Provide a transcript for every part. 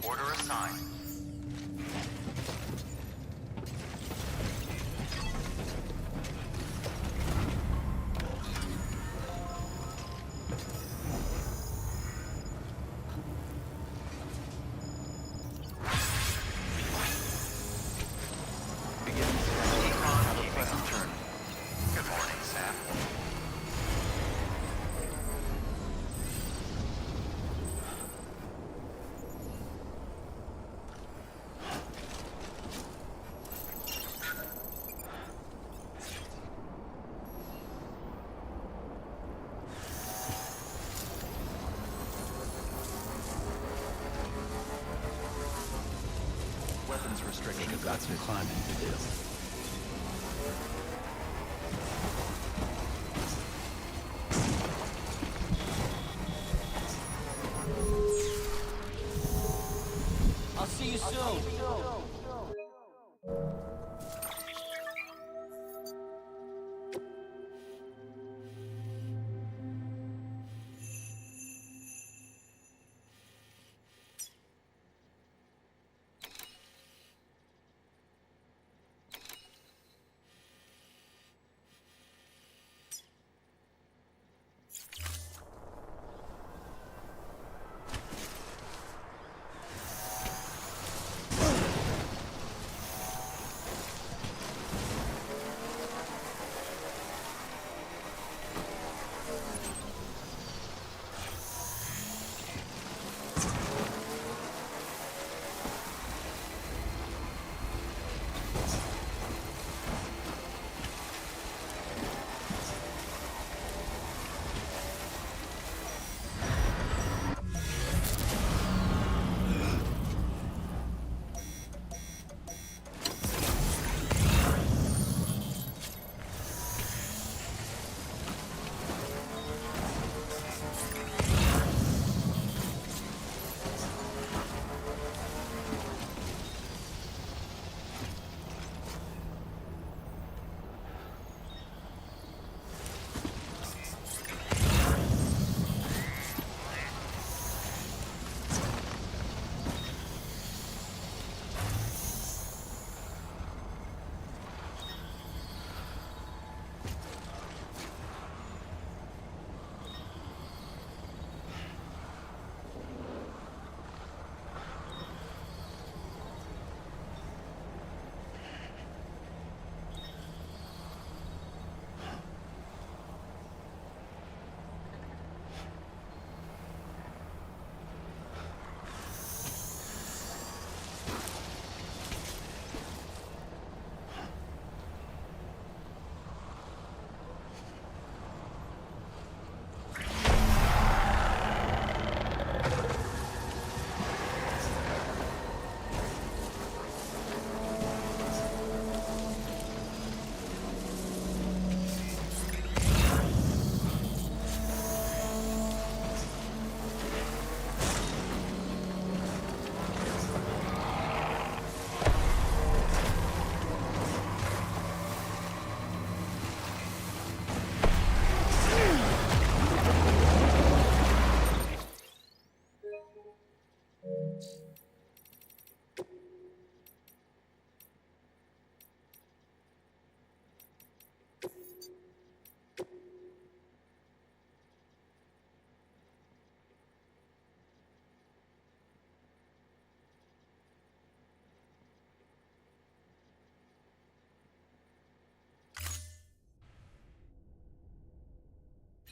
Order assigned. Restricted. You've got some climbing to do. I'll see you soon.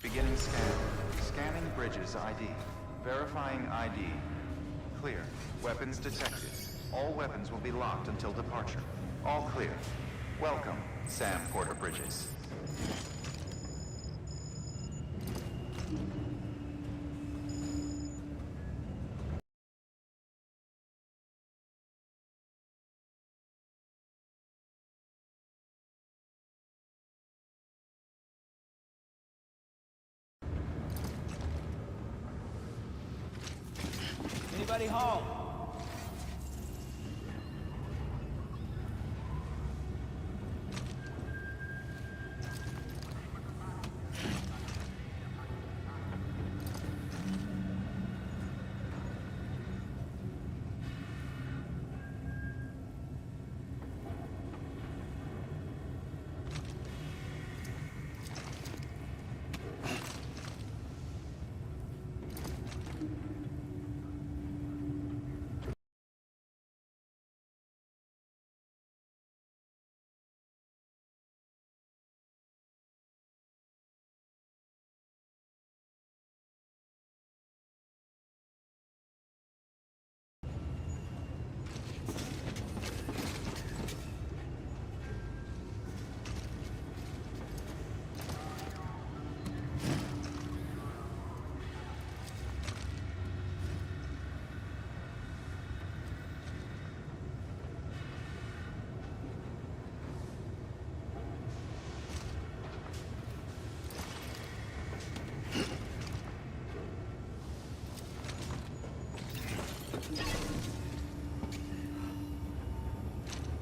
Beginning scan. Scanning bridges ID. Verifying ID. Clear. Weapons detected. All weapons will be locked until departure. All clear. Welcome, Sam Porter Bridges. Anybody home?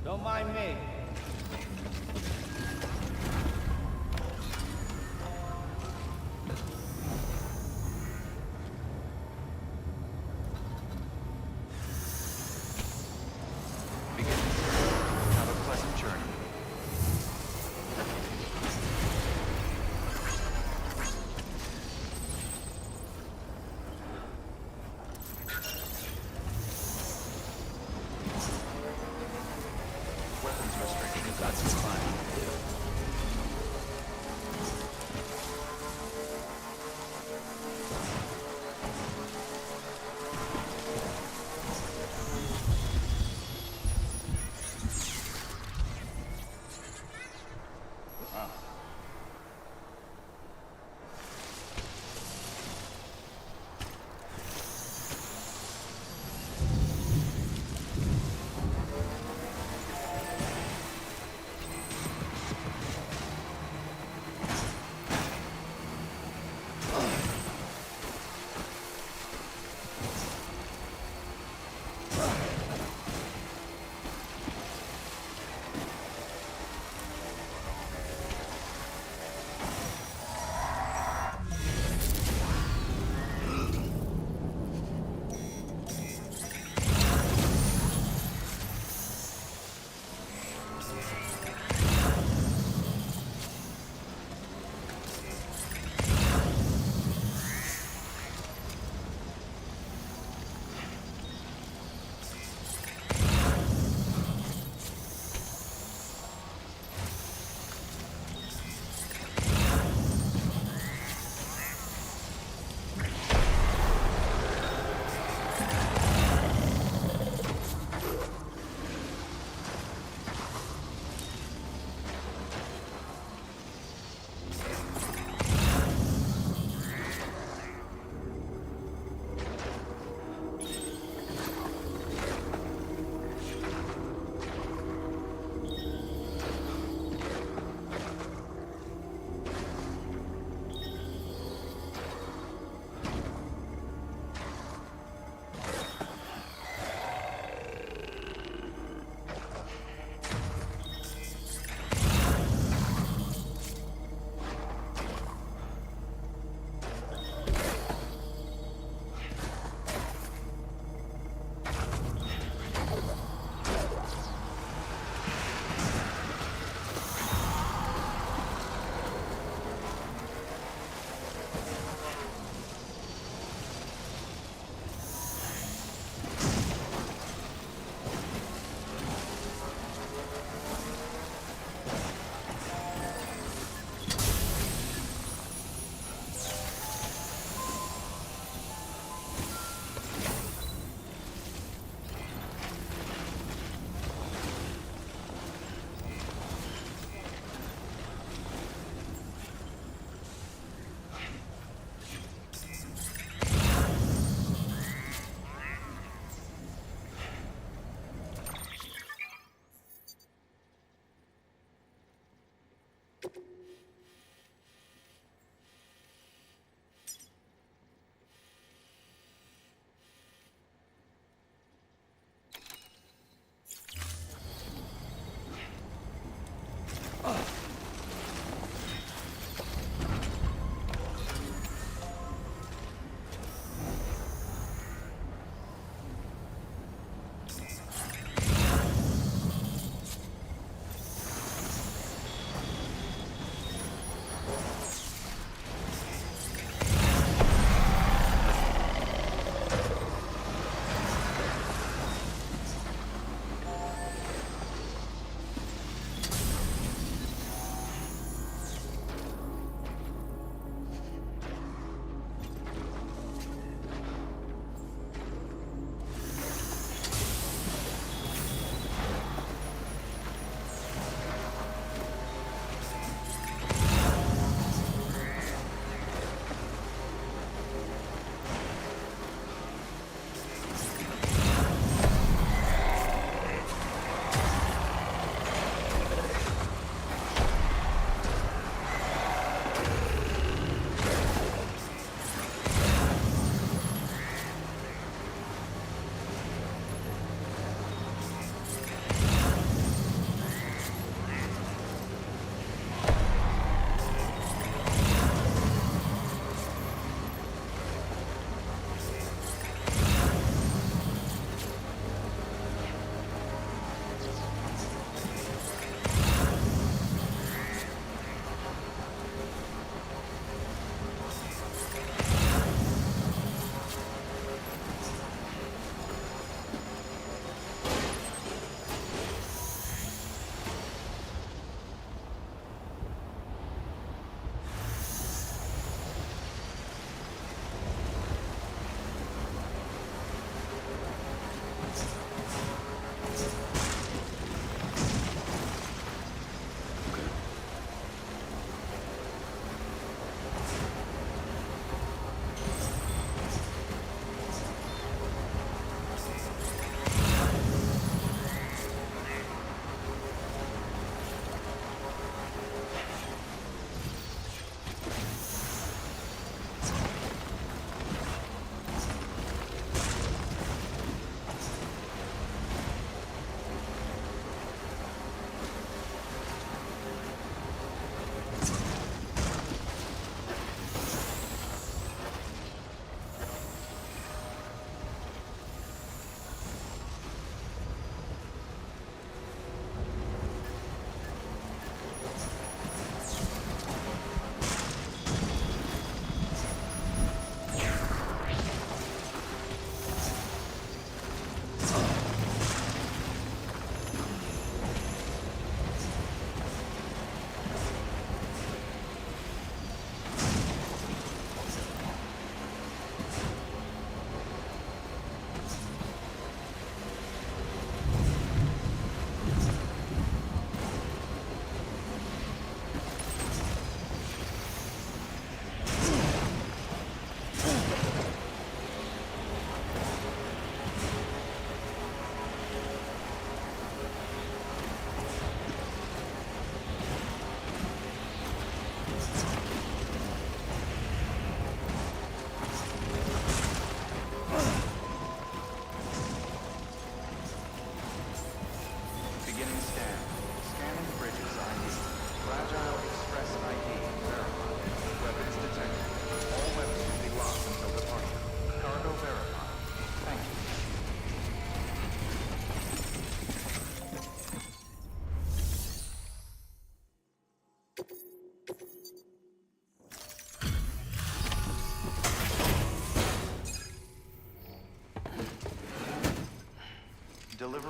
Don't mind me. Begin. Have a pleasant journey. Weapons restricted. You've got some climbing to do.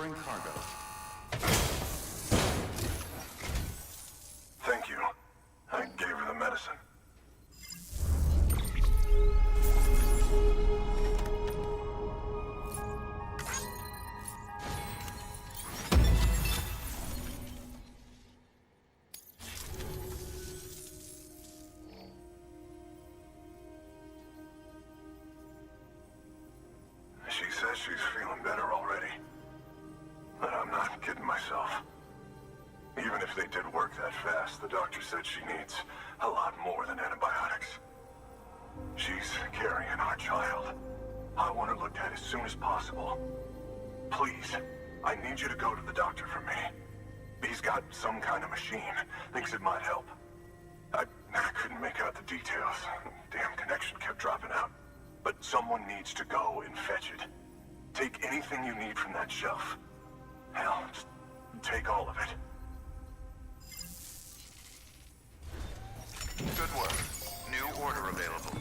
delivering cargo. Thank you. I gave her the medicine. She says she's feeling better already. But I'm not kidding myself. Even if they did work that fast, the doctor said she needs a lot more than antibiotics. She's carrying our child. I want her looked at as soon as possible. Please, I need you to go to the doctor for me. He's got some kind of machine. Thinks it might help. I couldn't make out the details. Damn connection kept dropping out. But someone needs to go and fetch it. Take anything you need from that shelf. Hell, just take all of it. Good work. New order available.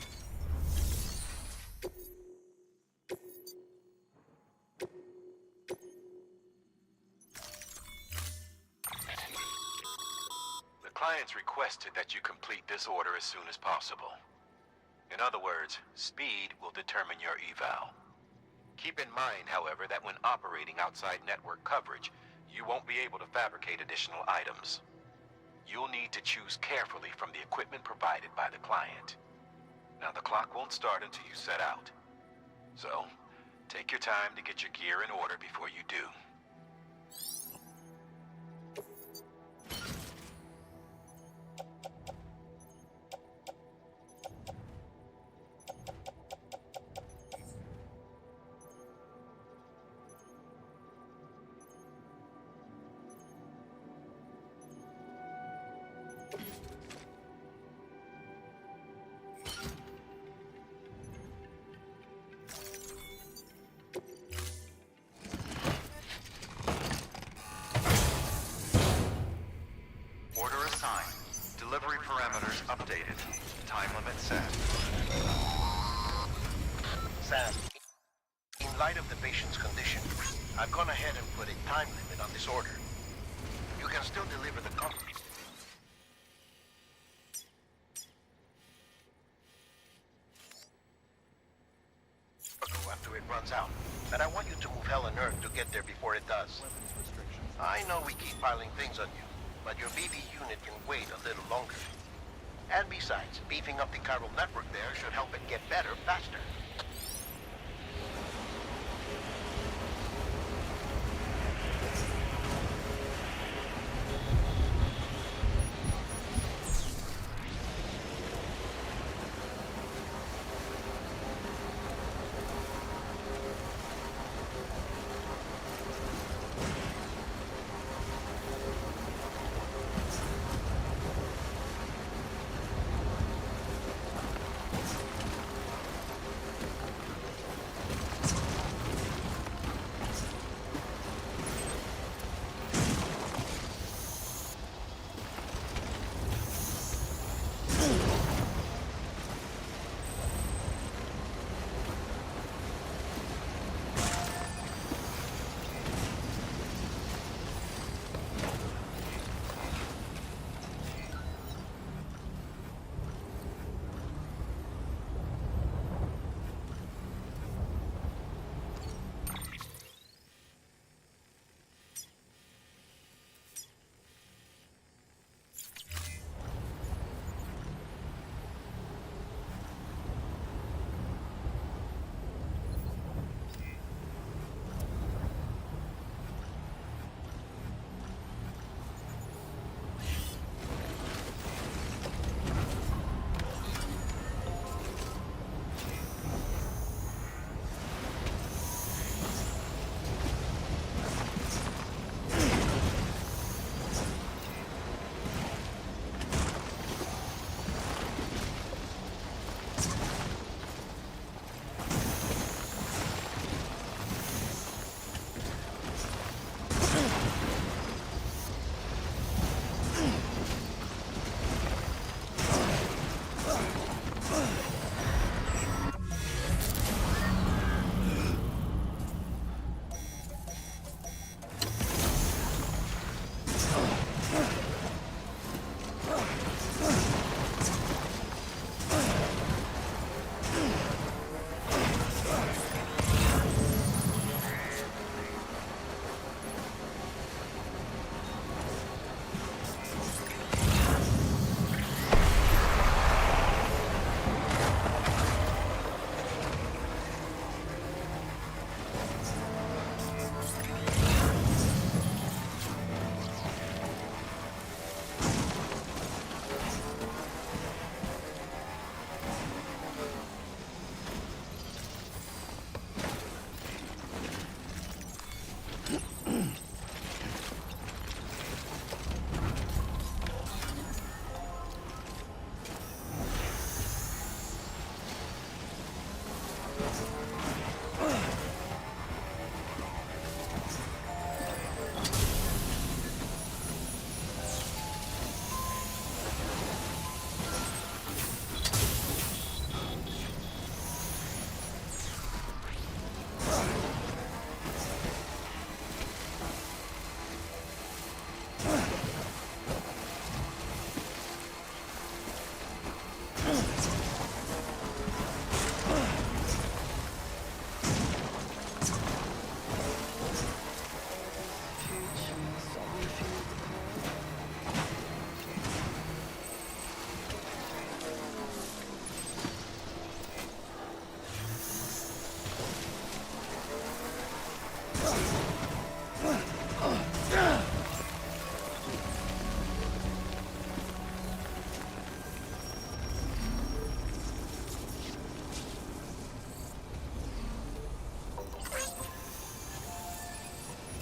The clients requested that you complete this order as soon as possible. In other words, speed will determine your eval. Keep in mind, however, that when operating outside network coverage, you won't be able to fabricate additional items. You'll need to choose carefully from the equipment provided by the client. Now, the clock won't start until you set out. So, take your time to get your gear in order before you do. Order assigned. Delivery parameters updated. Time limit set. Sam, in light of the patient's condition, I've gone ahead and put a time limit on this order. You can still deliver the cargo after it runs out, but I want you to move hell and earth to get there before it does. I know we keep piling things on you, but your BB unit can wait a little longer. And besides, beefing up the chiral network there should help it get better faster.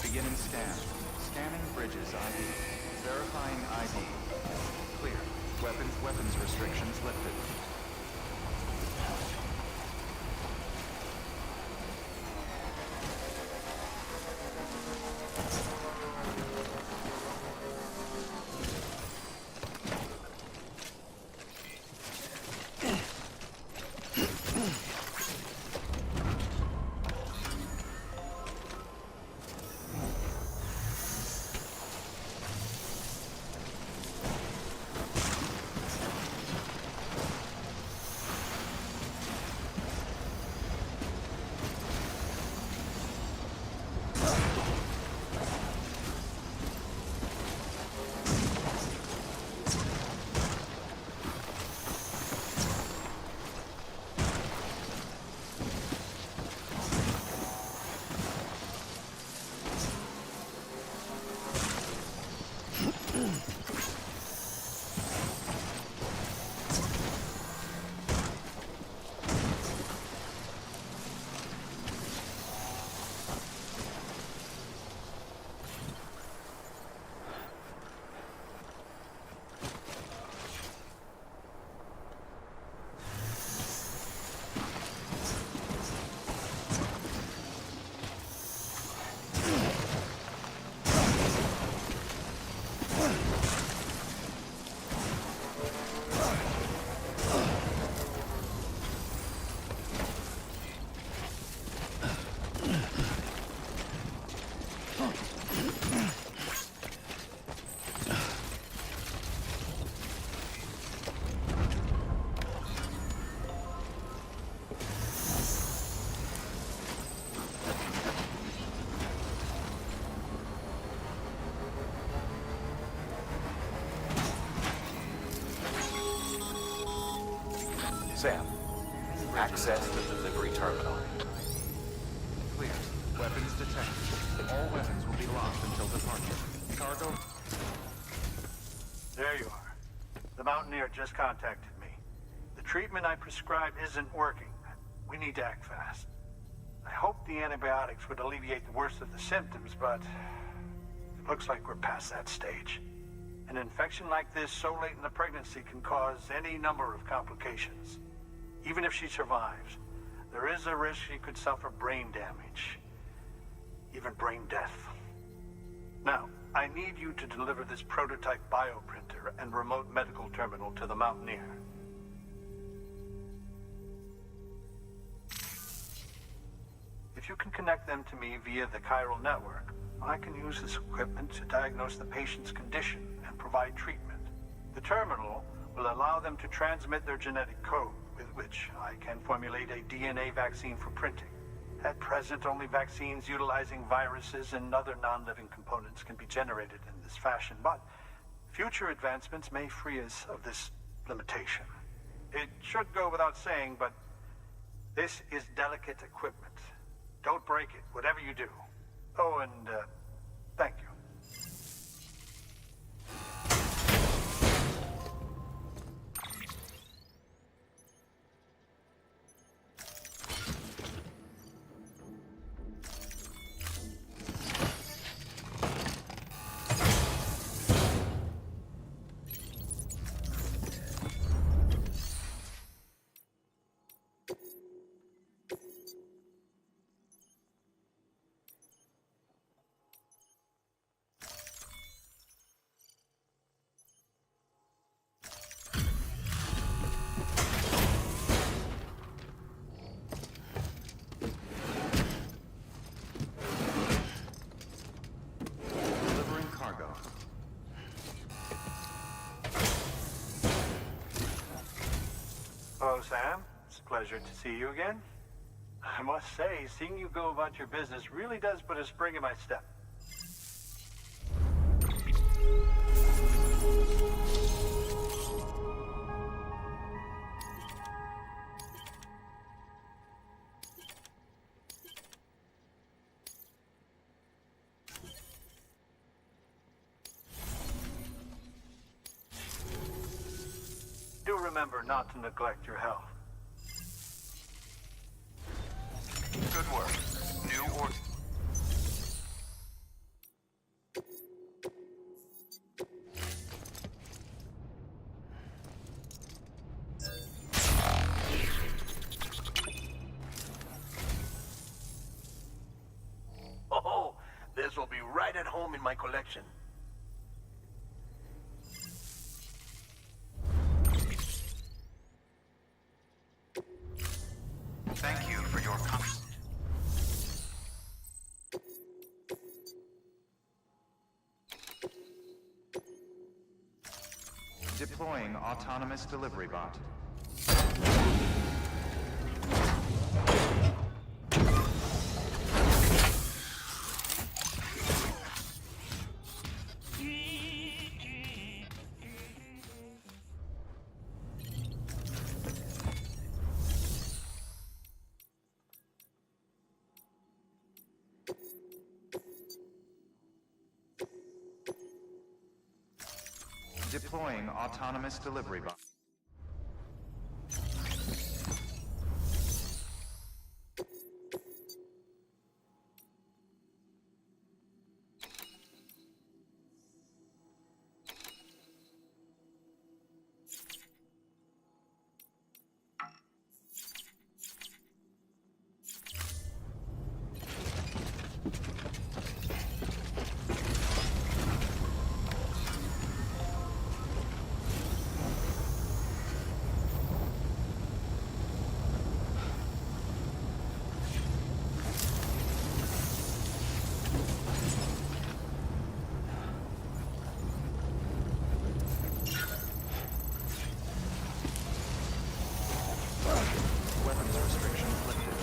Beginning scan. Scanning bridges ID. Verifying ID. Clear. Weapons restrictions lifted. Sam, access the delivery terminal. Clear. Weapons detected. All weapons will be locked until departure. Cargo. There you are. The Mountaineer just contacted me. The treatment I prescribed isn't working. We need to act fast. I hope the antibiotics would alleviate the worst of the symptoms, but it looks like we're past that stage. An infection like this so late in the pregnancy can cause any number of complications. Even if she survives, there is a risk she could suffer brain damage, even brain death. Now, I need you to deliver this prototype bioprinter and remote medical terminal to the Mountaineer. If you can connect them to me via the chiral network, I can use this equipment to diagnose the patient's condition and provide treatment. The terminal will allow them to transmit their genetic code, with which I can formulate a DNA vaccine for printing. At present, only vaccines utilizing viruses and other non-living components can be generated in this fashion, but future advancements may free us of this limitation. It should go without saying, but this is delicate equipment. Don't break it, whatever you do. Oh, and thank you. Hello, Sam. It's a pleasure to see you again. I must say, seeing you go about your business really does put a spring in my step. Do remember not to neglect your health. Good work. New or... Oh, this will be right at home in my collection. Thank you for your contribution. Deploying autonomous delivery bot. Deploying autonomous delivery bot. Weapons restrictions lifted.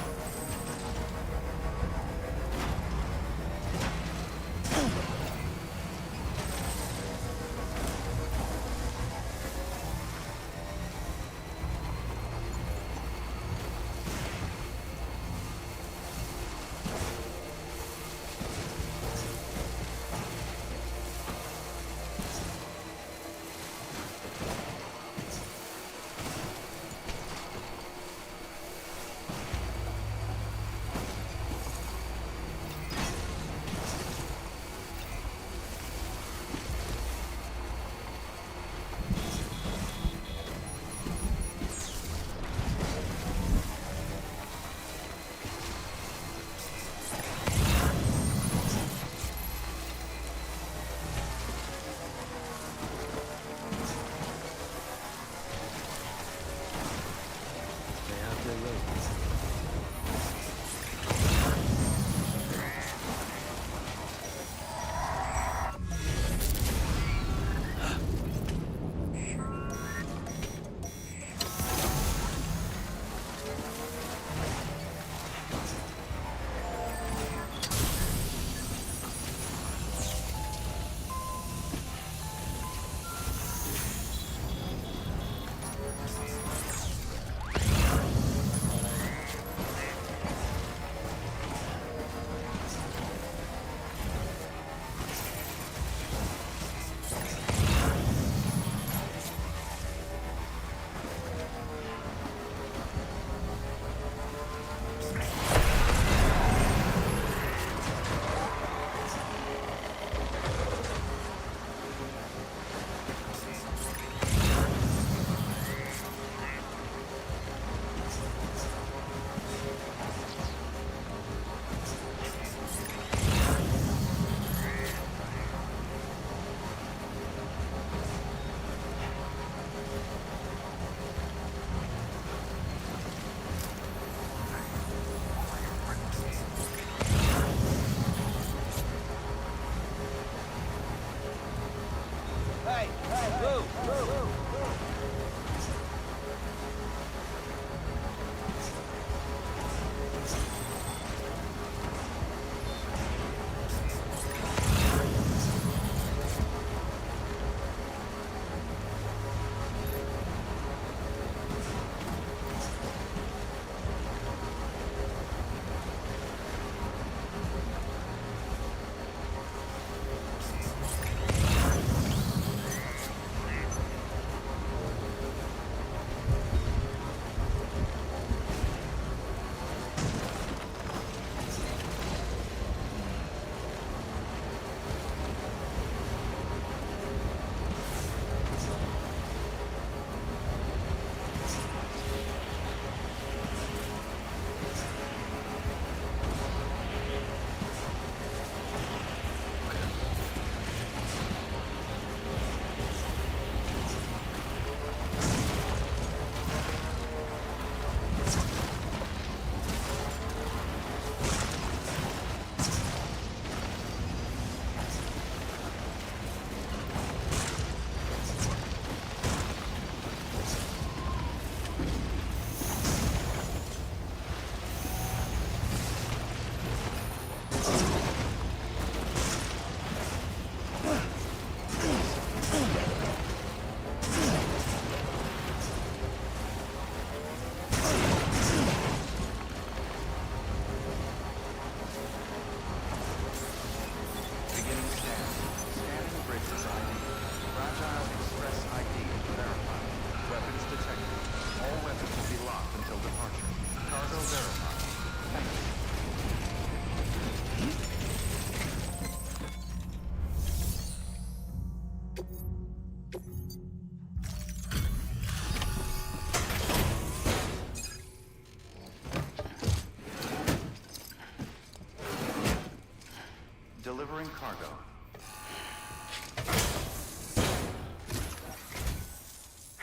delivering cargo.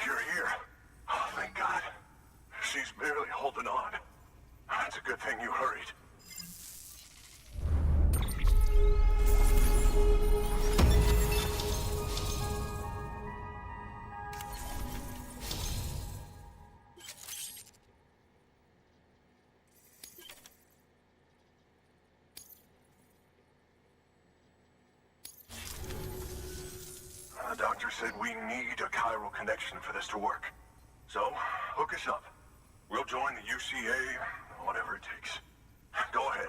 You're here. Oh, thank God. She's barely holding on. It's a good thing you hurried. The doctor said we need a chiral connection for this to work. So, hook us up. We'll join the UCA, whatever it takes. Go ahead.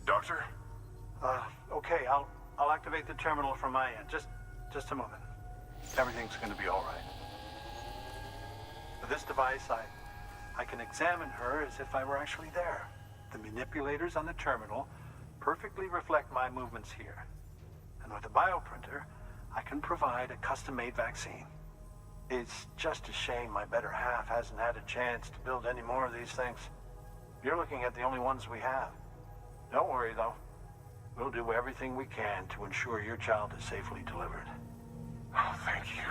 Doctor? Okay, I'll activate the terminal from my end. Just a moment. Everything's gonna be all right. With this device, I can examine her as if I were actually there. The manipulators on the terminal perfectly reflect my movements here. And with the bioprinter, I can provide a custom-made vaccine. It's just a shame my better half hasn't had a chance to build any more of these things. You're looking at the only ones we have. Don't worry, though. We'll do everything we can to ensure your child is safely delivered. Oh, thank you.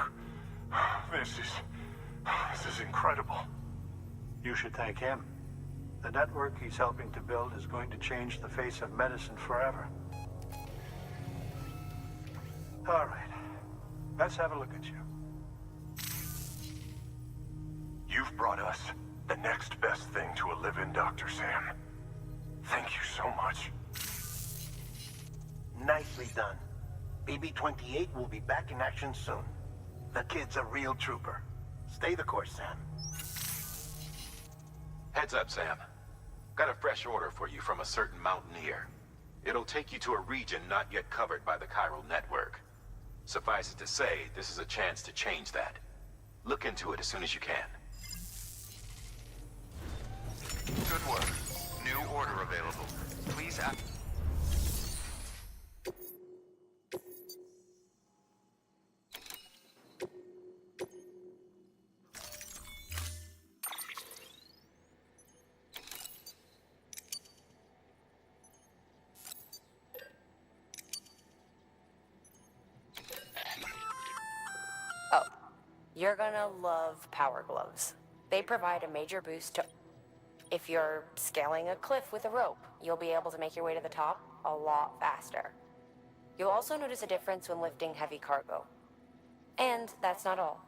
This is incredible. You should thank him. The network he's helping to build is going to change the face of medicine forever. All right. Let's have a look at you. You've brought us the next best thing to a live-in, Dr. Sam. Thank you so much. Nicely done. BB-28 will be back in action soon. The kid's a real trooper. Stay the course, Sam. Heads up, Sam. Got a fresh order for you from a certain mountaineer. It'll take you to a region not yet covered by the chiral network. Suffice it to say, this is a chance to change that. Look into it as soon as you can. Good work. New order available. Please act. Oh, you're gonna love power gloves. They provide a major boost to... If you're scaling a cliff with a rope, you'll be able to make your way to the top a lot faster. You'll also notice a difference when lifting heavy cargo. And that's not all.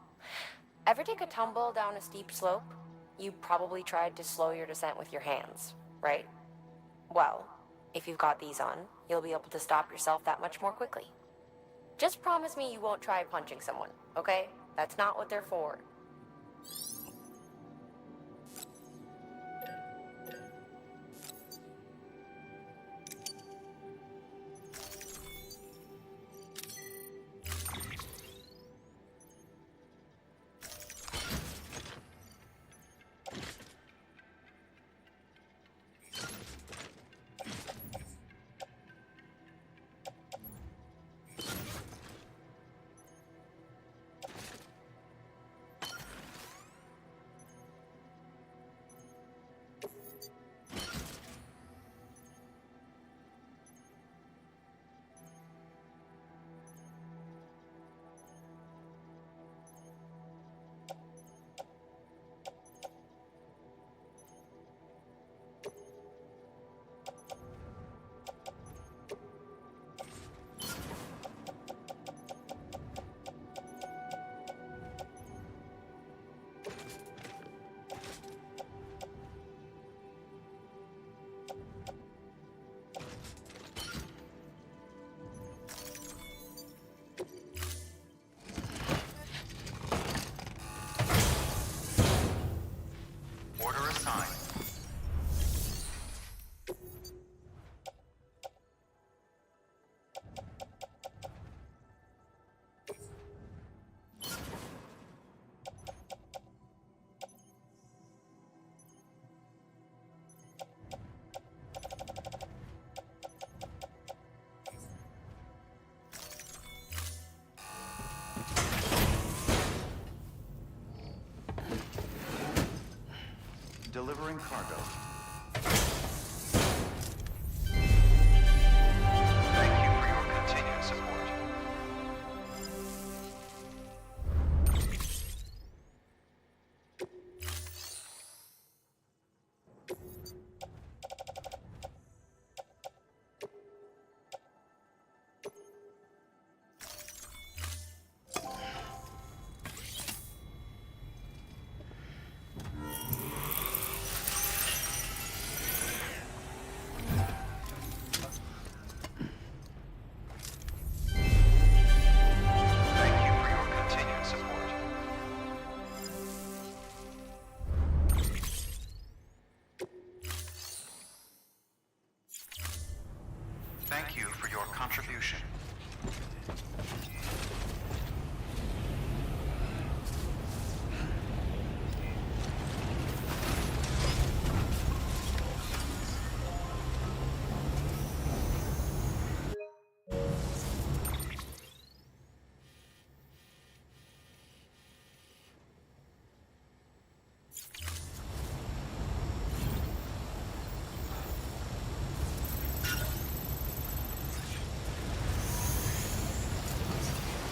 Ever take a tumble down a steep slope? You probably tried to slow your descent with your hands, right? Well, if you've got these on, you'll be able to stop yourself that much more quickly. Just promise me you won't try punching someone, okay? That's not what they're for. Delivering cargo. Thank you for your continued support. Thank you for your continued support. Thank you for your contribution.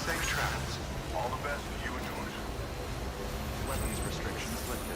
Safe travels. All the best to you and yours. Weapons restrictions lifted.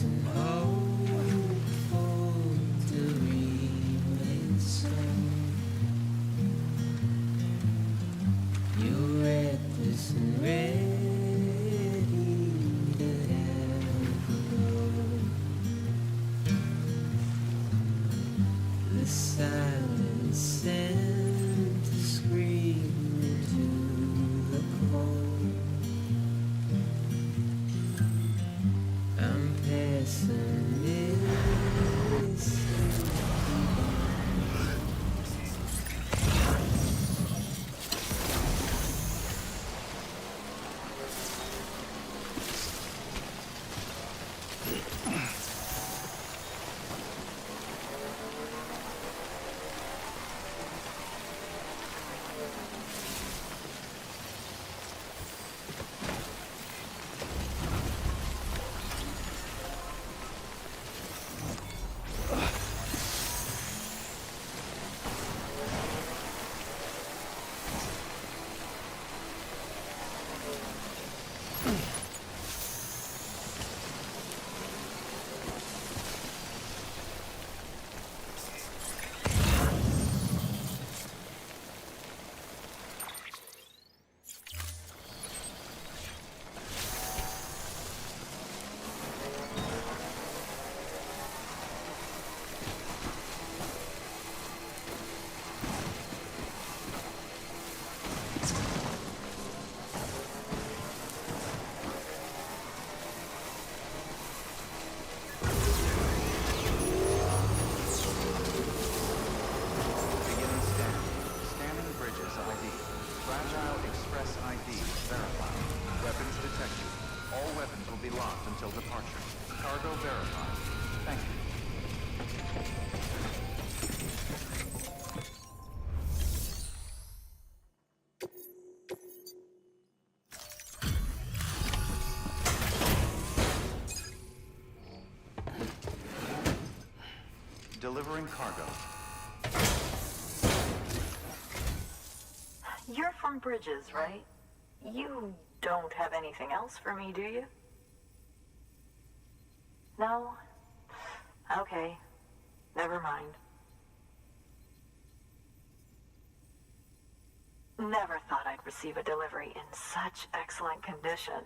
and hopeful to remain so. You're reckless and ready to have a go. The silence sent to scream into the cold. I'm pessimistic. Until departure. Cargo verified. Thank you. Delivering cargo. You're from Bridges, right? You don't have anything else for me, do you? No? Okay. Never mind. Never thought I'd receive a delivery in such excellent condition.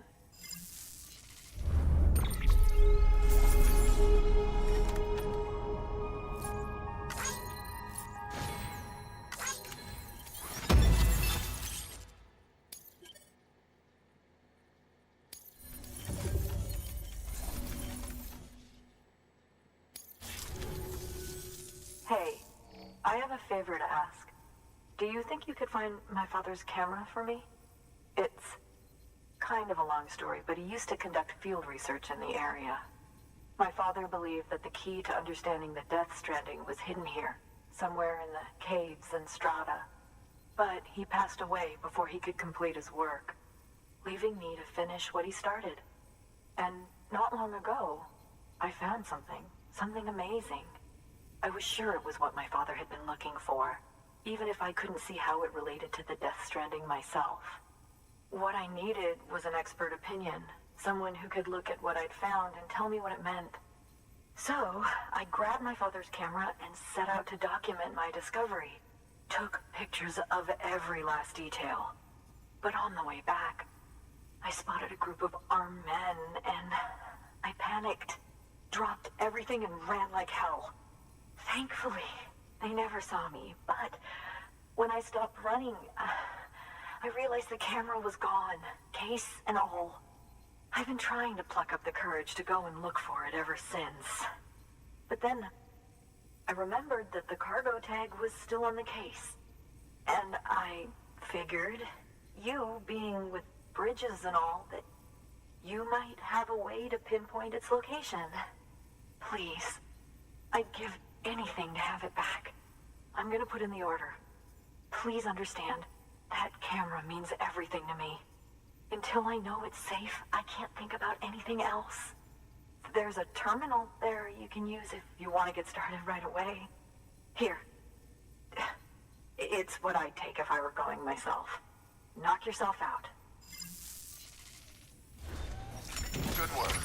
Hey, I have a favor to ask. Do you think you could find my father's camera for me? It's kind of a long story, but he used to conduct field research in the area. My father believed that the key to understanding the Death Stranding was hidden here, somewhere in the caves and strata. But he passed away before he could complete his work, leaving me to finish what he started. And not long ago, I found something amazing. I was sure it was what my father had been looking for, even if I couldn't see how it related to the Death Stranding myself. What I needed was an expert opinion, someone who could look at what I'd found and tell me what it meant. So, I grabbed my father's camera and set out to document my discovery. Took pictures of every last detail. But on the way back, I spotted a group of armed men and I panicked, dropped everything and ran like hell. Thankfully, they never saw me, but when I stopped running, I realized the camera was gone, case and all. I've been trying to pluck up the courage to go and look for it ever since. But then, I remembered that the cargo tag was still on the case. And I figured, you being with Bridges and all, that you might have a way to pinpoint its location. Please, I'd give anything to have it back. I'm gonna put in the order. Please understand, that camera means everything to me. Until I know it's safe, I can't think about anything else. There's a terminal there you can use if you want to get started right away. Here. It's what I'd take if I were going myself. Knock yourself out. Good work.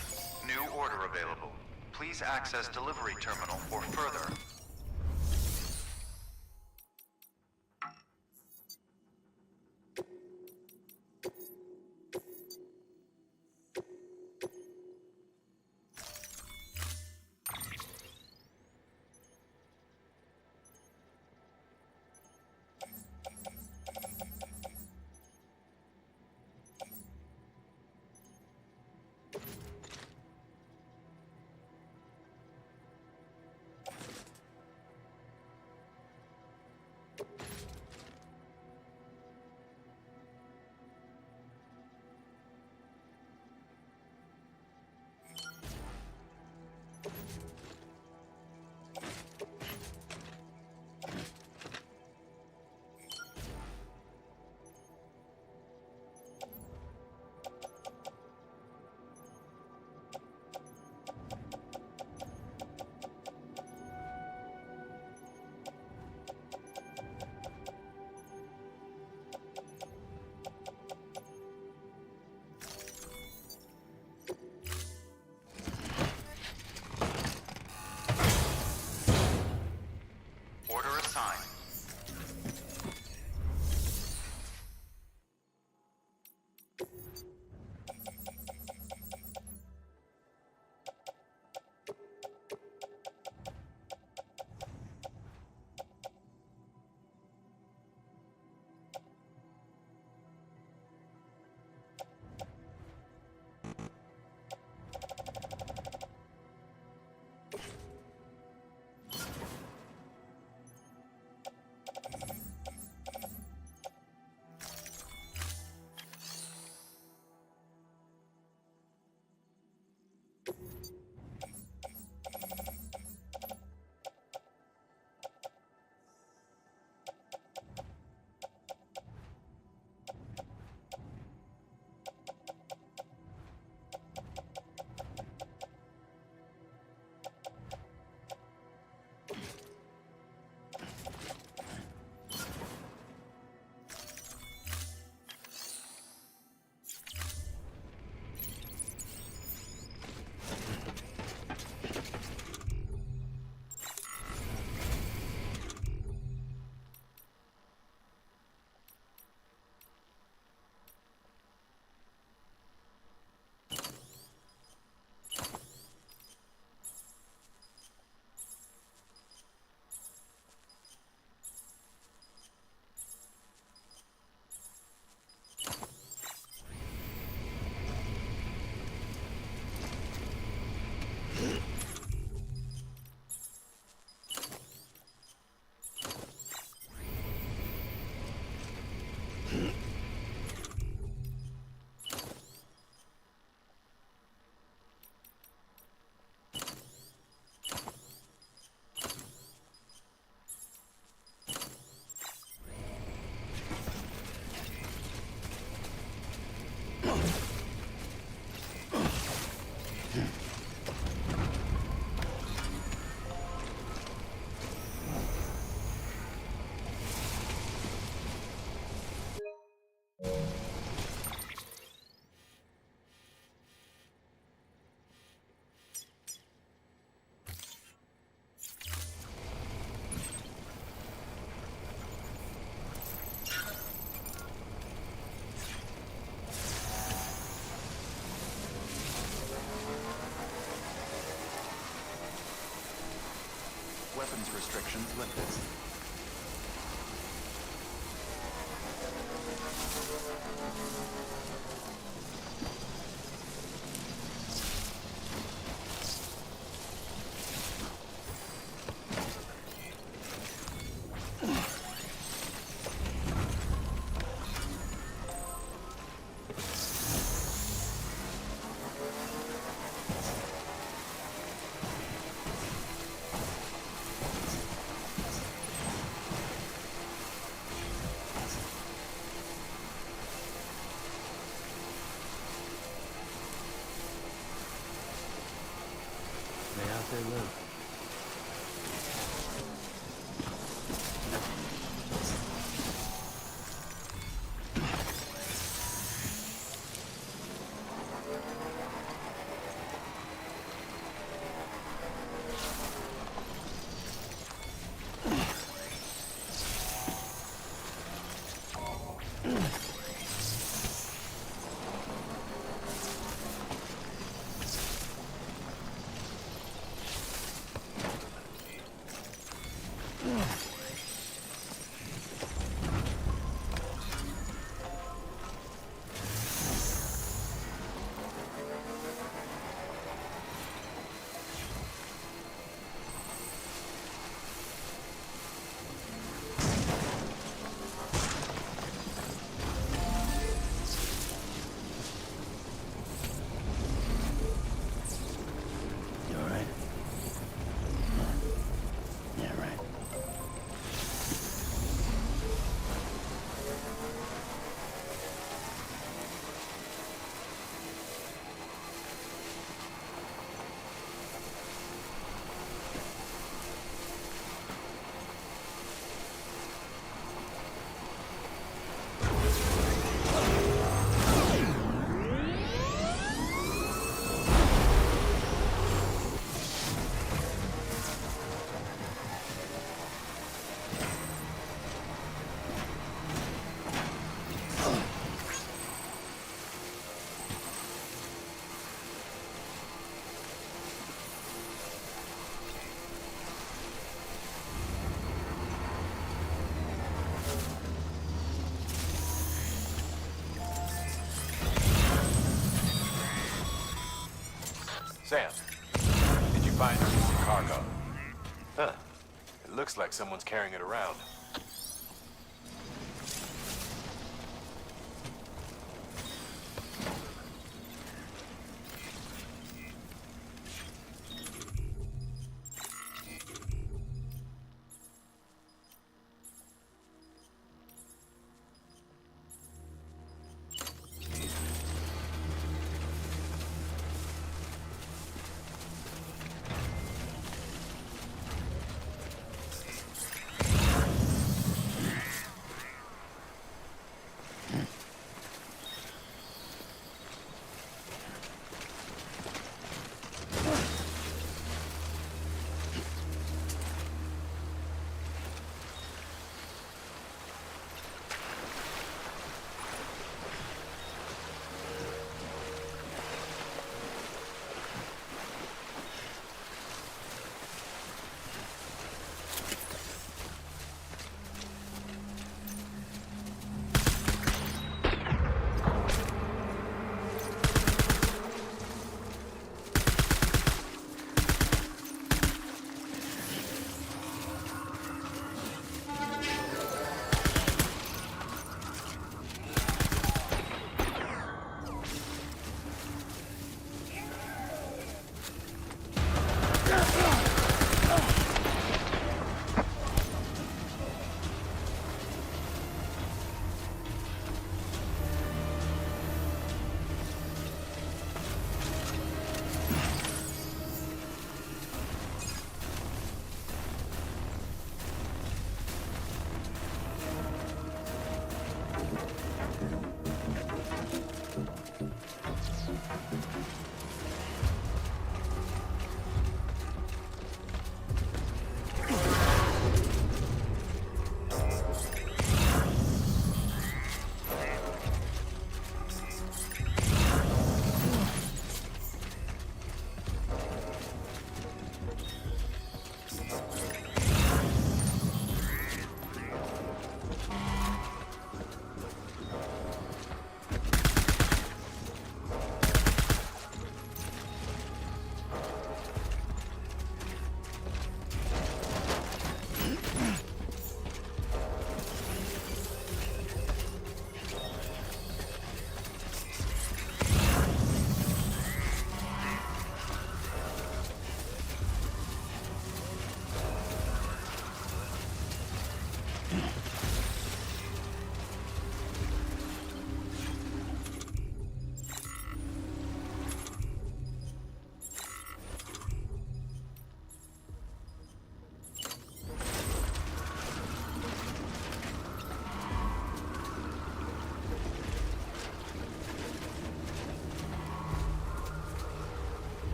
New order available. Please access delivery terminal for further. Order assigned. Weapons restrictions lifted. They live. Sam, did you find the missing cargo? Huh. It looks like someone's carrying it around.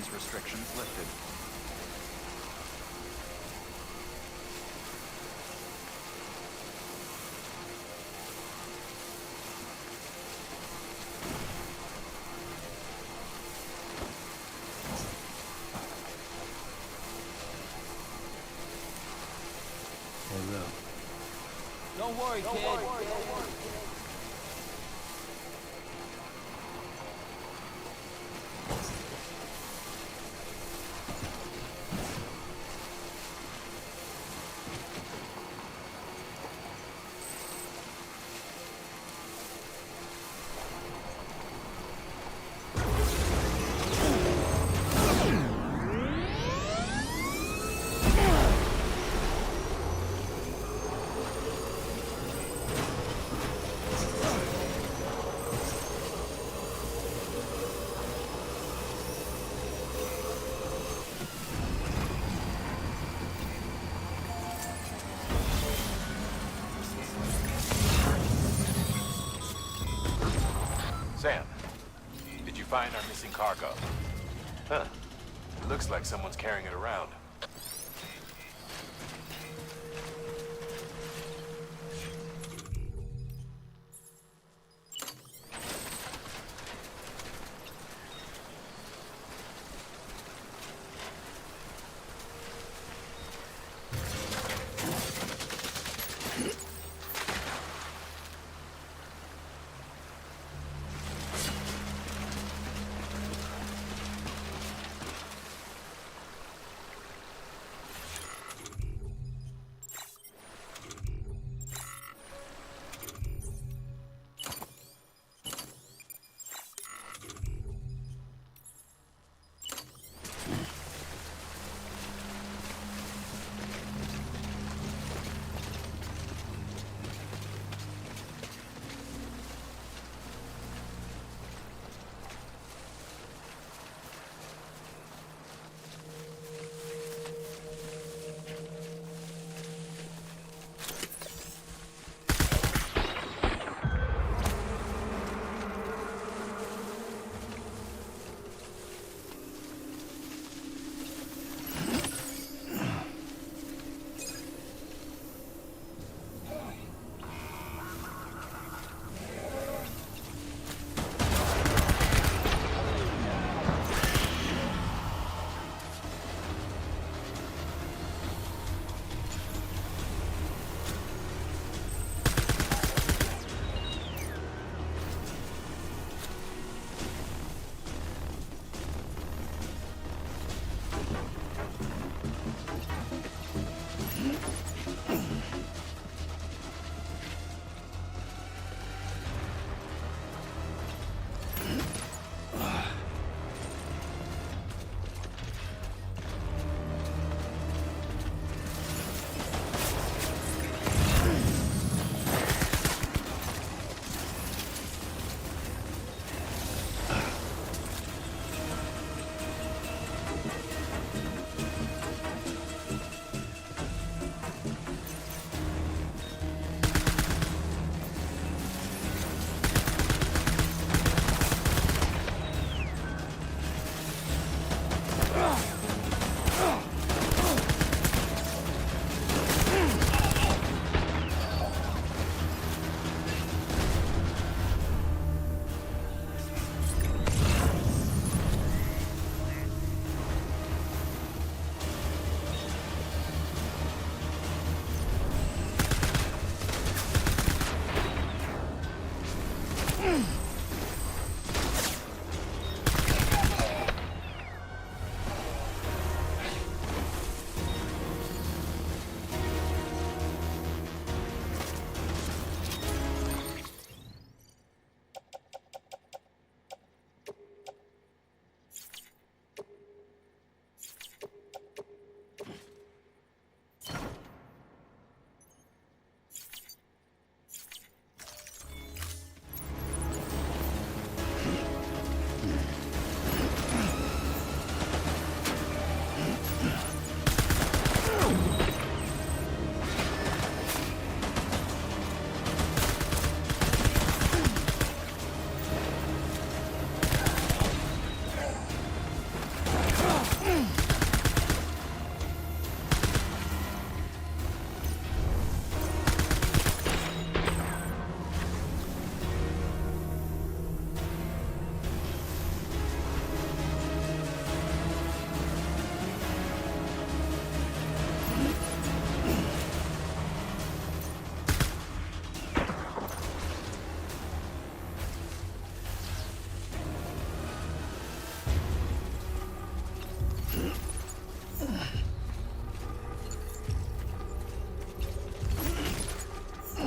weapons restrictions lifted. Hello. Don't worry, kid. Sam, did you find our missing cargo? Huh. It looks like someone's carrying it around.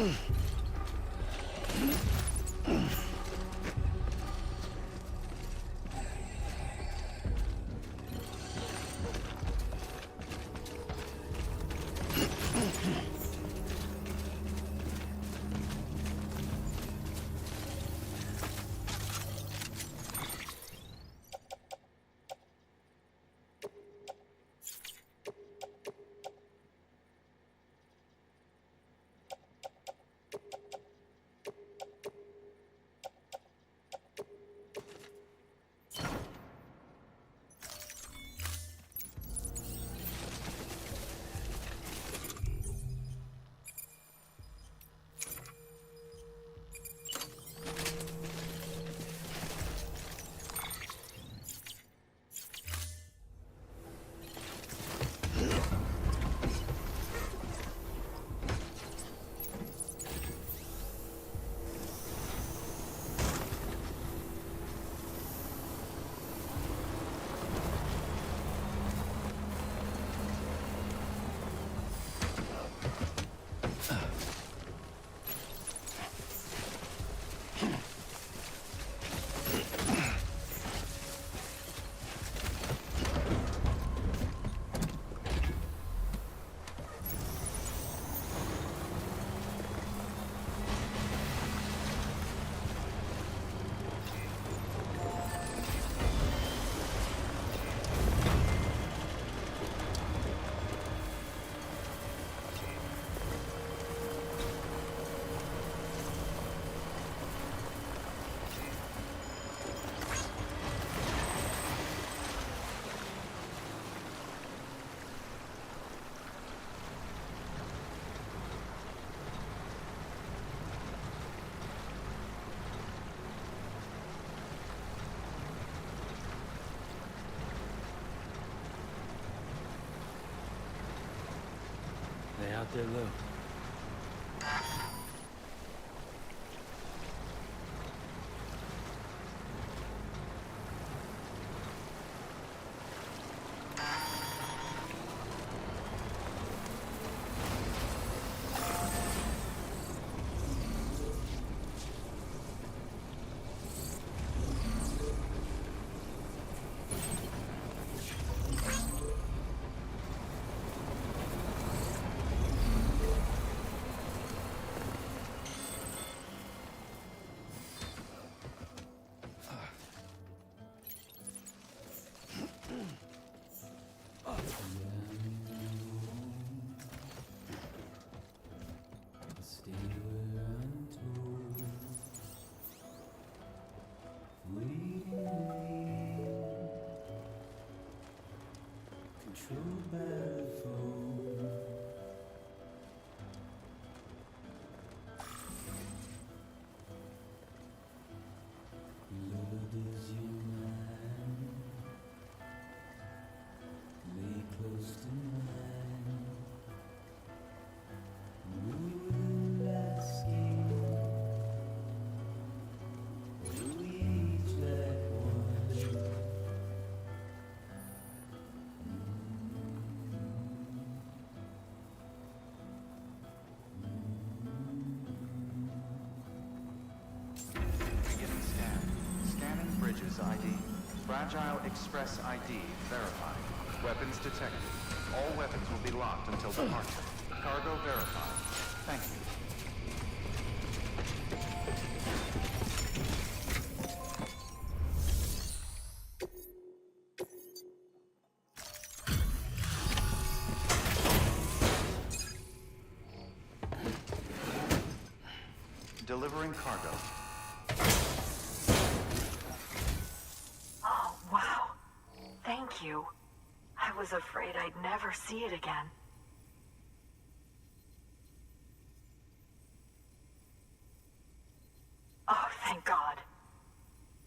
They out there, Lou? Bridges ID. Fragile Express ID verified. Weapons detected. All weapons will be locked until departure. Cargo verified. Thank you. Delivering cargo. Oh, wow. Thank you. I was afraid I'd never see it again. Oh, thank God.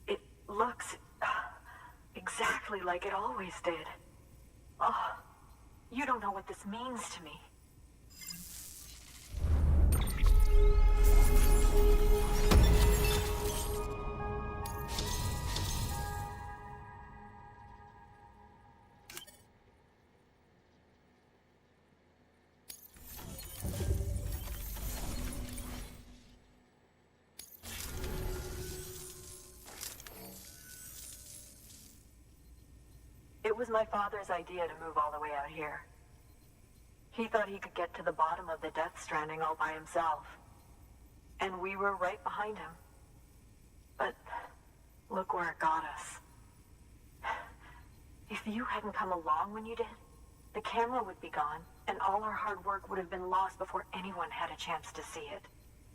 It looks exactly like it always did. Oh, you don't know what this means to me. It was my father's idea to move all the way out here. He thought he could get to the bottom of the Death Stranding all by himself. And we were right behind him. But look where it got us. If you hadn't come along when you did, the camera would be gone, and all our hard work would have been lost before anyone had a chance to see it.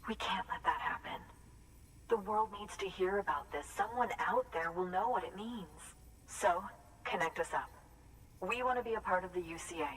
We can't let that happen. The world needs to hear about this. Someone out there will know what it means. So, connect us up. We want to be a part of the UCA.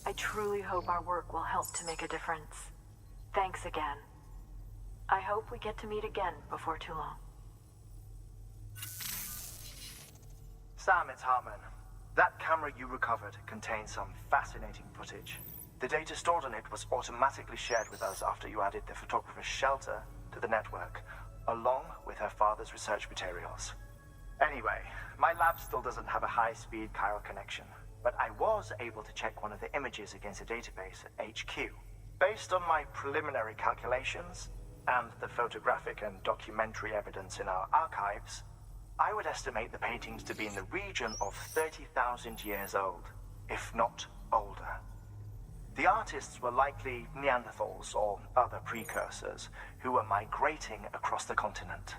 I truly hope our work will help to make a difference. Thanks again. I hope we get to meet again before too long. Sam, it's Hartman. That camera you recovered contains some fascinating footage. The data stored on it was automatically shared with us after you added the photographer's shelter to the network, along with her father's research materials. Anyway, my lab still doesn't have a high-speed chiral connection, but I was able to check one of the images against a database at HQ. Based on my preliminary calculations, and the photographic and documentary evidence in our archives, I would estimate the paintings to be in the region of 30,000 years old, if not older. The artists were likely Neanderthals or other precursors who were migrating across the continent.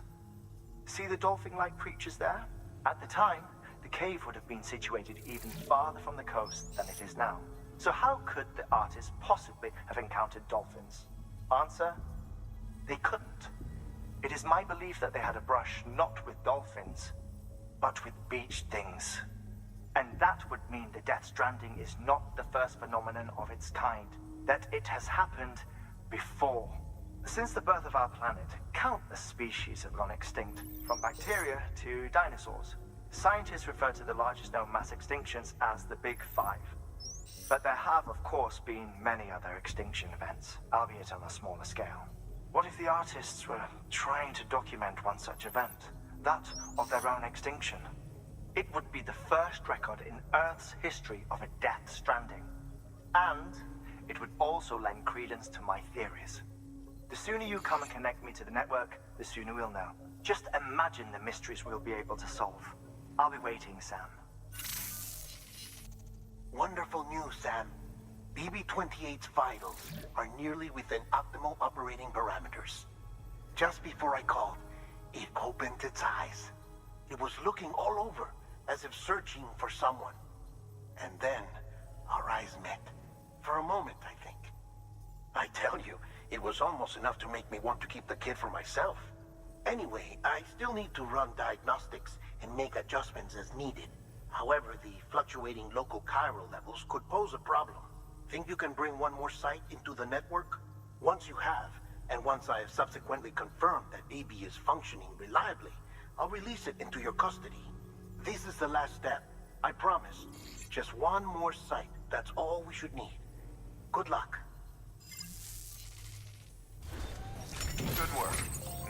See the dolphin-like creatures there? At the time, the cave would have been situated even farther from the coast than it is now. So how could the artists possibly have encountered dolphins? Answer: they couldn't. It is my belief that they had a brush not with dolphins, but with beach things. And that would mean the Death Stranding is not the first phenomenon of its kind, that it has happened before. Since the birth of our planet, countless species have gone extinct, from bacteria to dinosaurs. Scientists refer to the largest known mass extinctions as the Big Five. But there have, of course, been many other extinction events, albeit on a smaller scale. What if the artists were trying to document one such event, that of their own extinction? It would be the first record in Earth's history of a Death Stranding. And it would also lend credence to my theories. The sooner you come and connect me to the network, the sooner we'll know. Just imagine the mysteries we'll be able to solve. I'll be waiting, Sam. Wonderful news, Sam. BB-28's vitals are nearly within optimal operating parameters. Just before I called, it opened its eyes. It was looking all over, as if searching for someone. And then, our eyes met. For a moment, I think. I tell you, it was almost enough to make me want to keep the kid for myself. Anyway, I still need to run diagnostics and make adjustments as needed. However, the fluctuating local chiral levels could pose a problem. Think you can bring one more site into the network? Once you have, and once I have subsequently confirmed that BB is functioning reliably, I'll release it into your custody. This is the last step, I promise. Just one more site, that's all we should need. Good luck. Good work.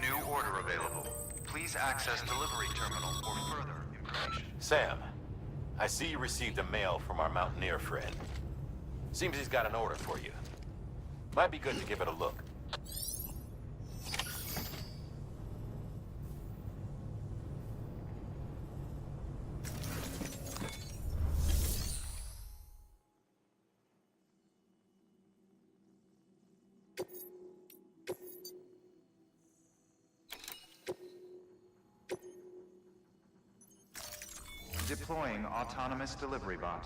New order available. Please access delivery terminal for further information. Sam, I see you received a mail from our Mountaineer friend. Seems he's got an order for you. Might be good to give it a look. Deploying autonomous delivery bot.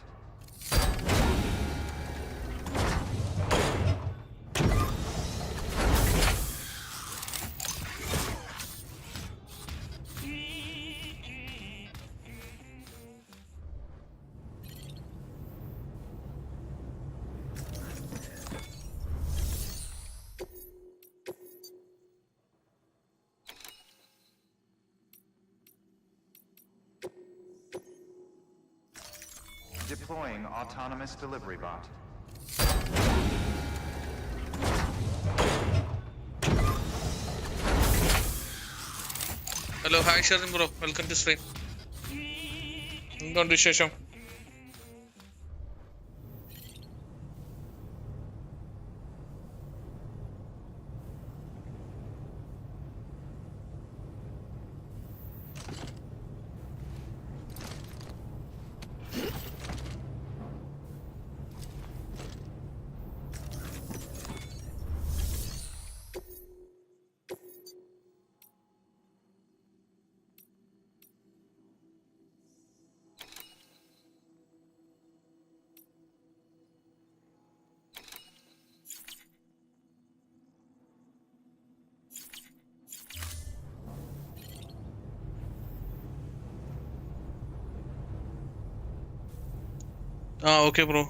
Deploying autonomous delivery bot. Hello, hi Sharon bro, welcome to stream. എന്തുണ്ട് വിശേഷം? Okay bro.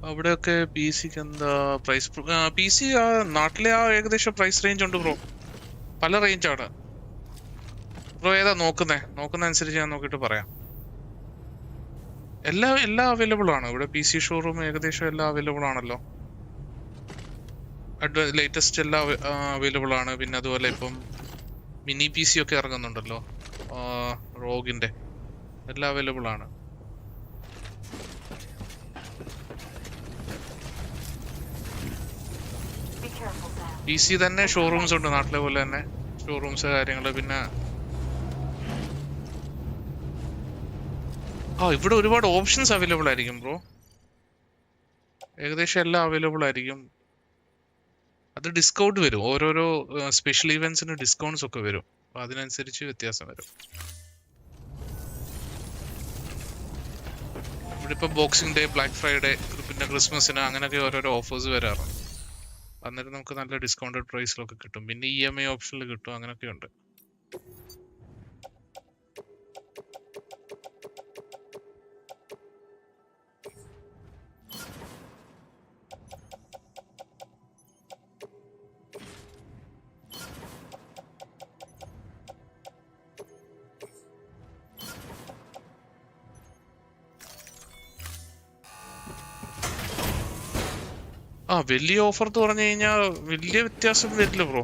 അവിടെയൊക്കെ P സിക്ക് എന്താ price? P C നാട്ടിലെ ഏകദേശം price range ഉണ്ട് bro, പല റേഞ്ചാണ് bro. ഏതാ നോക്കുന്ന അനുസരിച്ച് ഞാൻ നോക്കിയിട്ട് പറയാം. എല്ലാം അവൈലബിൾ ആണ് ഇവിടെ. പി സി ഷോറൂം ഏകദേശം എല്ലാം അവൈലബിൾ ആണല്ലോ. ലേറ്റസ്റ്റ് എല്ലാം അവൈലബിൾ ആണ്. പിന്നെ അതുപോലെ ഇപ്പം മിനി പി സി ഒക്കെ ഇറങ്ങുന്നുണ്ടല്ലോ, റോഗിന്റെ എല്ലാം അവൈലബിൾ ആണ്. പി സി തന്നെ ഷോറൂംസ് ഉണ്ട് നാട്ടിലെ പോലെ തന്നെ, ഷോറൂംസ് കാര്യങ്ങള്. പിന്നെ ഇവിടെ ഒരുപാട് ഓപ്ഷൻസ് അവൈലബിൾ ആയിരിക്കും ബ്രോ. ഏകദേശം എല്ലാം അവൈലബിൾ ആയിരിക്കും. അത് ഡിസ്കൗണ്ട് വരും, ഓരോരോ സ്പെഷ്യൽ ഇവന്റ്സിന് ഡിസ്കൗണ്ട്സ് ഒക്കെ വരും. അപ്പൊ അതിനനുസരിച്ച് വ്യത്യാസം വരും. ഇവിടെ ഇപ്പൊ ബോക്സിംഗ് ഡേ, ബ്ലാക്ക് ഫ്രൈഡേ, പിന്നെ ക്രിസ്മസിന് അങ്ങനെയൊക്കെ ഓരോരോ ഓഫേഴ്സ് വരാറുണ്ട്. അന്നേരം നമുക്ക് നല്ല ഡിസ്കൗണ്ടഡ് പ്രൈസിലൊക്കെ കിട്ടും. പിന്നെ EMI ഓപ്ഷനിൽ കിട്ടും, അങ്ങനെയൊക്കെ ഉണ്ട്. വലിയ ഓഫർ എന്ന് പറഞ്ഞു കഴിഞ്ഞാൽ വലിയ വ്യത്യാസം വരില്ല ബ്രോ.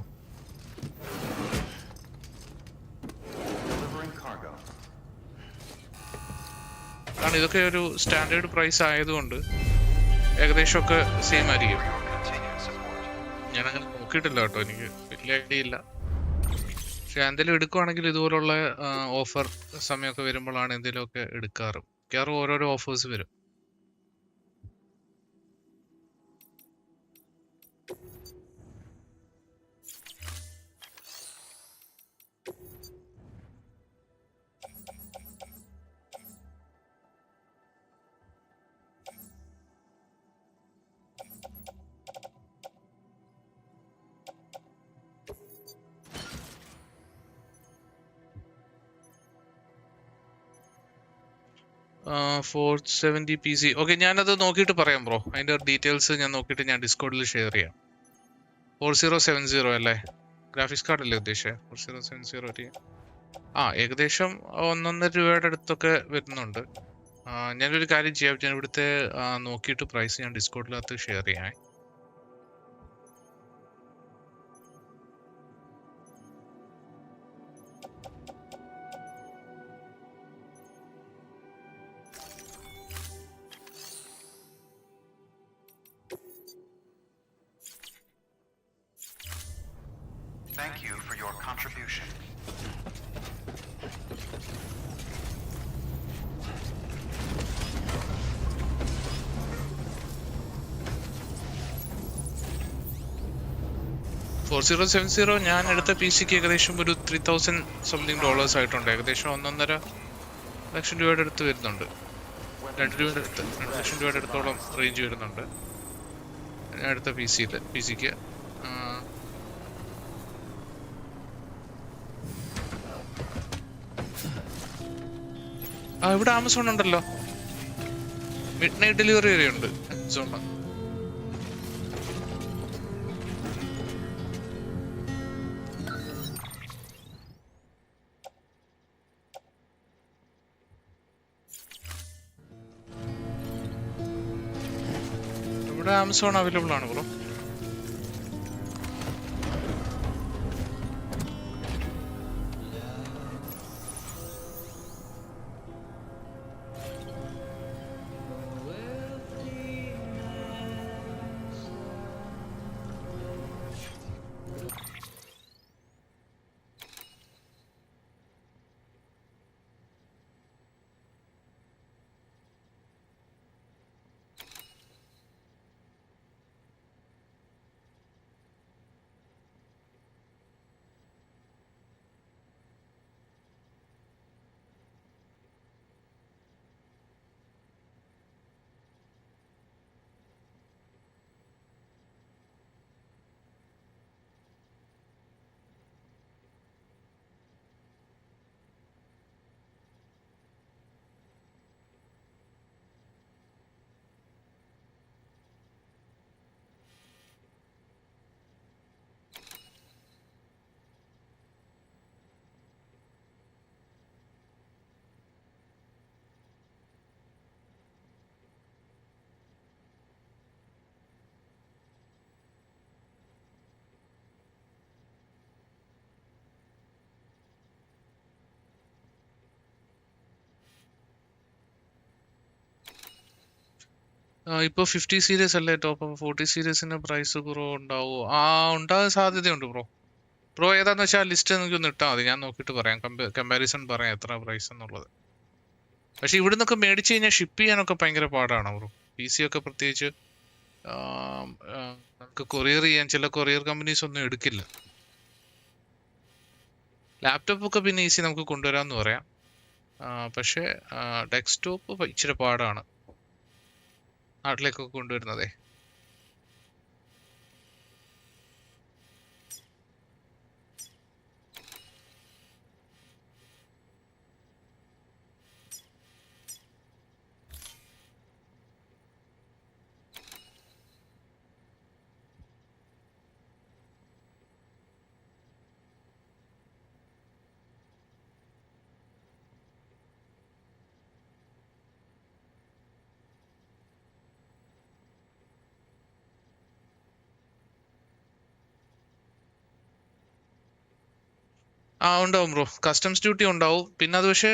കാരണം ഇതൊക്കെ ഒരു സ്റ്റാൻഡേർഡ് പ്രൈസ് ആയതുകൊണ്ട് ഏകദേശം ഒക്കെ സെയിം ആയിരിക്കും. ഞാനങ്ങനെ നോക്കിയിട്ടില്ല കേട്ടോ, എനിക്ക് വലിയ ഐഡിയ ഇല്ല. പക്ഷെ എന്തെങ്കിലും എടുക്കുവാണെങ്കിൽ ഇതുപോലുള്ള ഓഫർ സമയമൊക്കെ വരുമ്പോഴാണ് എന്തെങ്കിലുമൊക്കെ എടുക്കാറ്. മിക്കവാറും ഓരോരോ ഓഫേഴ്സ് വരും. $470 PC. ഓക്കെ, ഞാനത് നോക്കിയിട്ട് പറയാം ബ്രോ. അതിന്റെ ഡീറ്റെയിൽസ് ഞാൻ നോക്കിയിട്ട് ഞാൻ ഡിസ്കോഡിൽ ഷെയർ ചെയ്യാം. 4070 അല്ലേ ഗ്രാഫിക്സ് കാർഡ് അല്ലേ ഉദ്ദേശിച്ചത്? 4070 ഏകദേശം 1.5 രൂപയുടെ അടുത്തൊക്കെ വരുന്നുണ്ട്. ഞാനൊരു കാര്യം ചെയ്യാം, ഞാൻ ഇവിടുത്തെ നോക്കിയിട്ട് പ്രൈസ് ഞാൻ ഡിസ്കോഡിനകത്ത് ഷെയർ ചെയ്യാം. Thank you for your contribution. $4070 ഞാൻ എടുത്ത PC ക്ക് ഏകദേശം ഒരു $3,000 സംതിങ് ആയിട്ടുണ്ട്. ഏകദേശം 1.5 ലക്ഷം രൂപയുടെ അടുത്ത് വരുന്നുണ്ട്. 2 രൂപയുടെ അടുത്ത്, 2 ലക്ഷം രൂപയുടെ അടുത്തോളം റേഞ്ച് വരുന്നുണ്ട് അടുത്ത പി സിക്ക്. ഇവിടെ ആമസോൺ ഉണ്ടല്ലോ, മിഡ് നൈറ്റ് ഡെലിവറി വരെ ഉണ്ട് ആമസോൺ. ഇവിടെ ആമസോൺ അവൈലബിൾ ആണ് ബ്രോ. ഇപ്പൊ 50 സീരീസ് അല്ലേ ടോപ്പ്, 40 സീരീസിന് പ്രൈസ് കുറവ് ഉണ്ടാവോ? ഉണ്ടാകാൻ സാധ്യതയുണ്ട് ബ്രോ ഏതാന്ന് വെച്ചാൽ ലിസ്റ്റ് നിങ്ങൾക്ക് ഒന്ന് ഇട്ടാൽ മതി, ഞാൻ നോക്കിയിട്ട് പറയാം, കമ്പാരിസൺ പറയാം എത്ര പ്രൈസ് എന്നുള്ളത്. പക്ഷെ ഇവിടെ നിന്നൊക്കെ മേടിച്ചു കഴിഞ്ഞാൽ ഷിപ്പ് ചെയ്യാനൊക്കെ ഭയങ്കര പാടാണ് ബ്രോ. PC ഒക്കെ പ്രത്യേകിച്ച് നമുക്ക് കൊറിയർ ചെയ്യാൻ ചില കൊറിയർ കമ്പനീസ് ഒന്നും എടുക്കില്ല. ലാപ്ടോപ്പ് ഒക്കെ പിന്നെ ഈസി നമുക്ക് കൊണ്ടുവരാമെന്ന് പറയാം. പക്ഷേ ഡെസ്ക്ടോപ്പ് ഇച്ചിരി പാടാണ് നാട്ടിലേക്കൊക്കെ കൊണ്ടുവരുന്നതേ. ഉണ്ടാവും ബ്രോ, കസ്റ്റംസ് ഡ്യൂട്ടി ഉണ്ടാവും. പിന്നെ അത് പക്ഷേ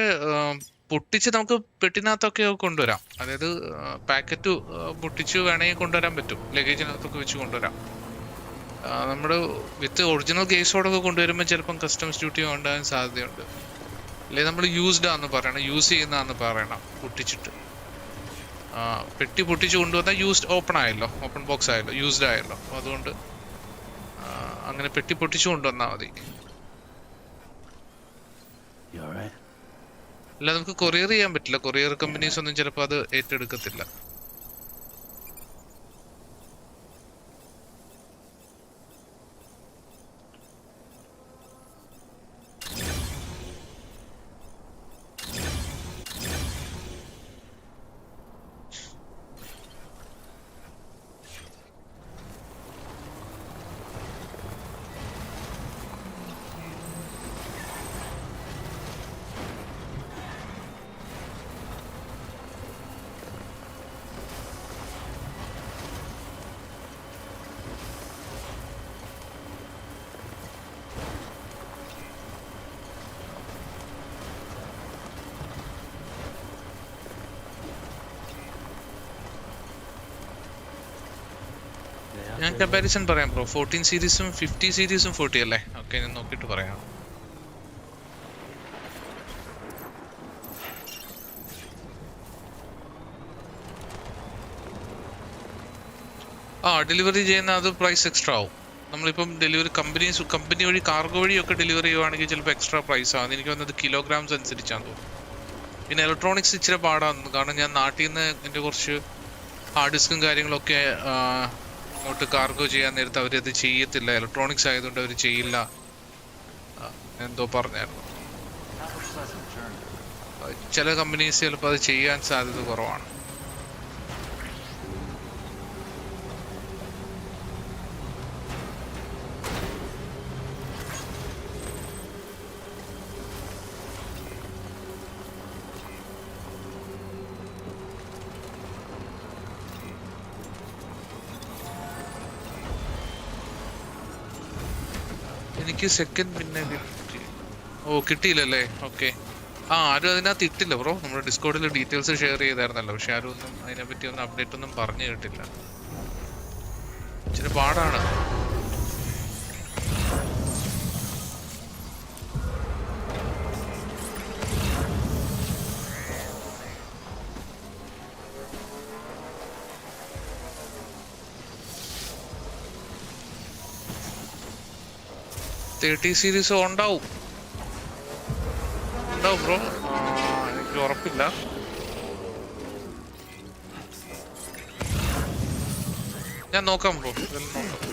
പൊട്ടിച്ച് നമുക്ക് പെട്ടിനകത്തൊക്കെ കൊണ്ടുവരാം. അതായത് പാക്കറ്റ് പൊട്ടിച്ച് വേണമെങ്കിൽ കൊണ്ടുവരാൻ പറ്റും, ലഗേജിനകത്തൊക്കെ വെച്ച് കൊണ്ടുവരാം. നമ്മുടെ വിത്ത് ഒറിജിനൽ കേസോടൊക്കെ കൊണ്ടുവരുമ്പോൾ ചിലപ്പം കസ്റ്റംസ് ഡ്യൂട്ടി ഉണ്ടാകാൻ സാധ്യതയുണ്ട്. അല്ലെങ്കിൽ നമ്മൾ യൂസ്ഡ് ആണെന്ന് പറയണം, യൂസ് ചെയ്യുന്നതാണെന്ന് പറയണം പൊട്ടിച്ചിട്ട്. പെട്ടി പൊട്ടിച്ച് കൊണ്ടുവന്നാൽ യൂസ്ഡ് ഓപ്പൺ ആയല്ലോ, ഓപ്പൺ ബോക്സ് ആയല്ലോ, യൂസ്ഡ് ആയല്ലോ. അപ്പോൾ അതുകൊണ്ട് അങ്ങനെ പെട്ടി പൊട്ടിച്ച് കൊണ്ടുവന്നാൽ മതി. അല്ല നമുക്ക് കൊറിയർ ചെയ്യാൻ പറ്റില്ല, കൊറിയർ കമ്പനീസ് ഒന്നും ചിലപ്പോൾ അത് ഏറ്റെടുക്കത്തില്ല. ഞാൻ കമ്പാരിസൺ പറയാം ബ്രോ. 14 സീരീസും 50 സീരീസും 40 അല്ലേ? ഓക്കെ, ഞാൻ നോക്കിയിട്ട് പറയാം. ഡെലിവറി ചെയ്യുന്ന അത് പ്രൈസ് എക്സ്ട്രാ ആവും. നമ്മളിപ്പം ഡെലിവറി കമ്പനി വഴി കാർഗോ വഴിയൊക്കെ ഡെലിവറി ചെയ്യുവാണെങ്കിൽ ചിലപ്പോൾ എക്സ്ട്രാ പ്രൈസ് ആവും. എനിക്ക് വന്നത് കിലോഗ്രാംസ് അനുസരിച്ചാന്ന് തോന്നുന്നു. പിന്നെ ഇലക്ട്രോണിക്സ് ഇച്ചിരി പാടാണ്, കാരണം ഞാൻ നാട്ടിൽ നിന്ന് എൻ്റെ കുറച്ച് ഹാർഡ് ഡിസ്കും കാര്യങ്ങളൊക്കെ ഇങ്ങോട്ട് കാർഗോ ചെയ്യാൻ നേരത്ത് അവരത് ചെയ്യത്തില്ല. ഇലക്ട്രോണിക്സ് ആയതുകൊണ്ട് അവർ ചെയ്യില്ല എന്തോ പറഞ്ഞായിരുന്നു. ചില കമ്പനീസ് ചിലപ്പോൾ അത് ചെയ്യാൻ സാധ്യത കുറവാണ്. എനിക്ക് സെക്കൻഡ് പിന്നെ കിട്ടി. ഓ കിട്ടിയില്ലല്ലേ? ഓക്കെ. ആരും അതിനകത്ത് ഇട്ടില്ല ബ്രോ. നമ്മുടെ ഡിസ്കോഡിൽ ഡീറ്റെയിൽസ് ഷെയർ ചെയ്തായിരുന്നല്ലോ, പക്ഷെ ആരും ഒന്നും അതിനെപ്പറ്റി ഒന്നും അപ്ഡേറ്റ് ഒന്നും പറഞ്ഞു കേട്ടില്ല. ഇച്ചിരി പാടാണ്. സീരീസ് ഉണ്ടാവും ബ്രോ, എനിക്ക് ഉറപ്പില്ല. ഞാൻ നോക്കാം ബ്രോ, നോക്കാം.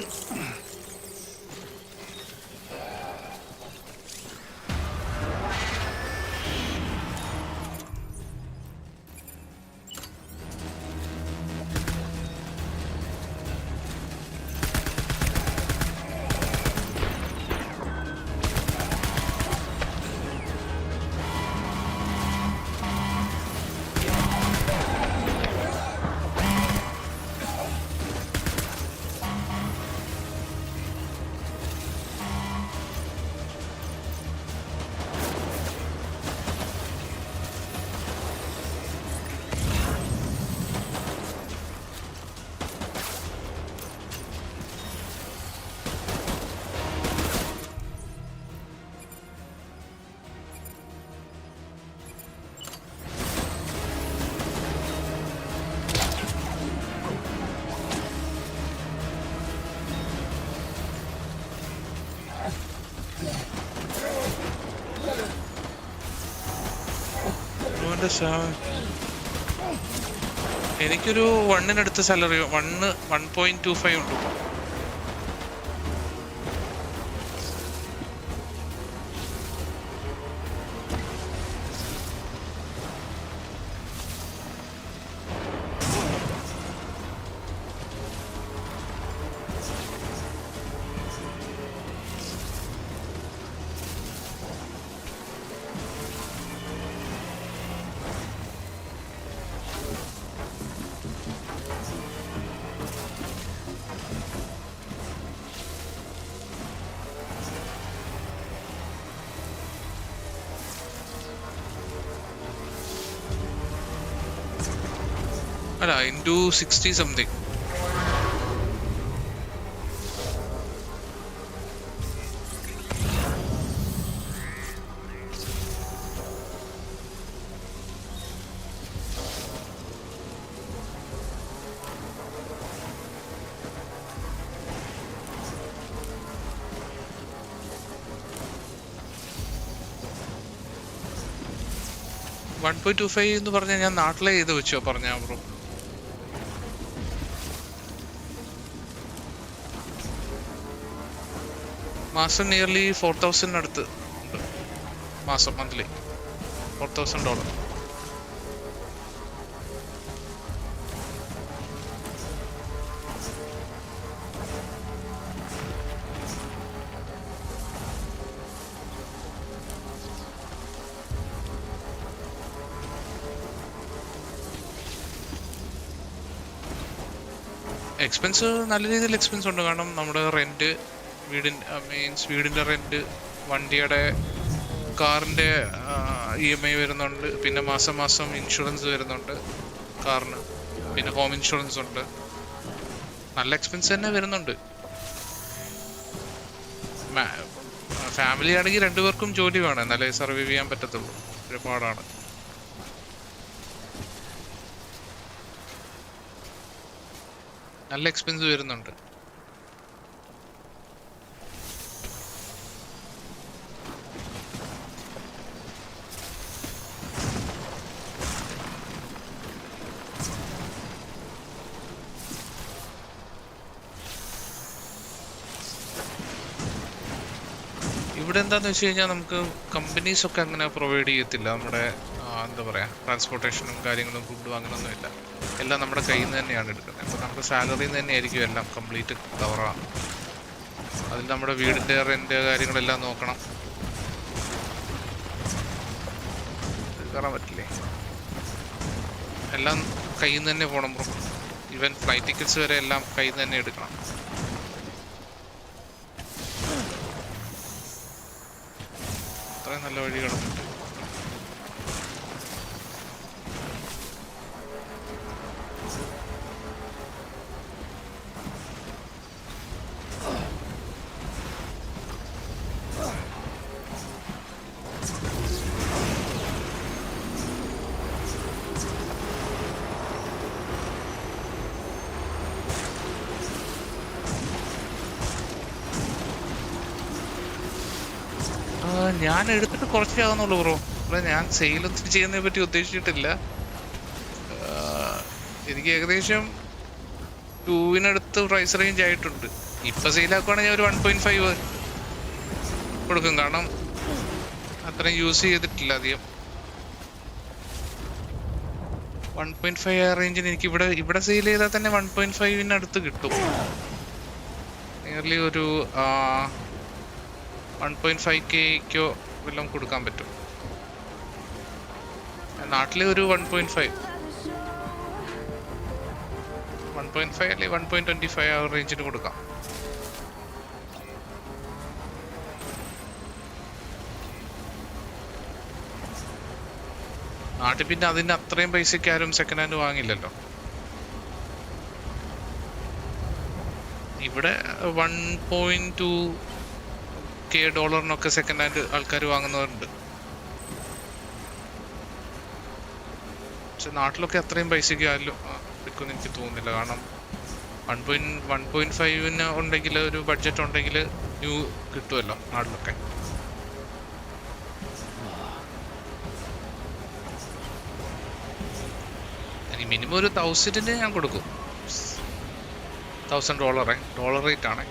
എനിക്കൊരു 1-ന് സാലറി 1.25 ഉണ്ട്. അല്ല, into 60 something. $1.25 എന്ന് പറഞ്ഞാൽ ഞാൻ നാട്ടിലെ ചെയ്ത് വെച്ചോ പറഞ്ഞാ ബ്രോ. മാസം നിയർലി $4,000 അടുത്ത് ഉണ്ട്. മാസം മന്ത്ലി $4,000. എക്സ്പെൻസ് നല്ല രീതിയിൽ എക്സ്പെൻസ് ഉണ്ട്. കാരണം നമ്മുടെ റെന്റ്, വീടിൻ്റെ റെന്റ്, വണ്ടിയുടെ കാറിൻ്റെ EMI വരുന്നുണ്ട്, പിന്നെ മാസം മാസം ഇൻഷുറൻസ് വരുന്നുണ്ട് കാറിന്, പിന്നെ ഹോം ഇൻഷുറൻസ് ഉണ്ട്. നല്ല എക്സ്പെൻസ് തന്നെ വരുന്നുണ്ട്. ഫാമിലി ആണെങ്കിൽ 2 പേർക്കും ജോലി വേണം, എന്നാലേ സർവൈവ് ചെയ്യാൻ പറ്റത്തുള്ളൂ. ഒരുപാടാണ്. നല്ല എക്സ്പെൻസ് വരുന്നുണ്ട്. ഇവിടെ എന്താണെന്ന് വെച്ച് കഴിഞ്ഞാൽ നമുക്ക് കമ്പനീസൊക്കെ അങ്ങനെ പ്രൊവൈഡ് ചെയ്യത്തില്ല നമ്മുടെ എന്താ പറയുക ട്രാൻസ്പോർട്ടേഷനും കാര്യങ്ങളും ഫുഡും അങ്ങനെയൊന്നും ഇല്ല. എല്ലാം നമ്മുടെ കയ്യിൽ നിന്ന് തന്നെയാണ് എടുക്കുന്നത്. അപ്പോൾ നമ്മുടെ സാലറിയിൽ നിന്ന് തന്നെയായിരിക്കും എല്ലാം കംപ്ലീറ്റ് കവറാണ്. അതിൽ നമ്മുടെ വീടിൻ്റെ റെൻ്റ് കാര്യങ്ങളെല്ലാം നോക്കണം. കയറാൻ പറ്റില്ലേ? എല്ലാം കയ്യിൽ നിന്ന് തന്നെ പോകണം ബ്രോ. ഈവൻ ഫ്ലൈറ്റ് ടിക്കറ്റ്സ് വരെ എല്ലാം കയ്യിൽ നിന്ന് തന്നെ എടുക്കണം. അത്രയും നല്ല വഴികളുണ്ട്. ഞാൻ എടുത്തിട്ട് കുറച്ചേ ആകുന്നുള്ളൂ ബ്രോ. അല്ല, ഞാൻ സെയിലൊന്നും ചെയ്യുന്നതിനെ പറ്റി ഉദ്ദേശിച്ചിട്ടില്ല. എനിക്ക് ഏകദേശം 2-നടുത്ത് പ്രൈസ് റേഞ്ച് ആയിട്ടുണ്ട്. ഇപ്പം സെയിലാക്കുവാണെങ്കിൽ ഞാൻ ഒരു 1.5 കൊടുക്കും. കാരണം അത്രയും യൂസ് ചെയ്തിട്ടില്ല അധികം. 1.5 ആ റേഞ്ചിന് എനിക്ക് ഇവിടെ സെയിൽ ചെയ്താൽ തന്നെ 1.5-നടുത്ത് കിട്ടും. നിയർലി ഒരു 1.5Kക്കോ വല്ലതും കൊടുക്കാൻ പറ്റും. നാട്ടിലെ ഒരു 1.5 അല്ലെങ്കിൽ 1.25 ആ റേഞ്ചിന് കൊടുക്കാം. നാട്ടിൽ പിന്നെ അതിന് അത്രയും പൈസയ്ക്ക് ആരും സെക്കൻഡ് ഹാൻഡ് വാങ്ങില്ലല്ലോ. ഇവിടെ $1.2K സെക്കൻഡ് ഹാൻഡ് ആൾക്കാർ വാങ്ങുന്നവരുണ്ട്. പക്ഷെ നാട്ടിലൊക്കെ അത്രയും പൈസയ്ക്ക് ആരും വിൽക്കുമെന്ന് എനിക്ക് തോന്നുന്നില്ല. കാരണം 1.5 ഉണ്ടെങ്കിൽ ഒരു ബഡ്ജറ്റ് ഉണ്ടെങ്കിൽ ന്യൂ കിട്ടുമല്ലോ നാട്ടിലൊക്കെ. എനിക്ക് മിനിമം ഒരു 1000 ഞാൻ കൊടുക്കും. $1000 ഡോളർ റേറ്റ് ആണ്.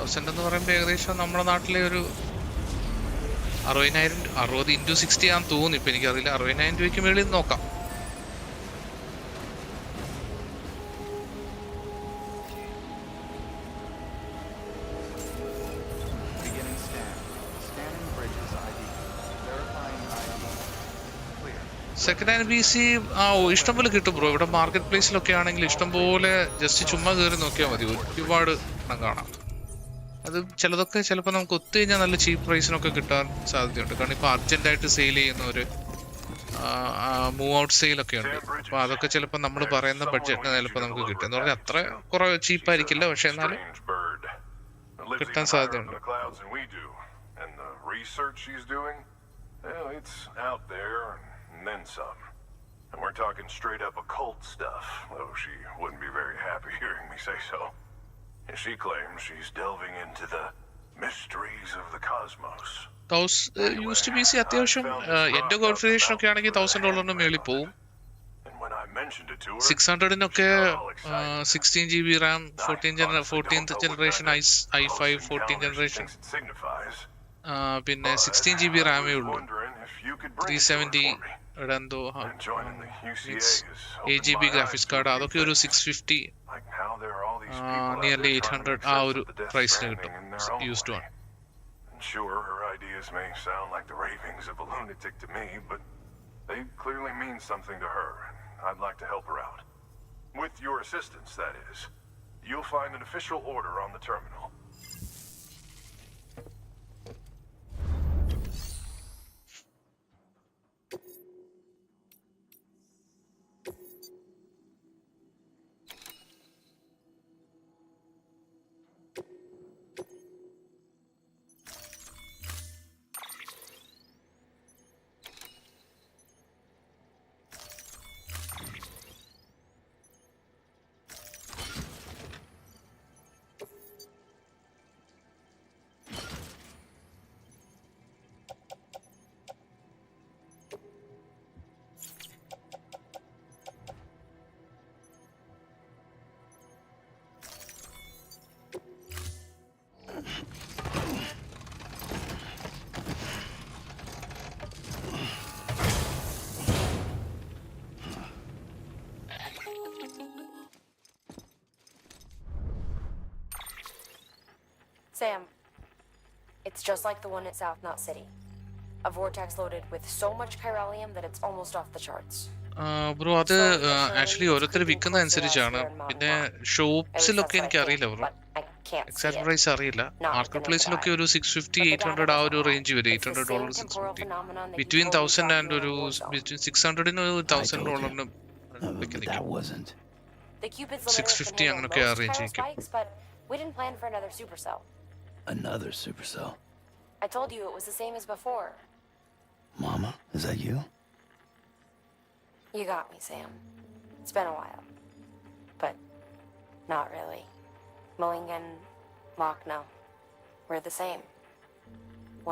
1000 എന്ന് പറയുമ്പോൾ ഏകദേശം നമ്മുടെ നാട്ടിലെ ഒരു 60 into 60 ആണെന്ന് തോന്നുന്നു. ഇപ്പം എനിക്കറിയില്ല. 60,000 രൂപയ്ക്ക് മേളിൽ നോക്കാം. സെക്കൻഡ് ഹാൻഡ് PC ഇഷ്ടംപോലെ കിട്ടും ബ്രോ. ഇവിടെ മാർക്കറ്റ് പ്ലേസിലൊക്കെ ആണെങ്കിൽ ഇഷ്ടംപോലെ ജസ്റ്റ് ചുമ്മാ കയറി നോക്കിയാൽ മതി. ഒരുപാട് എണ്ണം കാണാം. അത് ചിലതൊക്കെ ചിലപ്പോൾ നമുക്ക് ഒത്തു കഴിഞ്ഞാൽ നല്ല ചീപ്പ് പ്രൈസിനൊക്കെ കിട്ടാൻ സാധ്യതയുണ്ട്. കാരണം ഇപ്പോൾ അർജൻറ്റായിട്ട് സെയിൽ ചെയ്യുന്നവർ മൂവ് ഔട്ട് സെയിലൊക്കെ ഉണ്ട്. അപ്പോൾ അതൊക്കെ ചിലപ്പോൾ നമ്മൾ പറയുന്ന ബഡ്ജറ്റിന് ചിലപ്പോൾ നമുക്ക് കിട്ടും. എന്ന് പറഞ്ഞാൽ അത്ര കുറേ ചീപ്പായിരിക്കില്ല, പക്ഷെ എന്നാലും കിട്ടാൻ സാധ്യതയുണ്ട്. And then some. And we're talking straight up occult stuff, though she wouldn't be very happy hearing me say so. And she claims she's delving into the mysteries of the cosmos. Used PC അത്യാവശ്യം എൻ്റെ configuration ഒക്കെ ആണെങ്കിൽ $1,000 മേളിൽ പോവും. 600-നൊക്കെ 16GB RAM, 14th generation i5 14th generation, പിന്നെ 16GB RAM ഉള്ളൂ. 370 എന്തോ 8GB graphics card, അതൊക്കെ ഒരു 650 നിയർലി 800 ആ ഒരു പ്രൈസിന് കിട്ടും used one. Sure, her ideas may sound like the ravings of a lunatic to me, but they clearly mean something to her. I'd like to help her out. With your assistance, that is. You'll find an official order on the terminal. Sam, it's just like the one at South Knot City. A vortex loaded with so much chiralium that it's almost off the charts. Bro അത് actually ഓരോരുത്തർ വിൽക്കുന്ന അനുസരിച്ചാണ്. പിന്നെ ഷോപ്സിലൊക്കെ എനിക്ക് അറിയില്ല bro, exact price അറിയില്ല. Market പ്ലേസിലൊക്കെ ഒരു 650-800 ആ ഒരു റേഞ്ച് വരും. $800 650 ബിറ്റ്വീൻ 1000 ആൻഡ് ഒരു ബിറ്റ്വീൻ 600-ന് $1000 വിൽക്കുന്നില്ല. The Cupid's 650 അങ്ങനെയൊക്കെ ആ റേഞ്ച് ആയിരിക്കും. But we didn't plan for another supercell. Another supercell. I told you it was the same as before. Mama, is that you? You got me, Sam. It's been a while. But not really. Mulligan, Lochno, we're the same.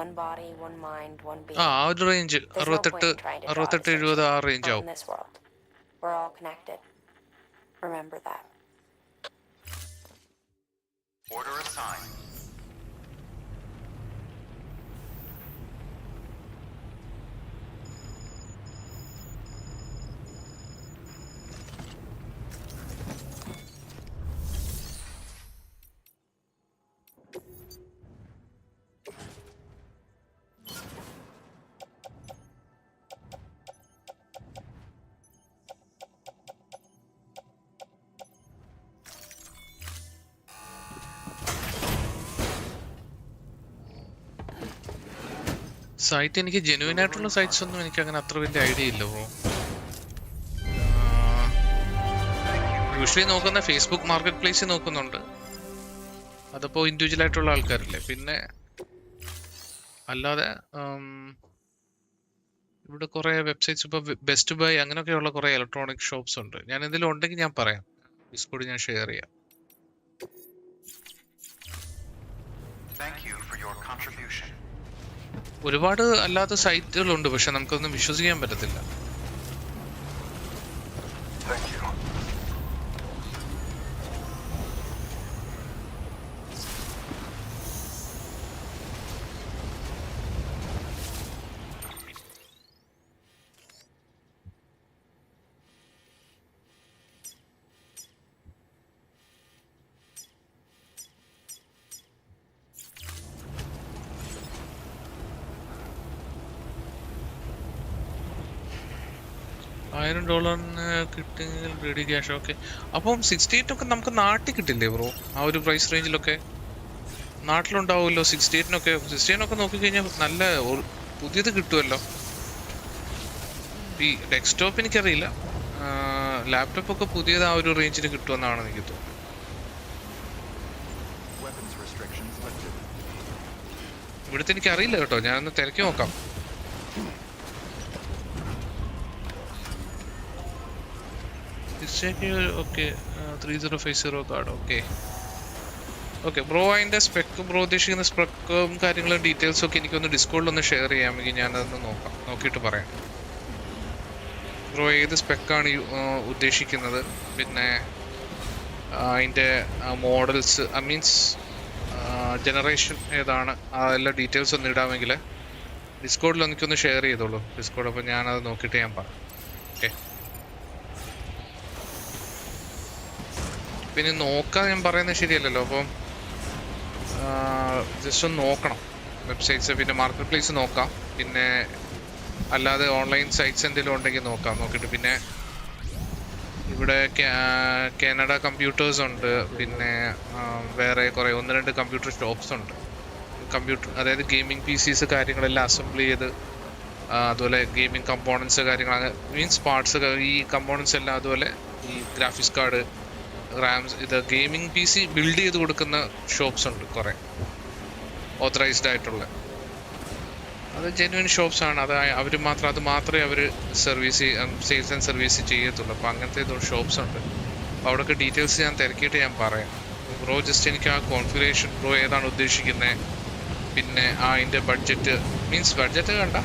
One body, one mind, one being. ആ ഒരു range 68-70 ആ range ആവും. In this world, we're all connected. Remember that. Order assigned. Site എനിക്ക് genuine ആയിട്ടുള്ള sites ഒന്നും എനിക്ക് അങ്ങനെ അത്ര വലിയ ഐഡിയ ഇല്ല ബ്രോ. യൂഷ്വലി നോക്കുന്ന ഫേസ്ബുക്ക് മാർക്കറ്റ് പ്ലേസ് നോക്കുന്നുണ്ട്, അതിപ്പോ ഇൻഡിവിജ്വൽ ആയിട്ടുള്ള ആൾക്കാരില്ലേ. പിന്നെ അല്ലാതെ ഇവിടെ കുറെ വെബ്സൈറ്റ്സ്, ഇപ്പൊ ബെസ്റ്റ് ബൈ അങ്ങനെയൊക്കെയുള്ള കുറെ ഇലക്ട്രോണിക് ഷോപ്സ് ഉണ്ട്. ഞാൻ എന്തെങ്കിലും ഉണ്ടെങ്കിൽ ഞാൻ പറയാം, ഡിസ്കോഡ് ഞാൻ ഷെയർ ചെയ്യാം. Thank you for your contribution. ഒരുപാട് അല്ലാത്ത സൈറ്റുകളുണ്ട്, പക്ഷെ നമുക്കൊന്നും വിശ്വസിക്കാൻ പറ്റത്തില്ല. Thank you. $1000 കിട്ടിയെങ്കിൽ റെഡി ക്യാഷ്. ഓക്കെ, അപ്പം 68 ഒക്കെ നമുക്ക് നാട്ടിൽ കിട്ടില്ലേ ബ്രോ? ആ ഒരു പ്രൈസ് റേഞ്ചിലൊക്കെ നാട്ടിലുണ്ടാവുമല്ലോ. 68 നോക്കിക്കഴിഞ്ഞാൽ നല്ല പുതിയത് കിട്ടുമല്ലോ. ഈ ഡെസ്ക്ടോപ്പ് എനിക്കറിയില്ല, ലാപ്ടോപ്പ് ഒക്കെ പുതിയത് ആ ഒരു റേഞ്ചിൽ കിട്ടുമെന്നാണ് എനിക്ക് തോന്നുന്നത്. ഇവിടുത്തെ എനിക്കറിയില്ല കേട്ടോ, ഞാനൊന്ന് തിരക്കി നോക്കാം. Okay 3050 card. ഓക്കെ ബ്രോ, അതിൻ്റെ സ്പെക്ക് ബ്രോ ഉദ്ദേശിക്കുന്ന സ്പെക്കും കാര്യങ്ങളും ഡീറ്റെയിൽസും ഒക്കെ എനിക്കൊന്ന് ഡിസ്കോഡിലൊന്ന് ഷെയർ ചെയ്യാമെങ്കിൽ ഞാനതൊന്ന് നോക്കിയിട്ട് പറയാം. ബ്രോ ഏത് സ്പെക്കാണ് ഉദ്ദേശിക്കുന്നത്, പിന്നെ അതിൻ്റെ മോഡൽസ്, മീൻസ് ജനറേഷൻ ഏതാണ്, എല്ലാ ഡീറ്റെയിൽസ് ഒന്ന് ഇടാമെങ്കിൽ ഡിസ്കോഡിൽ എനിക്കൊന്ന് ഷെയർ ചെയ്തോളൂ ഡിസ്കോഡ്. അപ്പോൾ ഞാനത് നോക്കിയിട്ട് ഞാൻ പറയാം. ഓക്കെ, പിന്നെ നോക്കാൻ ഞാൻ പറയുന്നത് ശരിയല്ലല്ലോ. അപ്പം ജസ്റ്റ് ഒന്ന് നോക്കണം വെബ്സൈറ്റ്സ്, പിന്നെ മാർക്കറ്റ് പ്ലേസ് നോക്കാം, പിന്നെ അല്ലാതെ ഓൺലൈൻ സൈറ്റ്സ് എന്തെങ്കിലും ഉണ്ടെങ്കിൽ നോക്കാം. നോക്കിയിട്ട് പിന്നെ ഇവിടെ കാനഡ കമ്പ്യൂട്ടേഴ്സ് ഉണ്ട്, പിന്നെ വേറെ കുറേ 1-2 കമ്പ്യൂട്ടർ ഷോപ്സ് ഉണ്ട്. അതായത് ഗെയിമിംഗ് PCs കാര്യങ്ങളെല്ലാം അസംബിൾ ചെയ്ത്, അതുപോലെ ഗെയിമിംഗ് കമ്പോണൻസ് കാര്യങ്ങൾ, മീൻസ് പാർട്സ്, ഈ കമ്പോണൻസ് എല്ലാം, അതുപോലെ ഈ ഗ്രാഫിക്സ് കാർഡ്, റാംസ്, ഇത് ഗെയിമിംഗ് PC ബിൽഡ് ചെയ്ത് കൊടുക്കുന്ന ഷോപ്സ് ഉണ്ട് കുറേ, ഓതറൈസ്ഡ് ആയിട്ടുള്ള. അത് ജെന്യുവൻ ഷോപ്സ് ആണ്. അത് മാത്രമേ അവർ സെയിൽസ് ആൻഡ് സർവീസ് ചെയ്യത്തുള്ളൂ. അപ്പോൾ അങ്ങനത്തെ ഷോപ്സ് ഉണ്ട്. അപ്പോൾ അവിടെയൊക്കെ ഡീറ്റെയിൽസ് ഞാൻ തിരക്കിയിട്ട് ഞാൻ പറയാം. ബ്രോ ജസ്റ്റ് എനിക്ക് ആ കോൺഫിഗറേഷൻ ബ്രോ ഏതാണ് ഉദ്ദേശിക്കുന്നത്, പിന്നെ അതിൻ്റെ ബഡ്ജറ്റ്, മീൻസ് ബഡ്ജറ്റ് കണ്ട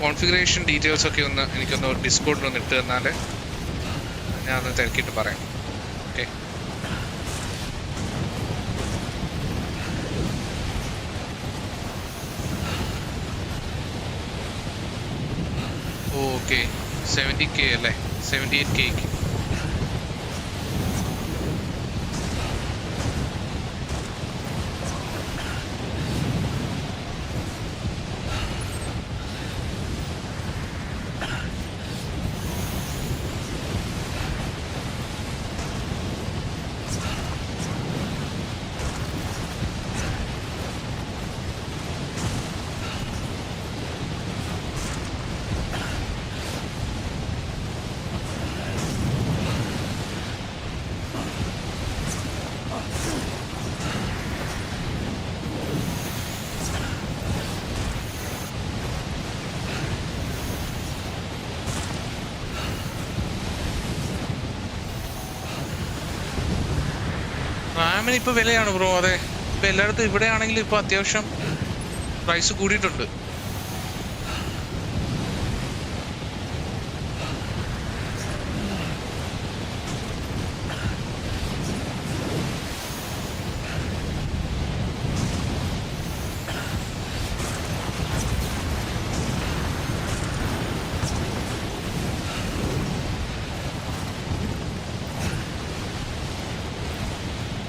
കോൺഫിഗറേഷൻ ഡീറ്റെയിൽസൊക്കെ എനിക്കൊന്ന് ഡിസ്കൗണ്ടിലൊന്ന് ഇട്ട് തന്നാൽ ഞാനൊന്ന് തിരക്കിയിട്ട് പറയാം. ഓക്കെ, ഓക്കെ 70K അല്ലേ, 78K. റാമിന് ഇപ്പോൾ വിലയാണ് ബ്രോ. അതെ, ഇപ്പം എല്ലായിടത്തും ഇവിടെ ആണെങ്കിലും ഇപ്പോൾ അത്യാവശ്യം പ്രൈസ് കൂടിയിട്ടുണ്ട്.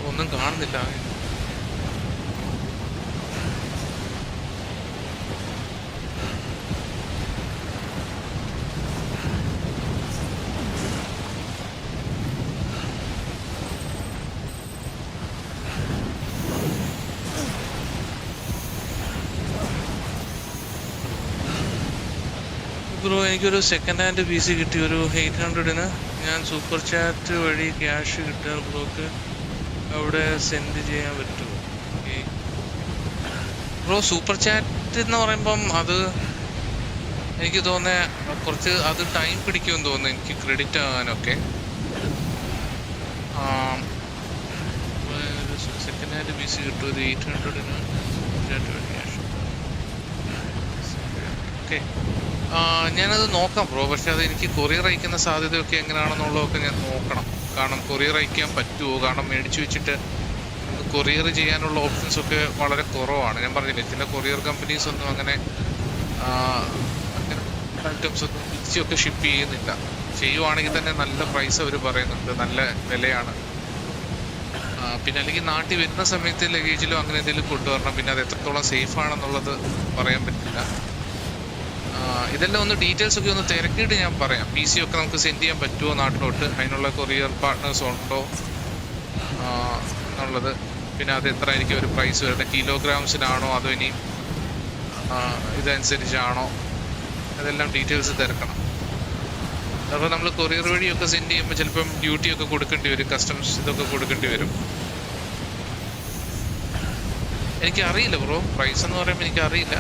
ഒന്നും കാണുന്നില്ല. ബ്രോ എനിക്കൊരു സെക്കൻഡ് ഹാൻഡ് പി സി കിട്ടി, ഒരു 800-ന്. ഞാൻ സൂപ്പർ ചാറ്റ് വഴി ക്യാഷ് കിട്ടിയാൽ ബ്രോക്ക് അവിടെ സെൻഡ് ചെയ്യാൻ പറ്റുമോ? ബ്രോ സൂപ്പർ ചാറ്റ് എന്ന് പറയുമ്പം അത് എനിക്ക് തോന്നുന്നത് കുറച്ച് അത് ടൈം പിടിക്കുമെന്ന് തോന്നുന്നു എനിക്ക് ക്രെഡിറ്റ് ആകാനൊക്കെ. സെക്കൻഡ് ഹാൻഡ് പി സി കിട്ടും ഒരു 800-ന് ചാറ്റ് വഴി ക്യാഷ്. ഓക്കെ, ഞാനത് നോക്കാം ബ്രോ. പക്ഷെ അത് എനിക്ക് കൊറിയർ അയക്കുന്ന സാധ്യതയൊക്കെ എങ്ങനെയാണെന്നുള്ളതൊക്കെ ഞാൻ നോക്കണം. കാരണം കൊറിയർ അയക്കാൻ പറ്റുമോ? കാരണം മേടിച്ചു വെച്ചിട്ട് കൊറിയർ ചെയ്യാനുള്ള ഓപ്ഷൻസ് ഒക്കെ വളരെ കുറവാണ്. ഞാൻ പറഞ്ഞില്ലേ, ചില കൊറിയർ കമ്പനീസ് ഒന്നും അങ്ങനെ ഐറ്റംസ് ഒന്നും തിരിച്ചൊക്കെ ഷിപ്പ് ചെയ്യുന്നില്ല. ചെയ്യുവാണെങ്കിൽ തന്നെ നല്ല പ്രൈസ് അവർ പറയുന്നുണ്ട്, നല്ല വിലയാണ്. പിന്നെ അല്ലെങ്കിൽ നാട്ടിൽ വരുന്ന സമയത്ത് ലഗേജിലോ അങ്ങനെ എന്തെങ്കിലും കൊണ്ടുവരണം. പിന്നെ അത് എത്രത്തോളം സേഫ് ആണെന്നുള്ളത് പറയാൻ പറ്റില്ല. ഇതെല്ലാം ഒന്ന് ഡീറ്റെയിൽസ് ഒക്കെ ഒന്ന് തിരക്കിയിട്ട് ഞാൻ പറയാം. പി സി ഒക്കെ നമുക്ക് സെൻഡ് ചെയ്യാൻ പറ്റുമോ നാട്ടിലോട്ട്, അതിനുള്ള കൊറിയർ പാർട്ട്നേഴ്സ് ഉണ്ടോ എന്നുള്ളത്. പിന്നെ അത് എത്ര ആയിരിക്കും ഒരു പ്രൈസ് വരുന്നത്, കിലോഗ്രാംസിനാണോ അതോ ഇനി ഇതനുസരിച്ചാണോ, അതെല്ലാം ഡീറ്റെയിൽസ് തിരക്കണം. അപ്പോൾ നമ്മൾ കൊറിയർ വഴിയൊക്കെ സെൻഡ് ചെയ്യുമ്പോൾ ചിലപ്പം ഡ്യൂട്ടിയൊക്കെ കൊടുക്കേണ്ടി വരും, കസ്റ്റംസ് ഇതൊക്കെ കൊടുക്കേണ്ടി വരും. എനിക്കറിയില്ല ബ്രോ, പ്രൈസ് എന്ന് പറയുമ്പോൾ എനിക്കറിയില്ല,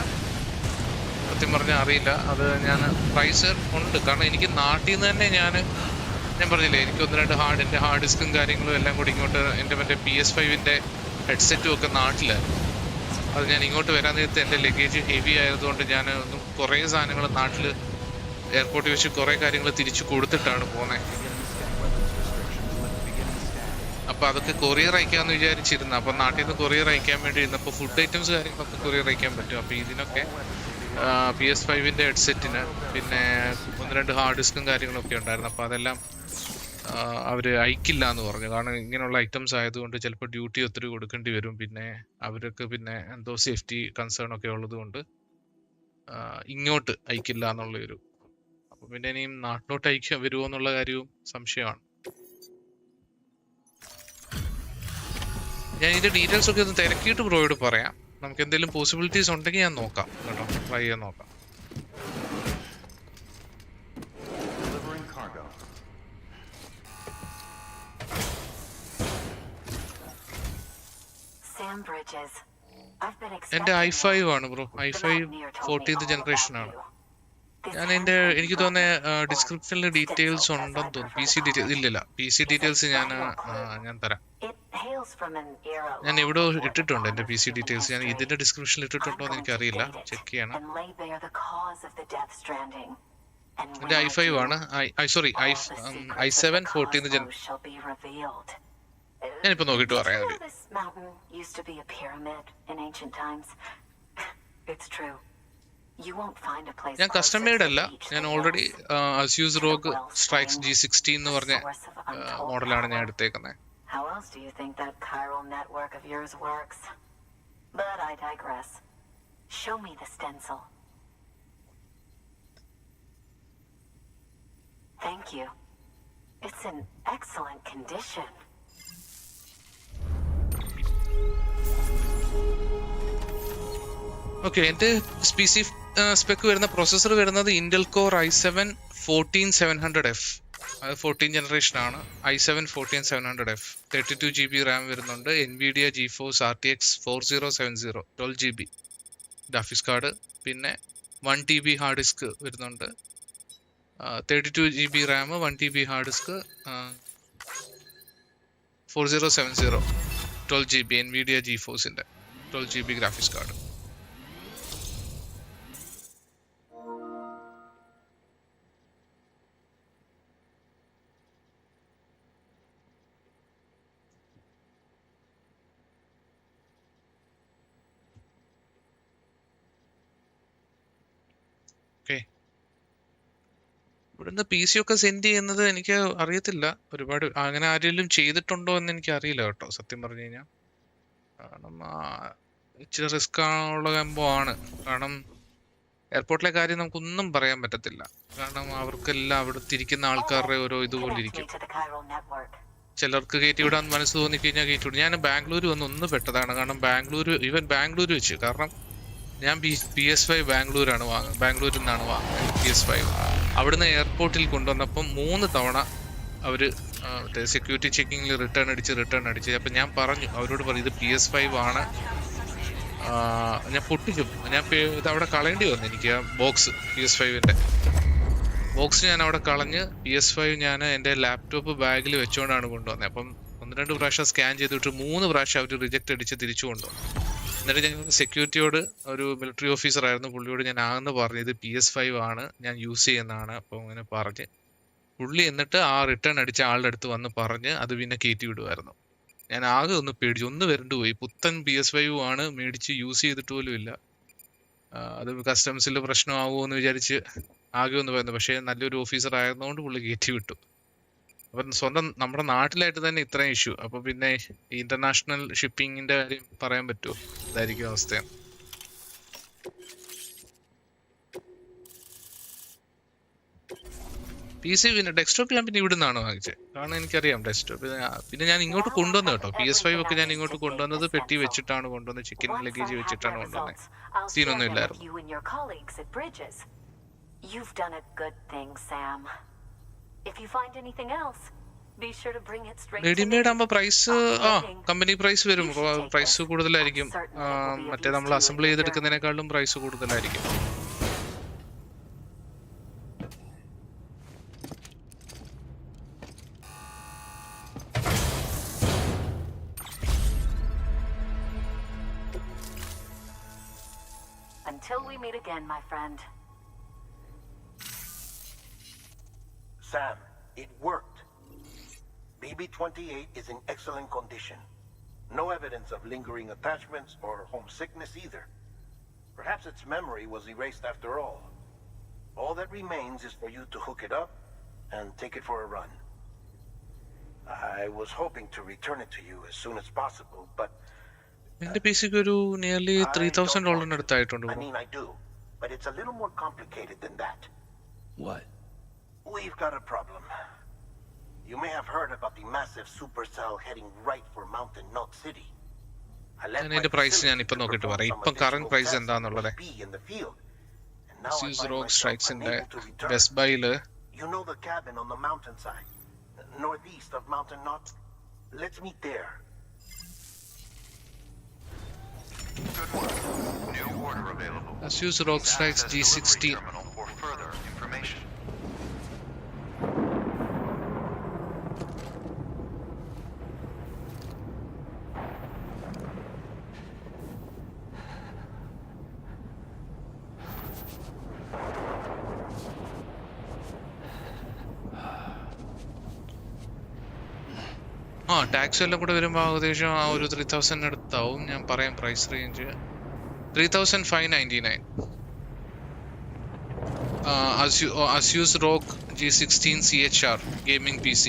സത്യം പറഞ്ഞാൽ അറിയില്ല. അത് ഞാൻ പ്രൈസ് ഉണ്ട്, കാരണം എനിക്ക് നാട്ടിൽ നിന്ന് തന്നെ ഞാൻ പറഞ്ഞില്ലേ, എനിക്ക് 1-2 എൻ്റെ ഹാർഡ് ഡിസ്കും കാര്യങ്ങളും എല്ലാം കൂടി ഇങ്ങോട്ട് എൻ്റെ മറ്റേ PS5-ൻ്റെ ഹെഡ്സെറ്റും ഒക്കെ നാട്ടിലായിരുന്നു. അത് ഞാൻ ഇങ്ങോട്ട് വരാൻ നേരത്തെ എൻ്റെ ലഗേജ് ഹെവി ആയതുകൊണ്ട് ഞാൻ കുറേ സാധനങ്ങൾ നാട്ടിൽ എയർപോർട്ടിൽ വെച്ച് കുറേ കാര്യങ്ങൾ തിരിച്ചു കൊടുത്തിട്ടാണ് പോകുന്നത്. അപ്പോൾ അതൊക്കെ കൊറിയർ അയക്കാമെന്ന് വിചാരിച്ചിരുന്നു. അപ്പോൾ നാട്ടിൽ നിന്ന് കൊറിയർ അയക്കാൻ വേണ്ടി ഇരുന്നപ്പോൾ ഫുഡ് ഐറ്റംസ് കാര്യങ്ങളൊക്കെ കൊറിയർ അയക്കാൻ പറ്റും. അപ്പോൾ ഇതിനൊക്കെ PS5-ൻ്റെ ഹെഡ്സെറ്റിന് പിന്നെ 1-2 ഹാർഡ് ഡിസ്കും കാര്യങ്ങളൊക്കെ ഉണ്ടായിരുന്നു. അപ്പോൾ അതെല്ലാം അവർ അയക്കില്ല എന്ന് പറഞ്ഞു. കാരണം ഇങ്ങനെയുള്ള ഐറ്റംസ് ആയതുകൊണ്ട് ചിലപ്പോൾ ഡ്യൂട്ടി ഒത്തിരി കൊടുക്കേണ്ടി വരും. പിന്നെ അവർക്ക് പിന്നെ എന്തോ സേഫ്റ്റി കൺസേൺ ഒക്കെ ഉള്ളത് കൊണ്ട് ഇങ്ങോട്ട് അയക്കില്ല എന്നുള്ളൊരു. അപ്പോൾ പിന്നെ ഇനിയും നാട്ടിലോട്ട് അയക്കാൻ വരുമോ എന്നുള്ള കാര്യവും സംശയമാണ്. ഞാൻ ഇതിൻ്റെ ഡീറ്റെയിൽസ് ഒക്കെ ഒന്ന് തിരക്കിയിട്ട് ബ്രോയോട് പറയാം. നമുക്ക് എന്തെങ്കിലും പോസിബിലിറ്റീസ് ഉണ്ടെങ്കിൽ ഞാൻ നോക്കാം കേട്ടോ, ട്രൈ ചെയ്യാൻ നോക്കാം. എൻ്റെ i5 ആണ് ബ്രോ, i5 14th ജനറേഷൻ ആണ്. എനിക്ക് തോന്നുന്നത് ഡിസ്ക്രിപ്ഷനിൽ ഡീറ്റെയിൽസ് ഉണ്ടെന്ന് തോന്നുന്നു. PC ഡീറ്റെയിൽസ് ഇല്ലില്ല, PC ഡീറ്റെയിൽസ് ഞാൻ തരാം. ഞാൻ ഇവിടെ ഇട്ടിട്ടുണ്ട് എൻ്റെ PC ഡീറ്റെയിൽസ്. ഞാൻ ഇതിന്റെ ഡിസ്ക്രിപ്ഷനിൽ ഇട്ടിട്ടുണ്ടോ എന്ന് എനിക്കറിയില്ല, ചെക്ക് ചെയ്യണം. എൻ്റെ i5 ആണ്, സോറി i7 14th ഞാനിപ്പോ നോക്കിയിട്ട് പറയാം. ഞാൻ കസ്റ്റം മെയ്ഡ് അല്ല, ഞാൻ already Asus ROG Strix G60 എന്ന് പറഞ്ഞ മോഡലാണ് ഞാൻ എടുത്തേക്കുന്നത്. How else do you think that chiral network of yours works? But I digress. Show me the stencil. Thank you. It's in excellent condition. Okay, എൻ്റെ spec വരുന്ന processor വരുന്നത് Intel Core i7 14700F. അത് 14 generation ആണ്. i7 14700F 32GB Ram വരുന്നുണ്ട്. NVIDIA GeForce RTX 4070 12GB graphics card. പിന്നെ 1TB hard disk വരുന്നുണ്ട്. 32GB RAM, 1TB hard disk, 4070 12GB NVIDIA GeForce-ന്റെ 12GB graphics card. ഇവിടുന്ന് PC ഒക്കെ സെൻഡ് ചെയ്യുന്നത് എനിക്ക് അറിയത്തില്ല. ഒരുപാട് അങ്ങനെ ആരെങ്കിലും ചെയ്തിട്ടുണ്ടോ എന്ന് എനിക്ക് അറിയില്ല കേട്ടോ, സത്യം പറഞ്ഞു കഴിഞ്ഞാൽ. കാരണം ഇച്ചിരി റിസ്ക് ഉള്ള സംഭവമാണ്. കാരണം എയർപോർട്ടിലെ കാര്യം നമുക്കൊന്നും പറയാൻ പറ്റത്തില്ല. കാരണം അവർക്കെല്ലാം അവിടെ തിരിക്കുന്ന ആൾക്കാരുടെ ഓരോ ഇതുപോലെ ഇരിക്കും. ചിലർക്ക് കയറ്റി വിടാൻ മനസ്സ് തോന്നിക്കഴിഞ്ഞാൽ കയറ്റി വിടും. ഞാൻ ബാംഗ്ലൂർ ഒന്ന് പെട്ടതാണ്. കാരണം ബാംഗ്ലൂർ വെച്ച്, കാരണം ഞാൻ PS5 ബാംഗ്ലൂരിൽ നിന്നാണ് വാങ്ങുന്നത്. PS5 അവിടുന്ന് എയർപോർട്ടിൽ കൊണ്ടുവന്നപ്പം 3 തവണ അവർ സെക്യൂരിറ്റി ചെക്കിങ്ങിൽ റിട്ടേൺ അടിച്ച്. അപ്പം ഞാൻ അവരോട് പറഞ്ഞു ഇത് PS5 ആണ്, ഞാൻ പൊട്ടിക്കും, ഇത് അവിടെ കളയേണ്ടി വന്നു. എനിക്ക് ആ ബോക്സ് PS5-ന്റെ ബോക്സ് ഞാൻ അവിടെ കളഞ്ഞ് PS5 ഞാൻ എൻ്റെ ലാപ്ടോപ്പ് ബാഗിൽ വെച്ചുകൊണ്ടാണ് കൊണ്ടുവന്നത്. അപ്പം 1-2 പ്രാവശ്യം സ്കാൻ ചെയ്തിട്ട് 3 പ്രാവശ്യം അവർ റിജക്റ്റ് അടിച്ച് തിരിച്ചു കൊണ്ടുവന്നു. എന്നിട്ട് ഞാൻ സെക്യൂരിറ്റിയോട്, ഒരു മിലിറ്ററി ഓഫീസർ ആയിരുന്നു, പുള്ളിയോട് ഞാൻ പറഞ്ഞു ഇത് PS5 ആണ്, ഞാൻ യൂസ് ചെയ്യുന്നതാണ്. അപ്പോൾ അങ്ങനെ പറഞ്ഞ് പുള്ളി എന്നിട്ട് ആ റിട്ടേൺ അടിച്ച ആളുടെ അടുത്ത് വന്ന് പറഞ്ഞ് അത് പിന്നെ കയറ്റി വിടുമായിരുന്നു. ഞാൻ ആകെ ഒന്ന് പേടിച്ചു, ഒന്ന് വരണ്ടു പോയി. പുത്തൻ PS5 ആണ്, മേടിച്ച് യൂസ് ചെയ്തിട്ട് പോലും ഇല്ല. അത് കസ്റ്റംസിൽ പ്രശ്നമാവുമോ എന്ന് വിചാരിച്ച് ആകെ ഒന്ന് വരുന്നു. പക്ഷേ നല്ലൊരു ഓഫീസർ ആയിരുന്നുകൊണ്ട് പുള്ളി കയറ്റി വിട്ടു. അപ്പം സ്വന്തം നമ്മുടെ നാട്ടിലായിട്ട് തന്നെ ഇത്രയും ഇഷ്യൂ, അപ്പൊ പിന്നെ ഇന്റർനാഷണൽ ഷിപ്പിങ്ങിന്റെ കാര്യം പറയാൻ പറ്റുമോ? ഇതായിരിക്കും അവസ്ഥ. PC പിന്നെ ഡെസ്ക്ടോപ്പ് ഞാൻ പിന്നെ ഇവിടെ നിന്നാണ് വാങ്ങിച്ചത്. കാരണം എനിക്കറിയാം ഡെസ്ക്ടോപ്പ്. പിന്നെ ഞാൻ ഇങ്ങോട്ട് കൊണ്ടുവന്നത് കേട്ടോ, PS5 ഒക്കെ ഞാൻ ഇങ്ങോട്ട് കൊണ്ടുവന്നത് പെട്ടി വെച്ചിട്ടാണ് കൊണ്ടുവന്നത്, ചിക്കൻ ലഗേജ് വെച്ചിട്ടാണ് കൊണ്ടുവന്നത്. സീനൊന്നും ഇല്ലായിരുന്നു. You've done a good thing, Sam. If you find anything else, be sure to bring it straight to me. Readymade ആകുമ്പോൾ പ്രൈസ് കമ്പനി പ്രൈസ് വരും, പ്രൈസ് കൂടുതലായിരിക്കും. മറ്റേ നമ്മൾ അസംബിൾ ചെയ്തെടുക്കുന്നതിനേക്കാളും പ്രൈസ് കൂടുതലായിരിക്കും. Until we meet again, my friend. Sam, it worked. BB-28 is in excellent condition. No evidence of lingering attachments or homesickness either. Perhaps its memory was erased after all. All that remains is for you to hook it up and take it for a run. I was hoping to return it to you as soon as possible, but എന്റെ PCക്ക് ഒരു nearly $3,000 അടുത്തായിട്ടുണ്ട്. I mean, I do, but it's a little more complicated than that. What? We've got a problem. You may have heard about the massive supercell heading right for Mountain Knot City. ഞാൻ ഇതിന്റെ price ഞാൻ ഇപ്പൊ നോക്കിട്ട് പറയാം. ഇപ്പം current price എന്താന്നുള്ളത്. ROG സ്ട്രൈക്സിന്റെ best ബൈയില് You know the cabin on the mountainside, northeast of Mountain Knot? Let's meet there. Good work. New order available. Asus ROG Strix G16 for further information. Tax എല്ലാം കൂടെ വരുമ്പോൾ ഏകദേശം ആ ഒരു 3,000 അടുത്താവും. ഞാൻ പറയാം price range 3,599. Asus ROG G16 CHR gaming PC,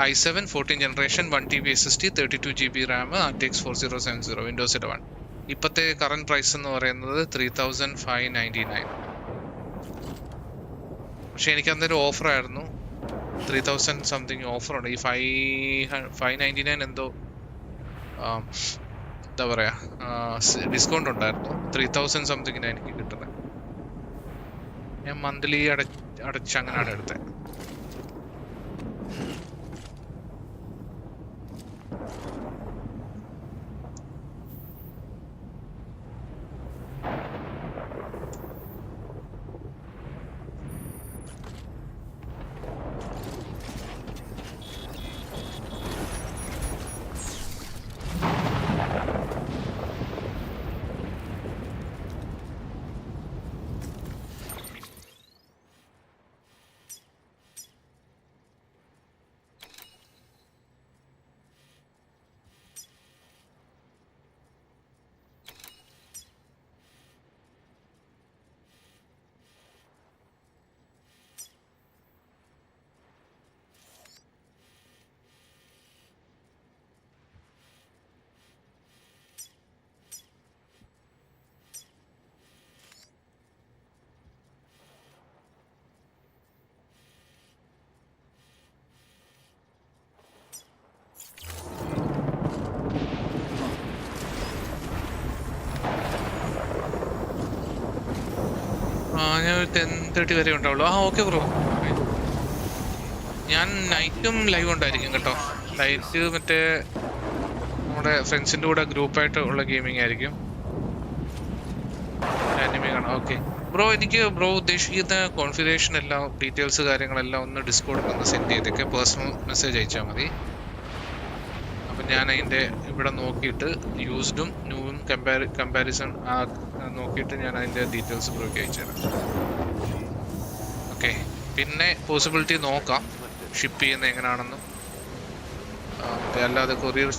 i7 14th generation, 1TB SSD, 32GB RAM, RTX 4070, Windows 11. ഇപ്പോഴത്തെ കറന്റ് പ്രൈസ് എന്ന് പറയുന്നത് 3,599. പക്ഷെ എനിക്ക് അന്നേരം ഓഫർ ആയിരുന്നു, 3,000 സംതിങ് ഓഫർ ഉണ്ട്. ഈ 599 എന്തോ എന്താ പറയാ ഡിസ്കൗണ്ട് ഉണ്ടായിരുന്നു. 3,000 സംതിങ്ങിനാണ് എനിക്ക് കിട്ടുന്നത്. ഞാൻ മന്ത്ലി അടച്ച് അങ്ങനെയാണ് എടുത്തത്. ഞാൻ ഒരു 10:30 വരെ ഉണ്ടാവുള്ളൂ. Okay bro. ഞാൻ നൈറ്റും ലൈവ് ഉണ്ടായിരിക്കും കേട്ടോ. നൈറ്റ് മറ്റേ നമ്മുടെ ഫ്രണ്ട്സിൻ്റെ കൂടെ ഗ്രൂപ്പായിട്ട് ഉള്ള ഗെയിമിംഗ് ആയിരിക്കും. ആനിമേ കാണാം. ഓക്കെ ബ്രോ, എനിക്ക് ബ്രോ ഉദ്ദേശിക്കുന്ന കോൺഫിഗറേഷൻ എല്ലാം ഡീറ്റെയിൽസ് കാര്യങ്ങളെല്ലാം ഒന്ന് ഡിസ്കോഡിൽ ഒന്ന് സെൻഡ് ചെയ്തേക്കെ. പേഴ്സണൽ മെസ്സേജ് അയച്ചാൽ മതി. അപ്പം ഞാൻ അതിൻ്റെ ഇവിടെ നോക്കിയിട്ട് യൂസ്ഡും ന്യൂവും കമ്പാരിസൺ നോക്കിയിട്ട് ഞാൻ അതിൻ്റെ ഡീറ്റെയിൽസ് ബ്രോയ്ക്ക് അയച്ചുതരാം. ഓക്കെ, പിന്നെ പോസിബിലിറ്റി നോക്കാം ഷിപ്പ് ചെയ്യുന്നത് എങ്ങനെയാണെന്നും, അല്ലാതെ കൊറിയർ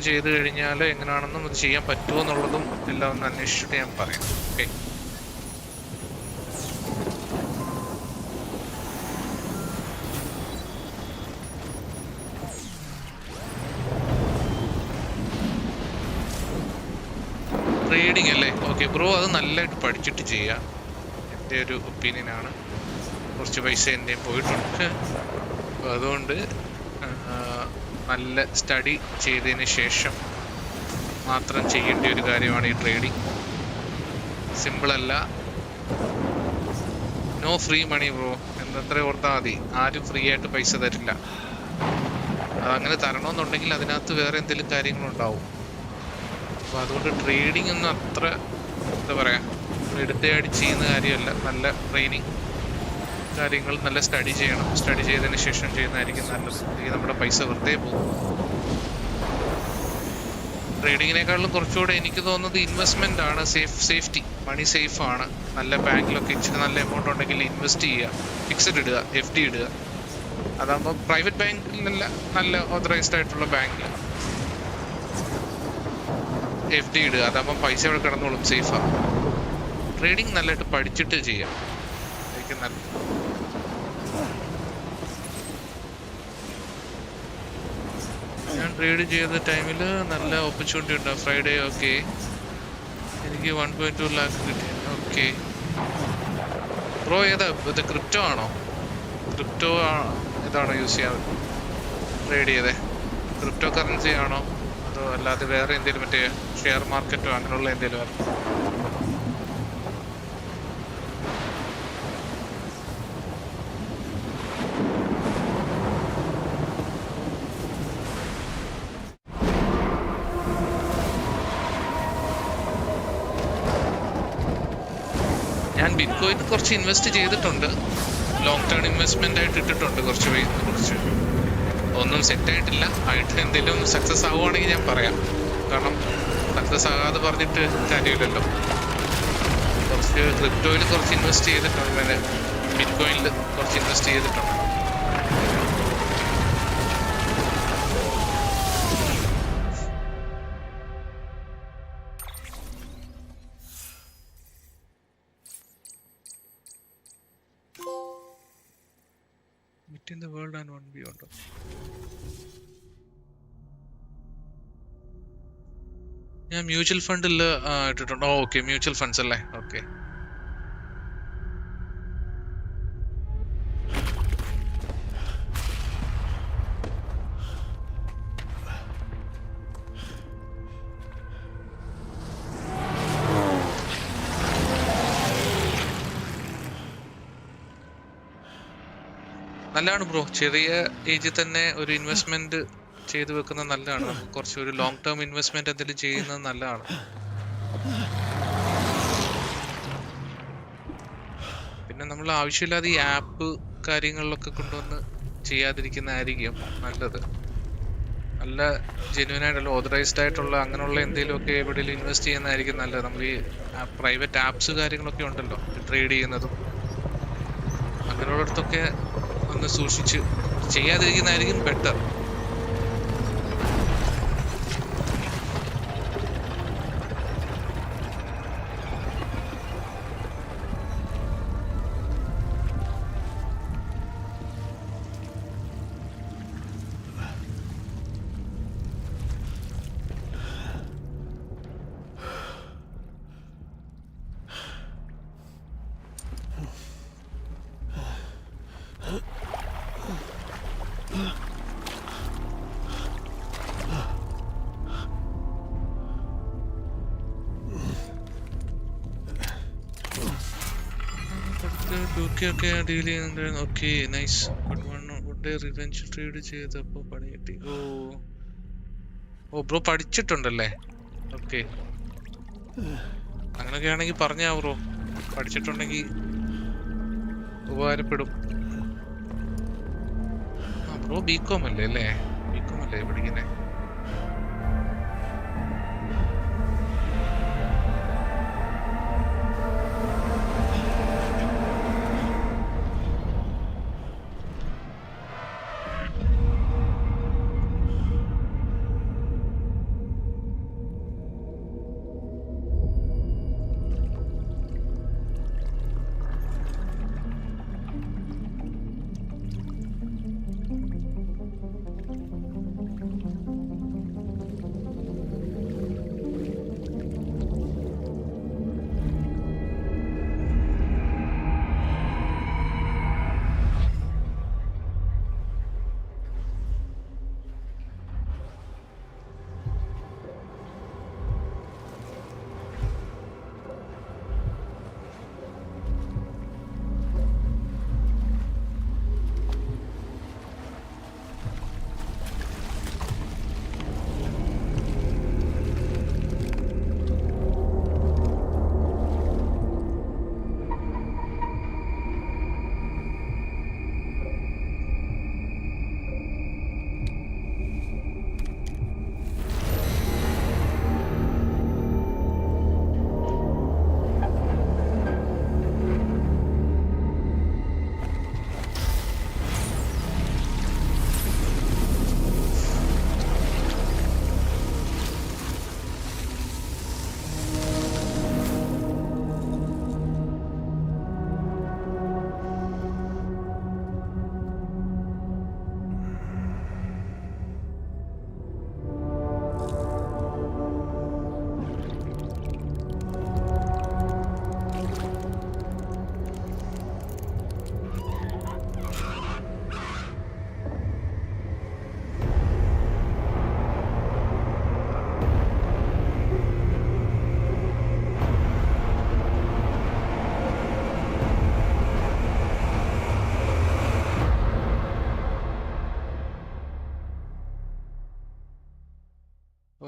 ചെയ്ത് കഴിഞ്ഞാൽ എങ്ങനെയാണെന്നും അത് ചെയ്യാൻ പറ്റുമോ എന്നുള്ളതും എല്ലാം ഒന്ന് അന്വേഷിച്ചിട്ട് ഞാൻ പറയാം. ഓക്കെ, ട്രേഡിംഗ് അല്ലേ? ഓക്കെ ബ്രോ, അത് നല്ലതായിട്ട് പഠിച്ചിട്ട് ചെയ്യാം. എൻ്റെ ഒരു ഒപ്പീനിയനാണ്. കുറച്ച് പൈസ എൻ്റെയും പോയിട്ടുണ്ട്. അപ്പോൾ അതുകൊണ്ട് നല്ല സ്റ്റഡി ചെയ്തതിന് ശേഷം മാത്രം ചെയ്യേണ്ട ഒരു കാര്യമാണ് ഈ ട്രേഡിംഗ്. സിമ്പിളല്ല. നോ ഫ്രീ മണി ബ്രോ, എന്തത്ര ഓർത്താൽ മതി. ആരും ഫ്രീ ആയിട്ട് പൈസ തരില്ല. അതങ്ങനെ തരണമെന്നുണ്ടെങ്കിൽ അതിനകത്ത് വേറെ എന്തെങ്കിലും കാര്യങ്ങളുണ്ടാവും. അപ്പോൾ അതുകൊണ്ട് ട്രേഡിംഗ് ഒന്നും അത്ര എന്താ പറയുക എടുത്തയാടി ചെയ്യുന്ന കാര്യമല്ല. നല്ല ട്രെയിനിങ് കാര്യങ്ങൾ, നല്ല സ്റ്റഡി ചെയ്യണം. സ്റ്റഡി ചെയ്തതിന് ശേഷം ചെയ്യുന്നതായിരിക്കും നല്ലത്. അല്ലെങ്കിൽ നമ്മുടെ പൈസ വെറുതെ പോകും. ട്രേഡിങ്ങിനേക്കാളും കുറച്ചുകൂടെ എനിക്ക് തോന്നുന്നത് ഇൻവെസ്റ്റ്മെൻ്റ് ആണ് സേഫ്റ്റി. മണി സേഫ് ആണ്. നല്ല ബാങ്കിലൊക്കെ ഇച്ചിരി നല്ല എമൗണ്ട് ഉണ്ടെങ്കിൽ ഇൻവെസ്റ്റ് ചെയ്യുക, ഫിക്സഡ് ഇടുക, FD ഇടുക. അതാകുമ്പോൾ പ്രൈവറ്റ് ബാങ്കിലല്ല, നല്ല ഓതറൈസ്ഡ് ആയിട്ടുള്ള ബാങ്കിൽ FD ഇടുക. അതാകുമ്പോൾ പൈസ അവിടെ കിടന്നോളും, സേഫാണ്. ട്രേഡിങ് നല്ലതായിട്ട് പഠിച്ചിട്ട് ചെയ്യാം, ആയിരിക്കും നല്ലത്. ഞാൻ ട്രേഡ് ചെയ്ത ടൈമിൽ നല്ല ഓപ്പർച്യൂണിറ്റി ഉണ്ടാവും. ഫ്രൈഡേ ഓക്കെ, എനിക്ക് 1.2 ലാക്ക് കിട്ടി. ഓക്കെ ബ്രോ, ഏതാ ഇത്? ക്രിപ്റ്റോ ആണോ? ക്രിപ്റ്റോ ഇതാണോ യൂസ് ചെയ്യാൻ ട്രേഡ് ചെയ്തേ? ക്രിപ്റ്റോ കറൻസി ആണോ അതോ അല്ലാതെ വേറെ എന്തെങ്കിലും മറ്റേ ഷെയർ മാർക്കറ്റോ അങ്ങനെയുള്ള എന്തെങ്കിലും? ഞാൻ ബിറ്റ്കോയിൻ കുറച്ച് ഇൻവെസ്റ്റ് ചെയ്തിട്ടുണ്ട്. ലോങ് ടേൺ ഇൻവെസ്റ്റ്മെൻ്റ് ആയിട്ട് ഇട്ടിട്ടുണ്ട് കുറച്ച്. ഒന്നും സെറ്റായിട്ടില്ല. ആയിട്ട് എന്തെങ്കിലും സക്സസ് ആവുകയാണെങ്കിൽ ഞാൻ പറയാം. കാരണം സക്സസ് ആകാതെ പറഞ്ഞിട്ട് കാര്യമില്ലല്ലോ. കുറച്ച് ക്രിപ്റ്റോയിൽ കുറച്ച് ഇൻവെസ്റ്റ് ചെയ്തിട്ടുണ്ട്. പിന്നെ ബിറ്റ്കോയിനിൽ കുറച്ച് ഇൻവെസ്റ്റ് ചെയ്തിട്ടുണ്ട്. In the world and one beyond. ഞാൻ മ്യൂച്വൽ ഫണ്ടിൽ ഇട്ടിട്ടുണ്ട്. ഓക്കെ, മ്യൂച്വൽ ഫണ്ട്സ് അല്ലേ? ഓക്കെ, നല്ലതാണ് ബ്രോ. ചെറിയ ഏജിൽ തന്നെ ഒരു ഇൻവെസ്റ്റ്മെന്റ് ചെയ്തു വെക്കുന്നത് നല്ലതാണ്. നമുക്ക് കുറച്ച് ഒരു ലോങ് ടേം ഇൻവെസ്റ്റ്മെന്റ് എന്തെങ്കിലും ചെയ്യുന്നത് നല്ലതാണ്. പിന്നെ നമ്മൾ ആവശ്യമില്ലാതെ ഈ ആപ്പ് കാര്യങ്ങളിലൊക്കെ കൊണ്ടുവന്ന് ചെയ്യാതിരിക്കുന്നതായിരിക്കും നല്ലത്. നല്ല ജെന്യൂൻ ആയിട്ടുള്ള ഓതറൈസ്ഡ് ആയിട്ടുള്ള അങ്ങനെയുള്ള എന്തെങ്കിലുമൊക്കെ എവിടെയെങ്കിലും ഇൻവെസ്റ്റ് ചെയ്യുന്നതായിരിക്കും നല്ലത്. നമ്മൾ ഈ പ്രൈവറ്റ് ആപ്സ് കാര്യങ്ങളൊക്കെ ഉണ്ടല്ലോ, ട്രേഡ് ചെയ്യുന്നതും അങ്ങനെയുള്ളിടത്തൊക്കെ ഒന്ന് സൂക്ഷിച്ച് ചെയ്യാതിരിക്കുന്നതായിരിക്കും ബെറ്റർ. Okay, deal ചെയ്യുന്നുണ്ട്. Okay, nice. But one day revenge trade ചെയ്തപ്പോ പണി കിട്ടി. ഓ ബ്രോ പഠിച്ചിട്ടുണ്ടല്ലേ? ഓക്കെ, അങ്ങനെയൊക്കെ ആണെങ്കിൽ പറഞ്ഞാ ബ്രോ, പഠിച്ചിട്ടുണ്ടെങ്കിൽ ഉപകാരപ്പെടും. ആ ബ്രോ ബികോം അല്ലേ? ബികോം അല്ലേ പഠിക്കുന്നേ?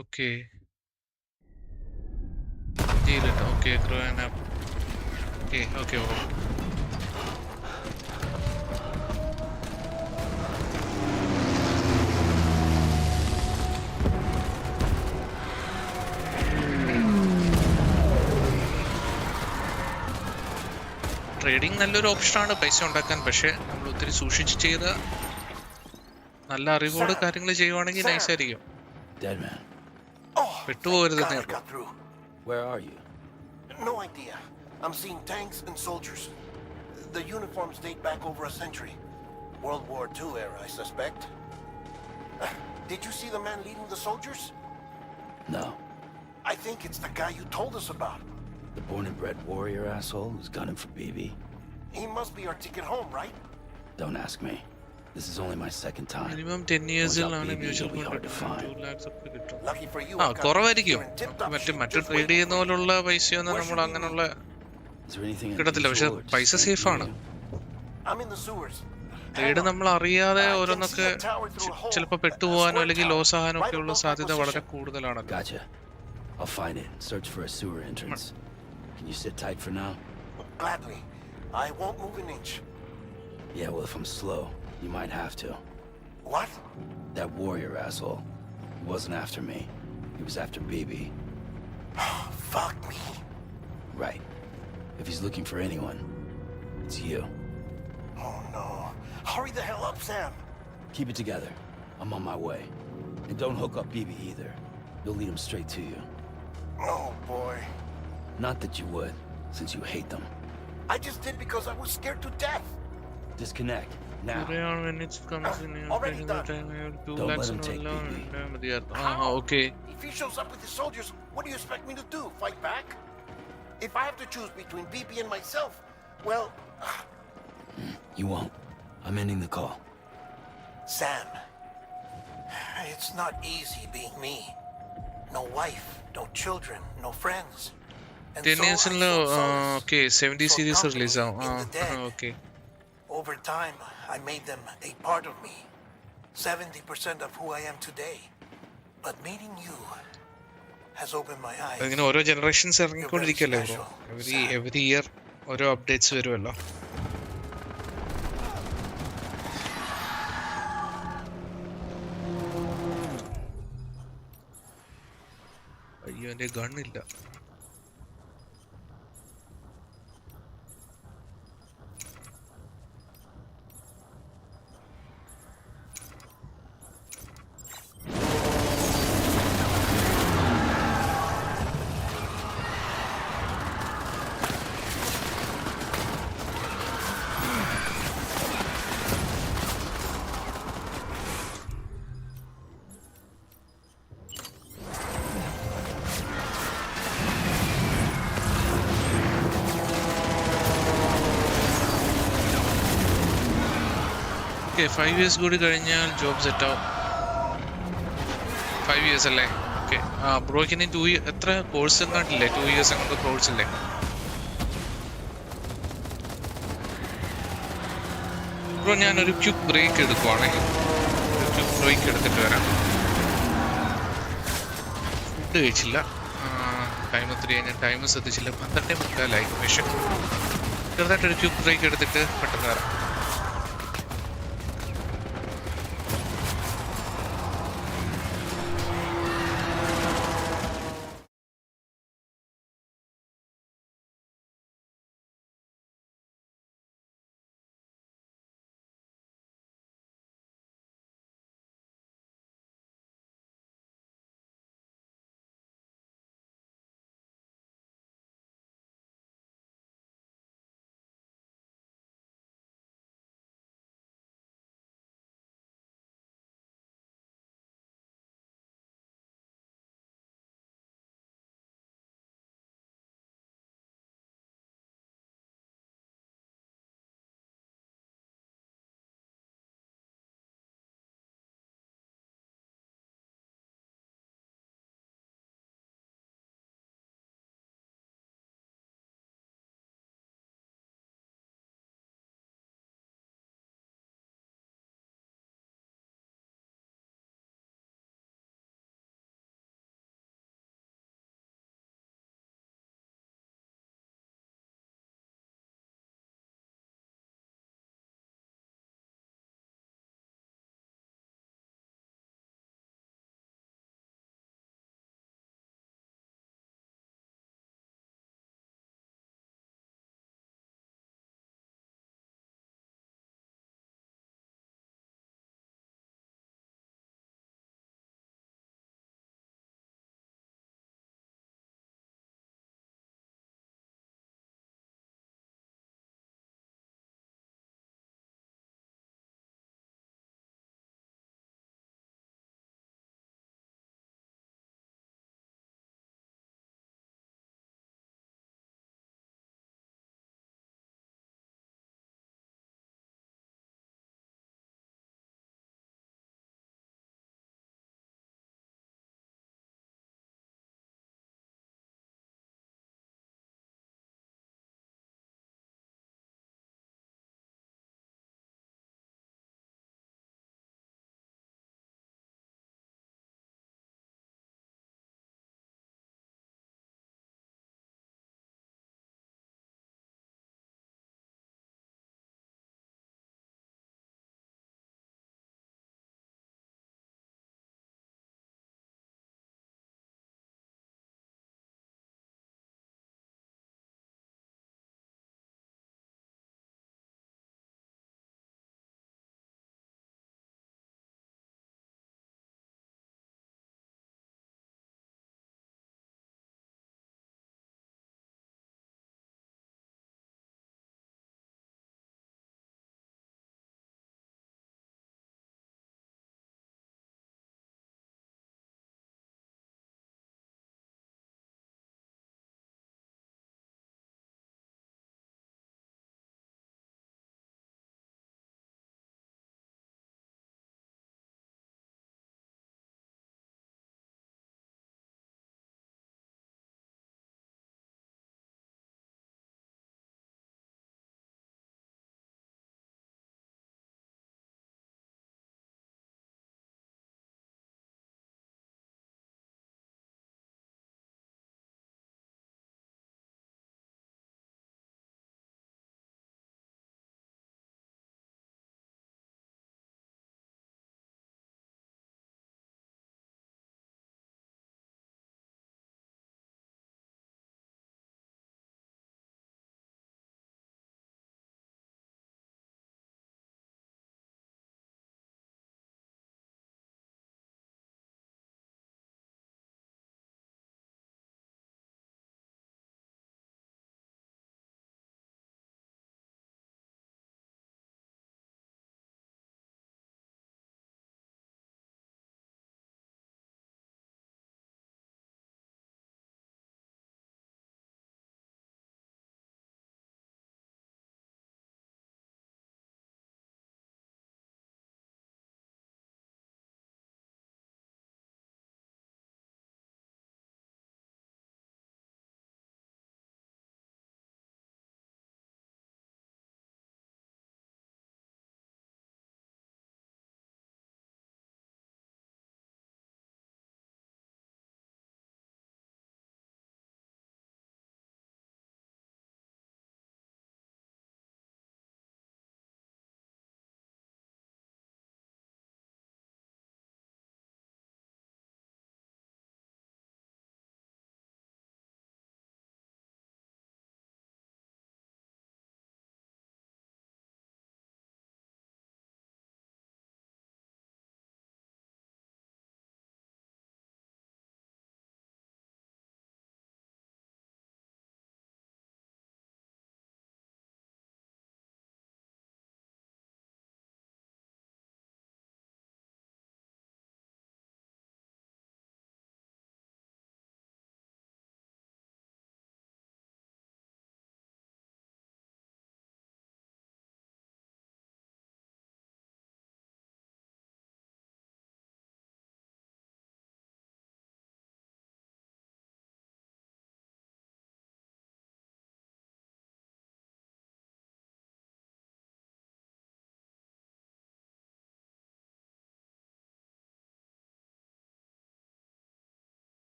Okay. Deal it. Okay, growing up. Okay, bro. Trading നല്ലൊരു ഓപ്ഷനാണ് പൈസ ഉണ്ടാക്കാൻ. പക്ഷെ നമ്മൾ ഒത്തിരി സൂക്ഷിച്ച് ചെയ്ത നല്ല അറിവോട് കാര്യങ്ങൾ ചെയ്യുവാണെങ്കിൽ നൈസ് ആയിരിക്കും. പെട്ടുപോകരുതെന്നേ ഉള്ളൂ. Where are you? No idea. I'm seeing tanks and soldiers. The uniforms date back over a century. World War II era, I suspect. Did you see the man leading the soldiers? No. I think it's the guy you told us about. The born and bred warrior asshole who's gunning for BB? He must be our ticket home, right? Don't ask me. This is only my second time. Minimum 10 years ആണ് mutual fund 2 lakhs ഒക്കെ കിട്ടും. കുറവായിരിക്കും. മറ്റു trade ചെയ്യുന്ന പോലുള്ള പൈസയൊന്നും നമ്മൾ അങ്ങനെയുള്ള കിട്ടത്തില്ല. പക്ഷെ പൈസ സേഫ് ആണ്. ട്രേഡ് നമ്മൾ അറിയാതെ ഓരോന്നൊക്കെ ചിലപ്പോൾ പെട്ടുപോകാനോ അല്ലെങ്കിൽ ലോസ് ആകാനോ ഒക്കെയുള്ള സാധ്യത വളരെ കൂടുതലാണ്. Gotcha. I'll find it. Search for a sewer entrance. Can you sit tight for now? Gladly. I won't move an inch. Yeah, well, if I'm slow, you might have to. What? That warrior asshole. He wasn't after me. He was after BB. Fuck me. Right. If he's looking for anyone, it's you. Oh no. Hurry the hell up, Sam. Keep it together. I'm on my way. And don't hook up BB either. You'll lead him straight to you. Oh boy. Not that you would, since you hate them. I just did because I was scared to death. Disconnect. Now. Already done. 2 lakhs and Okay. If he shows up with his soldiers, what do you expect me to do? Fight back? If I have to choose between BB and myself, well... You won't. I'm ending the call. Sam, it's not easy being me. No wife, no children, no friends. And 10 so I years in sought solace, okay 70 sought series company release ആവും in the dead. okay. Over time, I made them a part of me, 70% of who I am today. But meeting you has opened my eyes. ഇങ്ങനെ ഓരോ generations You're very ഇറങ്ങിക്കൊണ്ടിരിക്കല്ലേ bro. special, every year ഓരോ updates വരുമല്ലോ. അയ്യോ എൻ്റെ ഗണ്ണില്ല. Okay 5 years കൂടി കഴിഞ്ഞാൽ job set ആവും. 5 years അല്ലേ? ഓക്കെ. ബ്രോയ്ക്ക് ഇനി 2 എത്ര കോഴ്സ് എങ്ങാണ്ടില്ലേ? 2 years അങ്ങനത്തെ കോഴ്സ് ഇല്ലേ? ബ്രോ ഞാനൊരു ക്വിക്ക് ബ്രേക്ക് എടുക്കുവാണെങ്കിൽ ഒരു ക്വിക്ക് ബ്രേക്ക് എടുത്തിട്ട് വരാം. ഫുഡ് കഴിച്ചില്ല. ടൈം ഒത്തിരി ഞാൻ ടൈം ശ്രദ്ധിച്ചില്ല. 12:45 പക്ഷേ ചെറുതായിട്ടൊരു ക്വിക്ക് ബ്രേക്ക് എടുത്തിട്ട് പെട്ടെന്ന് വരാം.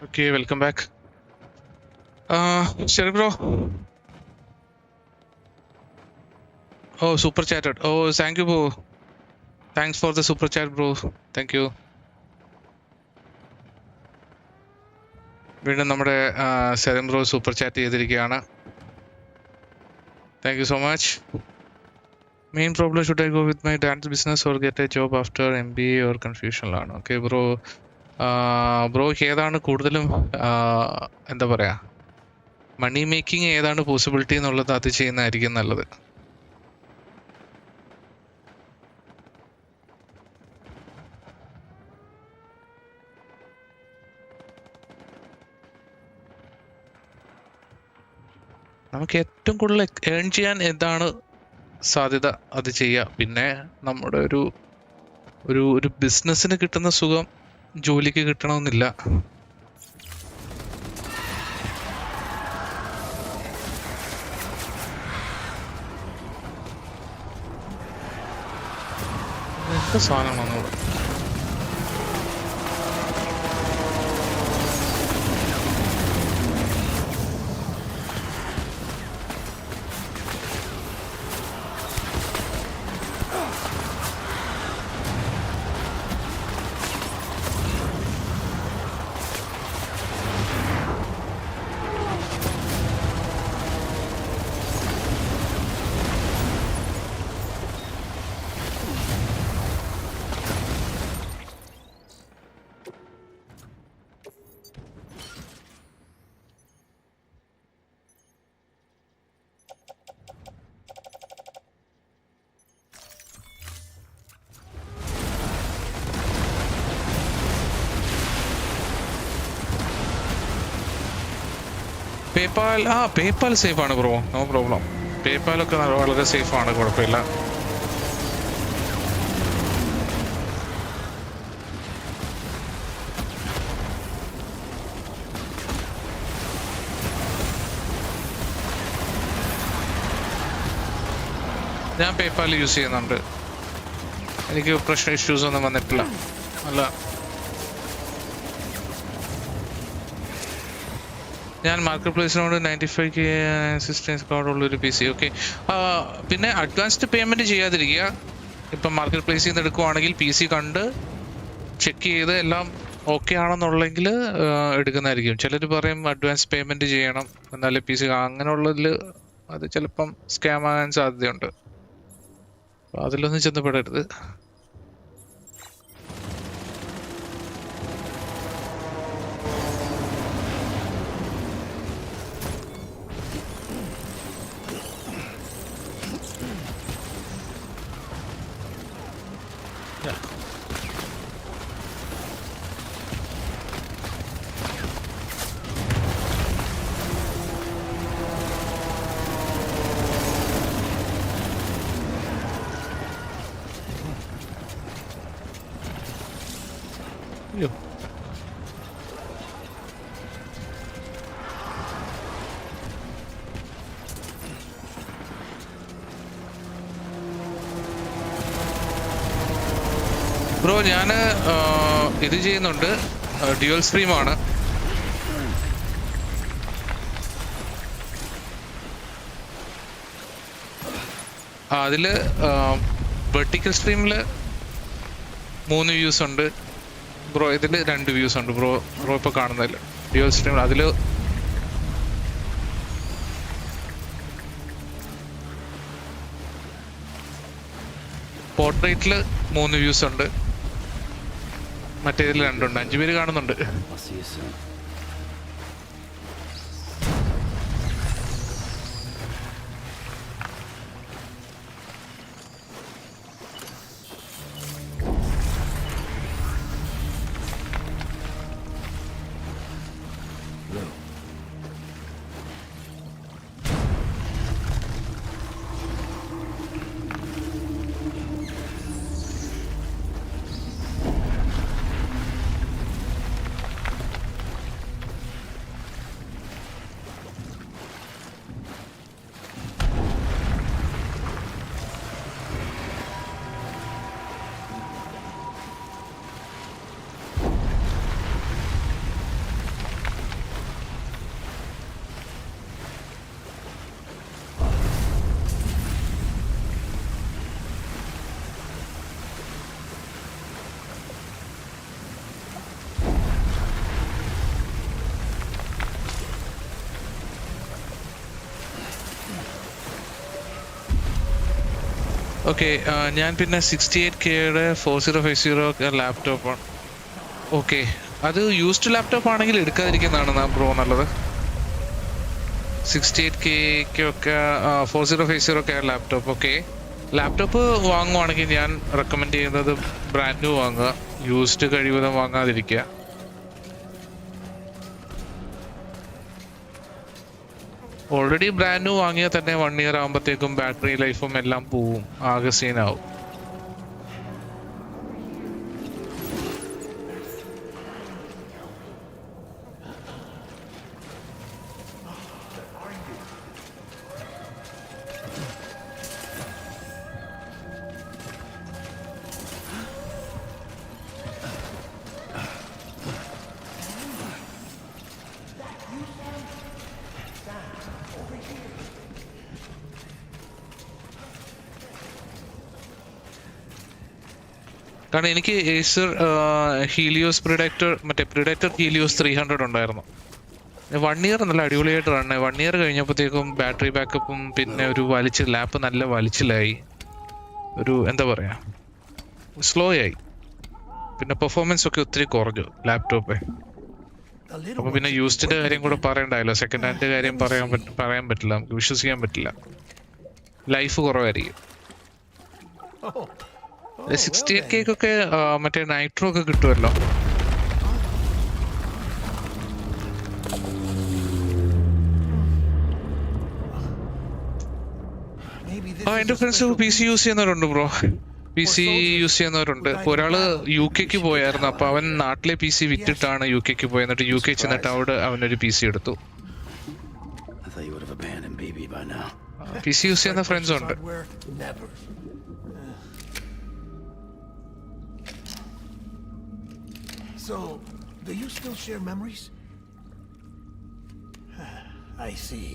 Okay, welcome back. Sherry bro. Oh, super chatted. Oh, thank you, bro. Thanks for the super chat, bro. Thank you. വീണ്ടും നമ്മുടെ സെറം ബ്രോ സൂപ്പർ ചാറ്റ് ചെയ്തിരിക്കുകയാണ്. Thank you so much. Main problem should I go with my dance business or get a job after MBA or കൺഫ്യൂഷനിലാണ്. Okay bro, ബ്രോയ്ക്ക് ഏതാണ് കൂടുതലും എന്താ പറയാ മണി making ഏതാണ് പോസിബിലിറ്റി എന്നുള്ളത് അത് ചെയ്യുന്നതായിരിക്കും നല്ലത്. നമുക്ക് ഏറ്റവും കൂടുതൽ ഏൺ ചെയ്യാൻ എന്താണ് സാധ്യത അത് ചെയ്യുക. പിന്നെ നമ്മുടെ ഒരു ഒരു ഒരു ബിസിനസ്സിന് കിട്ടുന്ന സുഖം ജോലിക്ക് കിട്ടണമെന്നില്ല. എന്ത് സാധനമാണ് ഇവിടെ? പേപ്പാൽ സേഫ് ആണ് ബ്രോ, നോ പ്രോബ്ലം. പേപ്പാലൊക്കെ വളരെ സേഫ് ആണ്, കുഴപ്പമില്ല. ഞാൻ പേപ്പാൽ യൂസ് ചെയ്യുന്നുണ്ട്, എനിക്ക് പ്രശ്നം ഇഷ്യൂസ് ഒന്നും വന്നിട്ടില്ല. അല്ല, ഞാൻ മാർക്കറ്റ് പ്ലേസിനോട് 95K അസിസ്റ്റൻസ് കാർഡുള്ളൊരു PC. ഓക്കെ, പിന്നെ അഡ്വാൻസ്ഡ് പേയ്മെൻറ്റ് ചെയ്യാതിരിക്കുക. ഇപ്പം മാർക്കറ്റ് പ്ലേസിൽ നിന്ന് എടുക്കുവാണെങ്കിൽ PC കണ്ട് ചെക്ക് ചെയ്ത് എല്ലാം ഓക്കെ ആണെന്നുള്ളെങ്കിൽ എടുക്കുന്നതായിരിക്കും. ചിലർ പറയും അഡ്വാൻസ് പേയ്മെൻറ്റ് ചെയ്യണം എന്നാലേ PC, അങ്ങനെയുള്ളതിൽ അത് ചിലപ്പം സ്കാം ആകാൻ സാധ്യതയുണ്ട്. അപ്പോൾ അതിലൊന്നും ചെന്നപ്പെടരുത്. അയ്യോ, ബ്രോ ഞാൻ ഇത് ചെയ്യുന്നുണ്ട്, ഡ്യുവൽ സ്ട്രീമാണ്. അതിൽ വെർട്ടിക്കൽ സ്ട്രീമിൽ 3 വ്യൂസ് ഉണ്ട് ബ്രോ, ഇതിൽ 2 വ്യൂസ് ഉണ്ട് ബ്രോ. ഇപ്പോൾ കാണുന്നതിൽ ഡ്യുവൽ സ്ട്രീം, അതിൽ പോർട്രേറ്റിൽ 3 വ്യൂസ് ഉണ്ട്, മറ്റേതിൽ 2 ഉണ്ട്. 5 പേര് കാണുന്നുണ്ട്. ഓക്കെ, ഞാൻ പിന്നെ 68Kയുടെ 4050 ലാപ്ടോപ്പാണ്. ഓക്കെ, അത് യൂസ്ഡ് ലാപ്ടോപ്പ് ആണെങ്കിൽ എടുക്കാതിരിക്കുന്നതാണ് ബ്രോ നല്ലത്. 68Kക്കൊക്കെ 4050 ലാപ്ടോപ്പ്. ഓക്കെ, ലാപ്ടോപ്പ് വാങ്ങുവാണെങ്കിൽ ഞാൻ റെക്കമെൻഡ് ചെയ്യുന്നത് ബ്രാൻഡ് ന്യൂ വാങ്ങുക, യൂസ്ഡ് കഴിവതും വാങ്ങാതിരിക്കുക. ഓൾറെഡി ബ്രാൻഡ് ന്യൂ വാങ്ങിയാൽ തന്നെ 1 ഇയർ ആകുമ്പോഴത്തേക്കും ബാറ്ററി ലൈഫും എല്ലാം പോവും, ആകെ സീനാവും. കാരണം എനിക്ക് ഏസർ ഹീലിയോസ് പ്രിഡക്ടർ, മറ്റേ പ്രിഡക്ടർ ഹീലിയോസ് 300 ഉണ്ടായിരുന്നു. 1 ഇയർ നല്ല അടിപൊളിയായിട്ട് റണ്ണ. 1 ഇയർ കഴിഞ്ഞപ്പോഴത്തേക്കും ബാറ്ററി ബാക്കപ്പും പിന്നെ ഒരു ലാപ്പ് നല്ല വലിച്ചിലായി, ഒരു എന്താ പറയാ സ്ലോ ആയി. പിന്നെ പെർഫോമൻസ് ഒക്കെ ഒത്തിരി കുറഞ്ഞു ലാപ്ടോപ്പ്. അപ്പൊ പിന്നെ യൂസ്ഡിന്റെ കാര്യം കൂടെ പറയണ്ടായല്ലോ, സെക്കൻഡ് ഹാൻഡിന്റെ കാര്യം പറയാൻ പറ്റില്ല, നമുക്ക് വിശ്വസിക്കാൻ പറ്റില്ല, ലൈഫ് കുറവായിരിക്കും. 68Kക്കൊക്കെ മറ്റേ നൈട്രോ ഒക്കെ കിട്ടുമല്ലോ. എന്റെ ഫ്രണ്ട്സ് PC യൂസ് ചെയ്യുന്നവരുണ്ട് ബ്രോ, PC യൂസ് ചെയ്യുന്നവരുണ്ട്. ഒരാള് UK പോയായിരുന്നു, അപ്പൊ അവൻ നാട്ടിലെ PC വിറ്റിട്ടാണ് UK പോയത്. എന്നിട്ട് UK ചെന്നിട്ട് അവിടെ അവനൊരു PC എടുത്തു. PC യൂസ് ചെയ്യുന്ന ഫ്രണ്ട്സ് ഉണ്ട്. So, do you still share memories? I see.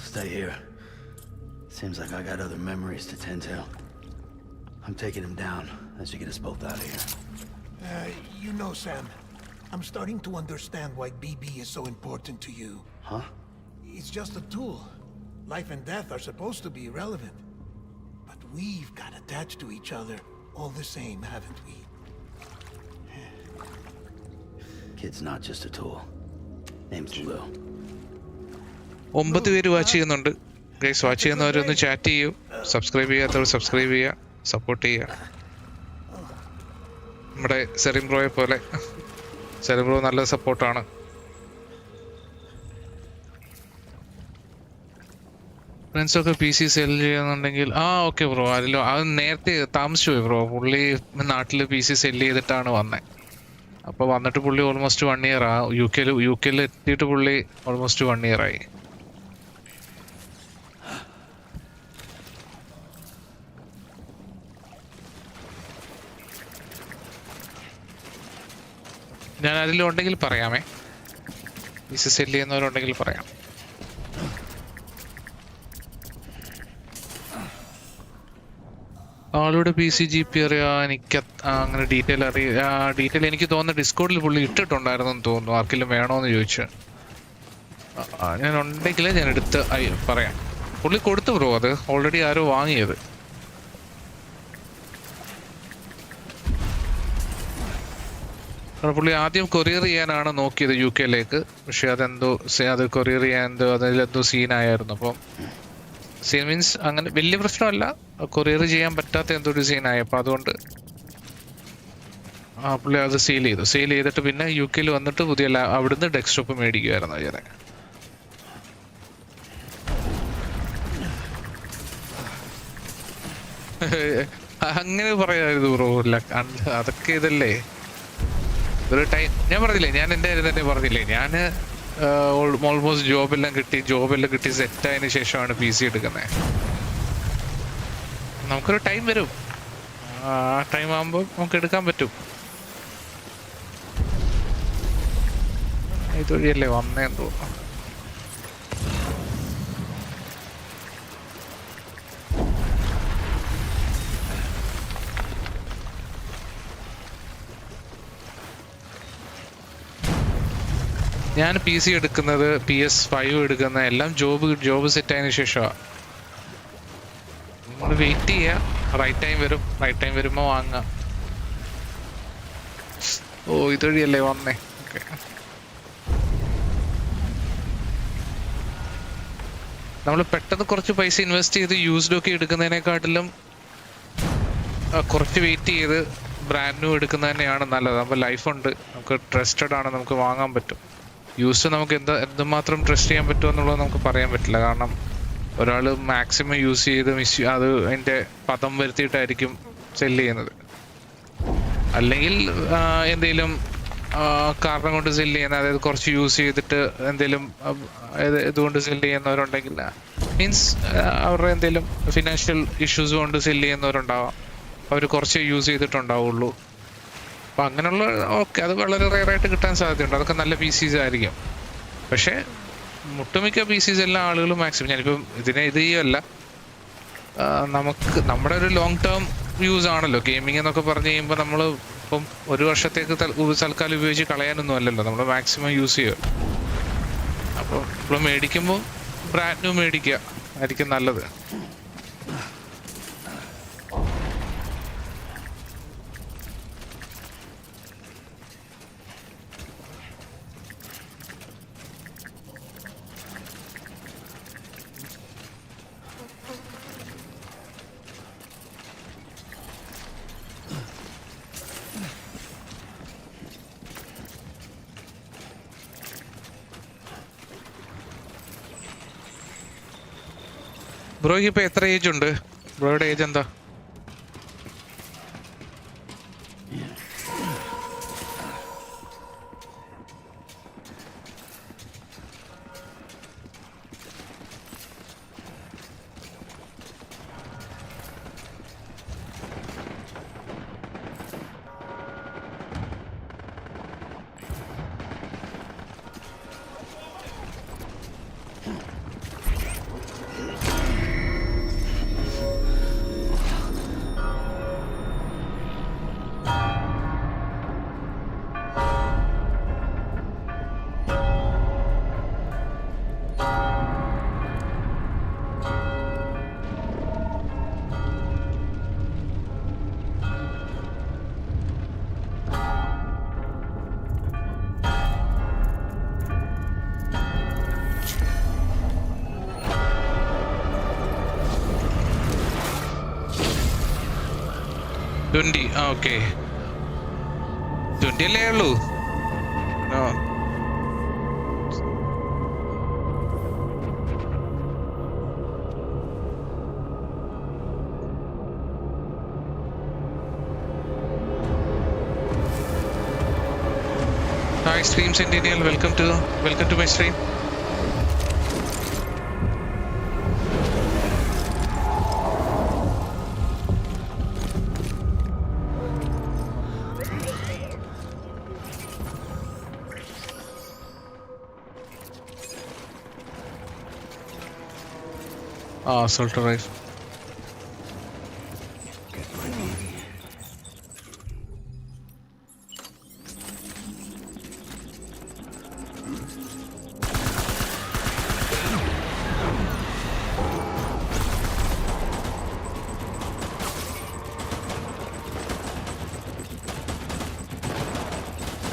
Stay here. Seems like I got other memories to tend to. I'm taking him down as you get us both out of here. You know, Sam, I'm starting to understand why BB is so important to you. Huh? It's just a tool. Life and death are supposed to be irrelevant. But we've got attached to each other all the same, haven't we? Kid's not just a tool. Name's Lou. 9 പേര് watch ചെയ്യുന്നുണ്ട്. Guys, watch ചെയ്യുന്നവരൊന്ന് chat ചെയ്യൂ, subscribe ചെയ്യാത്തവർ subscribe ചെയ്യുക, support ചെയ്യുക. നമ്മുടെ സെറിംബ്രോയെ പോലെ സെറിംബ്രോ നല്ല സപ്പോർട്ടാണ്. ഫ്രണ്ട്സൊക്കെ PC സെൽ ചെയ്യുന്നുണ്ടെങ്കിൽ ഓക്കെ ബ്രോ, അതിലോ അത് നേരത്തെ താമസിച്ചു പോയി ബ്രോ. പുള്ളി നാട്ടിൽ PC സെല് ചെയ്തിട്ടാണ് വന്നത്. അപ്പോൾ വന്നിട്ട് പുള്ളി ഓൾമോസ്റ്റ് 1 ഇയർ UK എത്തിയിട്ട് പുള്ളി ഓൾമോസ്റ്റ് 1 ഇയർ ആയി. ഞാൻ അതിലുണ്ടെങ്കിൽ പറയാമേ, PC സെല് ചെയ്യുന്നവരുണ്ടെങ്കിൽ പറയാം. ആളുടെ PC GP അറിയാം, എനിക്ക് അങ്ങനെ ഡീറ്റെയിൽ എനിക്ക് തോന്നുന്നു ഡിസ്കോഡിൽ പുള്ളി ഇട്ടിട്ടുണ്ടായിരുന്നെന്ന് തോന്നുന്നു. ആർക്കെങ്കിലും വേണോന്ന് ചോദിച്ചു. ഞാൻ ഉണ്ടെങ്കിൽ ഞാൻ എടുത്ത് പറയാം. പുള്ളി കൊടുത്തു ബ്രോ, അത് ഓൾറെഡി ആരോ വാങ്ങിയത്. പുള്ളി ആദ്യം കൊറിയർ ചെയ്യാനാണ് നോക്കിയത് UK-ലേക്ക്. പക്ഷെ അത് കൊറിയർ ചെയ്യാൻ അതിലെന്തോ സീനായിരുന്നു. അപ്പം സീൻ മീൻസ് അങ്ങനെ വലിയ പ്രശ്നമല്ല, കൊറിയർ ചെയ്യാൻ പറ്റാത്ത എന്തോ ഒരു സീനായി. അപ്പം അതുകൊണ്ട് പുള്ളി അത് സെയിൽ ചെയ്തിട്ട് പിന്നെ UK-ൽ വന്നിട്ട് പുതിയ അവിടുന്ന് ഡെസ്ക്ടോപ്പ് മേടിക്കുമായിരുന്നു ചെയ്തേ. അങ്ങനെ പറയാമായിരുന്നു ബ്രോ. അതൊക്കെ ഇതല്ലേ ഒരു ടൈം. ഞാൻ പറഞ്ഞില്ലേ, ഞാൻ എൻ്റെ കാര്യം തന്നെ പറഞ്ഞില്ലേ, ഞാൻ ഓൾമോസ്റ്റ് ജോബെല്ലാം കിട്ടി സെറ്റായതിനു ശേഷമാണ് PC എടുക്കുന്നത്. നമുക്കൊരു ടൈം വരും, ആ ടൈം ആകുമ്പോൾ നമുക്ക് എടുക്കാൻ പറ്റും. ഇതുവഴിയല്ലേ വന്നേന്ന് തോന്നുന്നു. ഞാൻ PC എടുക്കുന്നത് PS5 എടുക്കുന്ന എല്ലാം ജോബ് സെറ്റ് ആയതിനു ശേഷമാണ്. നമ്മൾ വെയിറ്റ് ചെയ്യുക, റൈറ്റ് ടൈം വരുമ്പോൾ വാങ്ങാം. ഓ ഇതുവഴിയല്ലേ വന്നേ. ഓക്കെ, നമ്മൾ പെട്ടെന്ന് കുറച്ച് പൈസ ഇൻവെസ്റ്റ് ചെയ്ത് യൂസ്ഡ് ഒക്കെ എടുക്കുന്നതിനെക്കാട്ടിലും കുറച്ച് വെയിറ്റ് ചെയ്ത് ബ്രാൻഡ് ന്യൂ എടുക്കുന്നത് തന്നെയാണ് നല്ലത്. അപ്പോൾ ലൈഫുണ്ട്, നമുക്ക് ട്രസ്റ്റഡ് ആണ്, നമുക്ക് വാങ്ങാൻ പറ്റും. യൂസ് നമുക്ക് എന്തുമാത്രം ട്രസ്റ്റ് ചെയ്യാൻ പറ്റുമോ എന്നുള്ളത് നമുക്ക് പറയാൻ പറ്റില്ല. കാരണം ഒരാൾ മാക്സിമം യൂസ് ചെയ്ത് അത് അതിൻ്റെ പദം വരുത്തിയിട്ടായിരിക്കും സെല്ല് ചെയ്യുന്നത്. അല്ലെങ്കിൽ എന്തെങ്കിലും കാരണം കൊണ്ട് സെല്ല് ചെയ്യുന്ന, അതായത് കുറച്ച് യൂസ് ചെയ്തിട്ട് എന്തെങ്കിലും ഇതുകൊണ്ട് സെല്ല് ചെയ്യുന്നവരുണ്ടെങ്കിൽ, മീൻസ് അവരുടെ എന്തെങ്കിലും ഫിനാൻഷ്യൽ ഇഷ്യൂസ് കൊണ്ട് സെല്ല് ചെയ്യുന്നവരുണ്ടാവാം. അവർ കുറച്ച് യൂസ് ചെയ്തിട്ടുണ്ടാവുള്ളൂ. അപ്പം അങ്ങനെയുള്ള ഓക്കെ, അത് വളരെ റെയറായിട്ട് കിട്ടാൻ സാധ്യതയുണ്ട്. അതൊക്കെ നല്ല PCs ആയിരിക്കും. പക്ഷേ ഒട്ടുമിക്ക PCs എല്ലാ ആളുകളും മാക്സിമം, ഞാനിപ്പം ഇത് ചെയ്യല്ല, നമുക്ക് നമ്മുടെ ഒരു ലോങ് ടേം യൂസ് ആണല്ലോ ഗെയിമിംഗ് എന്നൊക്കെ പറഞ്ഞു കഴിയുമ്പോൾ. നമ്മൾ ഇപ്പം ഒരു വർഷത്തേക്ക് തൽക്കാലം ഉപയോഗിച്ച് കളയാനൊന്നും അല്ലല്ലോ, നമ്മൾ മാക്സിമം യൂസ് ചെയ്യുക. അപ്പോൾ ഇപ്പോൾ മേടിക്കുമ്പോൾ ബ്രാൻഡ് ന്യൂ മേടിക്കുക ആയിരിക്കും നല്ലത്. ബ്രോയ്ക്ക് ഇപ്പൊ എത്ര ഏജ് ഉണ്ട്? ബ്രോയുടെ ഏജ് എന്താ? ഓക്കെ, 20 അല്ലേ ഉള്ളൂ? Hi Stream Sentinel, welcome to my stream. Assault rifle.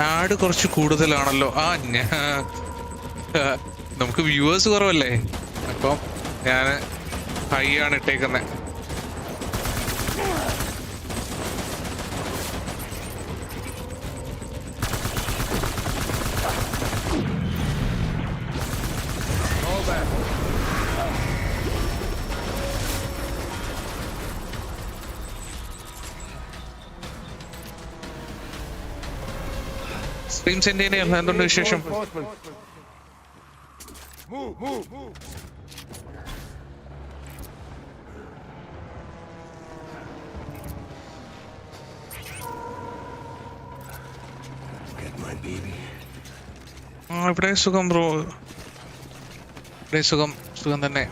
Add കുറച്ച് കൂടുതലാണല്ലോ. നമുക്ക് വ്യൂവേഴ്സ് കുറവല്ലേ, അപ്പം ഞാൻ ഹൈ ആണ് ഇട്ടേക്കുന്നത്. സ്ട്രീം സെന്റിനെൽ എന്തുണ്ട് വിശേഷം? ഇവിടെ സുഖം ബ്രോ, ഇവിടെ സുഖം തന്നെ.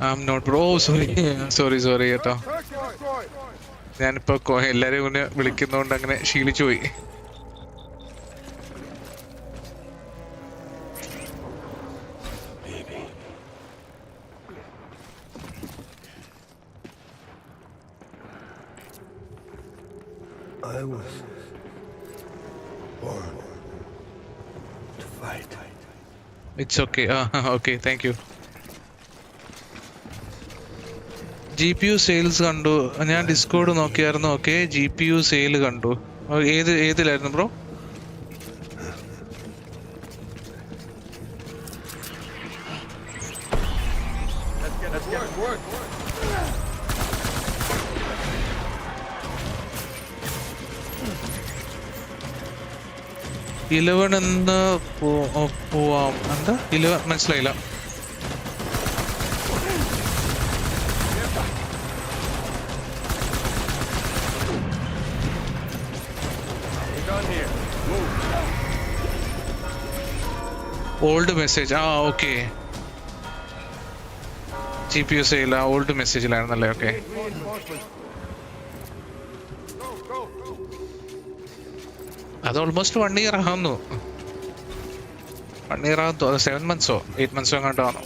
I'm not bro. Sorry കേട്ടോ. ഞാനിപ്പോ എല്ലാരെയും മുന്നേ വിളിക്കുന്നോണ്ട് അങ്ങനെ ശീലിച്ചു പോയി. I was born to fight. It's okay. Okay, thank you. GPU sales കണ്ടു. ഞാൻ ഡിസ്കോഡ് നോക്കിയായിരുന്നു. ഓക്കെ, GPU സെയിൽ കണ്ടു. ഏതിലായിരുന്നു ബ്രോ? ഇലവൻ എന്ന് പോവാം. എന്താ 11 മനസ്സിലായില്ല. Old message. Okay, GPU sale old മെസ്സേജിലായിരുന്നല്ലേ. ഓക്കെ, അത് ഓൾമോസ്റ്റ് 1 ഇയർ ആകുന്നു. 1 ഇയർ ആകുന്നു. അത് 7 months 8 months അങ്ങോട്ട് ആണോ?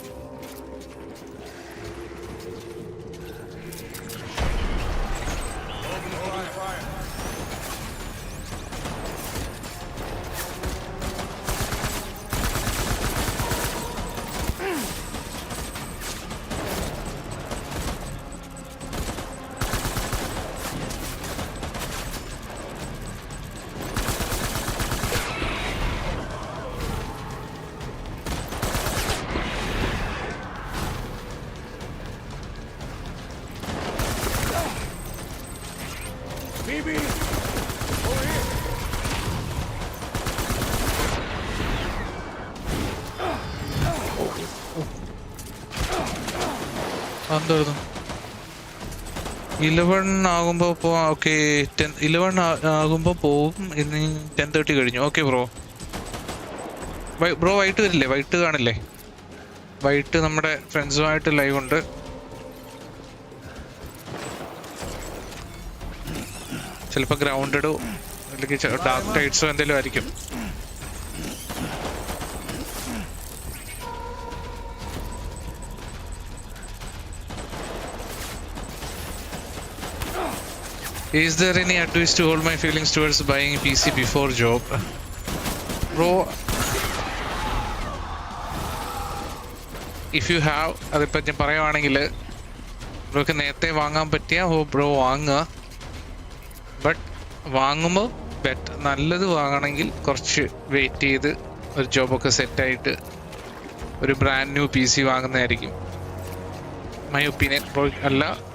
എന്തായിരുന്നു 11 ആകുമ്പോ പോവാം. ഓക്കെ, 11 ആകുമ്പോ പോവും. ഇനി 10:30 കഴിഞ്ഞു. Okay bro. വൈകിട്ട് വരില്ലേ? വൈകിട്ട് കാണില്ലേ? വൈകിട്ട് നമ്മുടെ ഫ്രണ്ട്സുമായിട്ട് ലൈവ് ഉണ്ട്. ചിലപ്പോൾ ഗ്രൗണ്ടഡോ അല്ലെങ്കിൽ ഡാർക്ക് ടൈറ്റ്സോ എന്തെങ്കിലും ആയിരിക്കും. Is there any advice to hold my feelings towards buying a PC before job? Bro, if you have, അതിപ്പോൾ ഞാൻ പറയുവാണെങ്കിൽ ബ്രോക്ക് നേരത്തെ വാങ്ങാൻ പറ്റിയ ബ്രോ വാങ്ങുക. ബട്ട് വാങ്ങുമ്പോൾ നല്ലത് വാങ്ങണമെങ്കിൽ കുറച്ച് വെയിറ്റ് ചെയ്ത് ഒരു ജോബൊക്കെ സെറ്റായിട്ട് ഒരു ബ്രാൻഡ് ന്യൂ PC വാങ്ങുന്നതായിരിക്കും മൈ ഒപ്പീനിയൻ.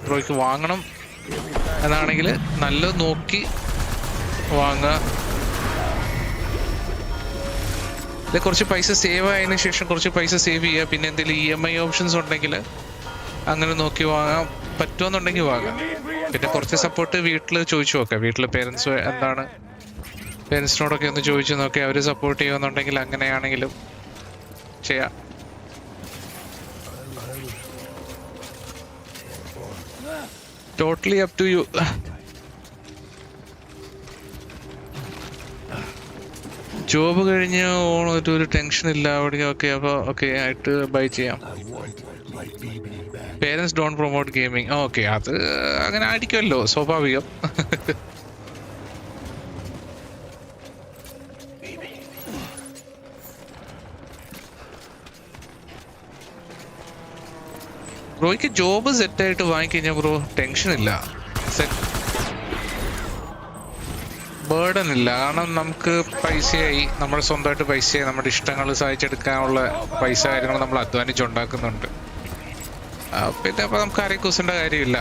ബ്രോയ്ക്ക് വാങ്ങണം എന്നാണെങ്കിൽ നല്ലത് നോക്കി വാങ്ങുക. ഇത് കുറച്ച് പൈസ സേവ് ആയതിനു ശേഷം കുറച്ച് പൈസ സേവ് ചെയ്യുക. പിന്നെ എന്തെങ്കിലും EMI ഓപ്ഷൻസ് ഉണ്ടെങ്കിൽ അങ്ങനെ നോക്കി വാങ്ങാൻ പറ്റുമെന്നുണ്ടെങ്കിൽ വാങ്ങാം. പിന്നെ കുറച്ച് സപ്പോർട്ട് വീട്ടിൽ ചോദിച്ചു നോക്കാം. വീട്ടിൽ പേരൻസ് എന്താണ്, പേരൻസിനോടൊക്കെ ഒന്ന് ചോദിച്ചു നോക്കി. അവർ സപ്പോർട്ട് ചെയ്യുമെന്നുണ്ടെങ്കിൽ അങ്ങനെയാണെങ്കിലും ചെയ്യാം. Totally up to you. Job കഴിഞ്ഞ് ഒരു ടെൻഷൻ ഇല്ല അവിടെ. ഓക്കെ, അപ്പോൾ ഓക്കെ ആയിട്ട് ബൈ ചെയ്യാം. Parents don't promote gaming. Okay, അത് അങ്ങനെ ആയിരിക്കുമല്ലോ, സ്വാഭാവികം. ബ്രോയ്ക്ക് ജോബ് സെറ്റായിട്ട് വാങ്ങിക്കഴിഞ്ഞാൽ ബ്രോ ടെൻഷൻ ഇല്ല, ബേർഡൻ ഇല്ല. കാരണം നമുക്ക് പൈസയായി, നമ്മുടെ സ്വന്തമായിട്ട് പൈസയായി, നമ്മുടെ ഇഷ്ടങ്ങൾ സാധിച്ചെടുക്കാനുള്ള പൈസ കാര്യങ്ങൾ നമ്മൾ അധ്വാനിച്ചുണ്ടാക്കുന്നുണ്ട്. പിന്നെ അപ്പോൾ നമുക്ക് ആരെയും കുസേണ്ട കാര്യമില്ല.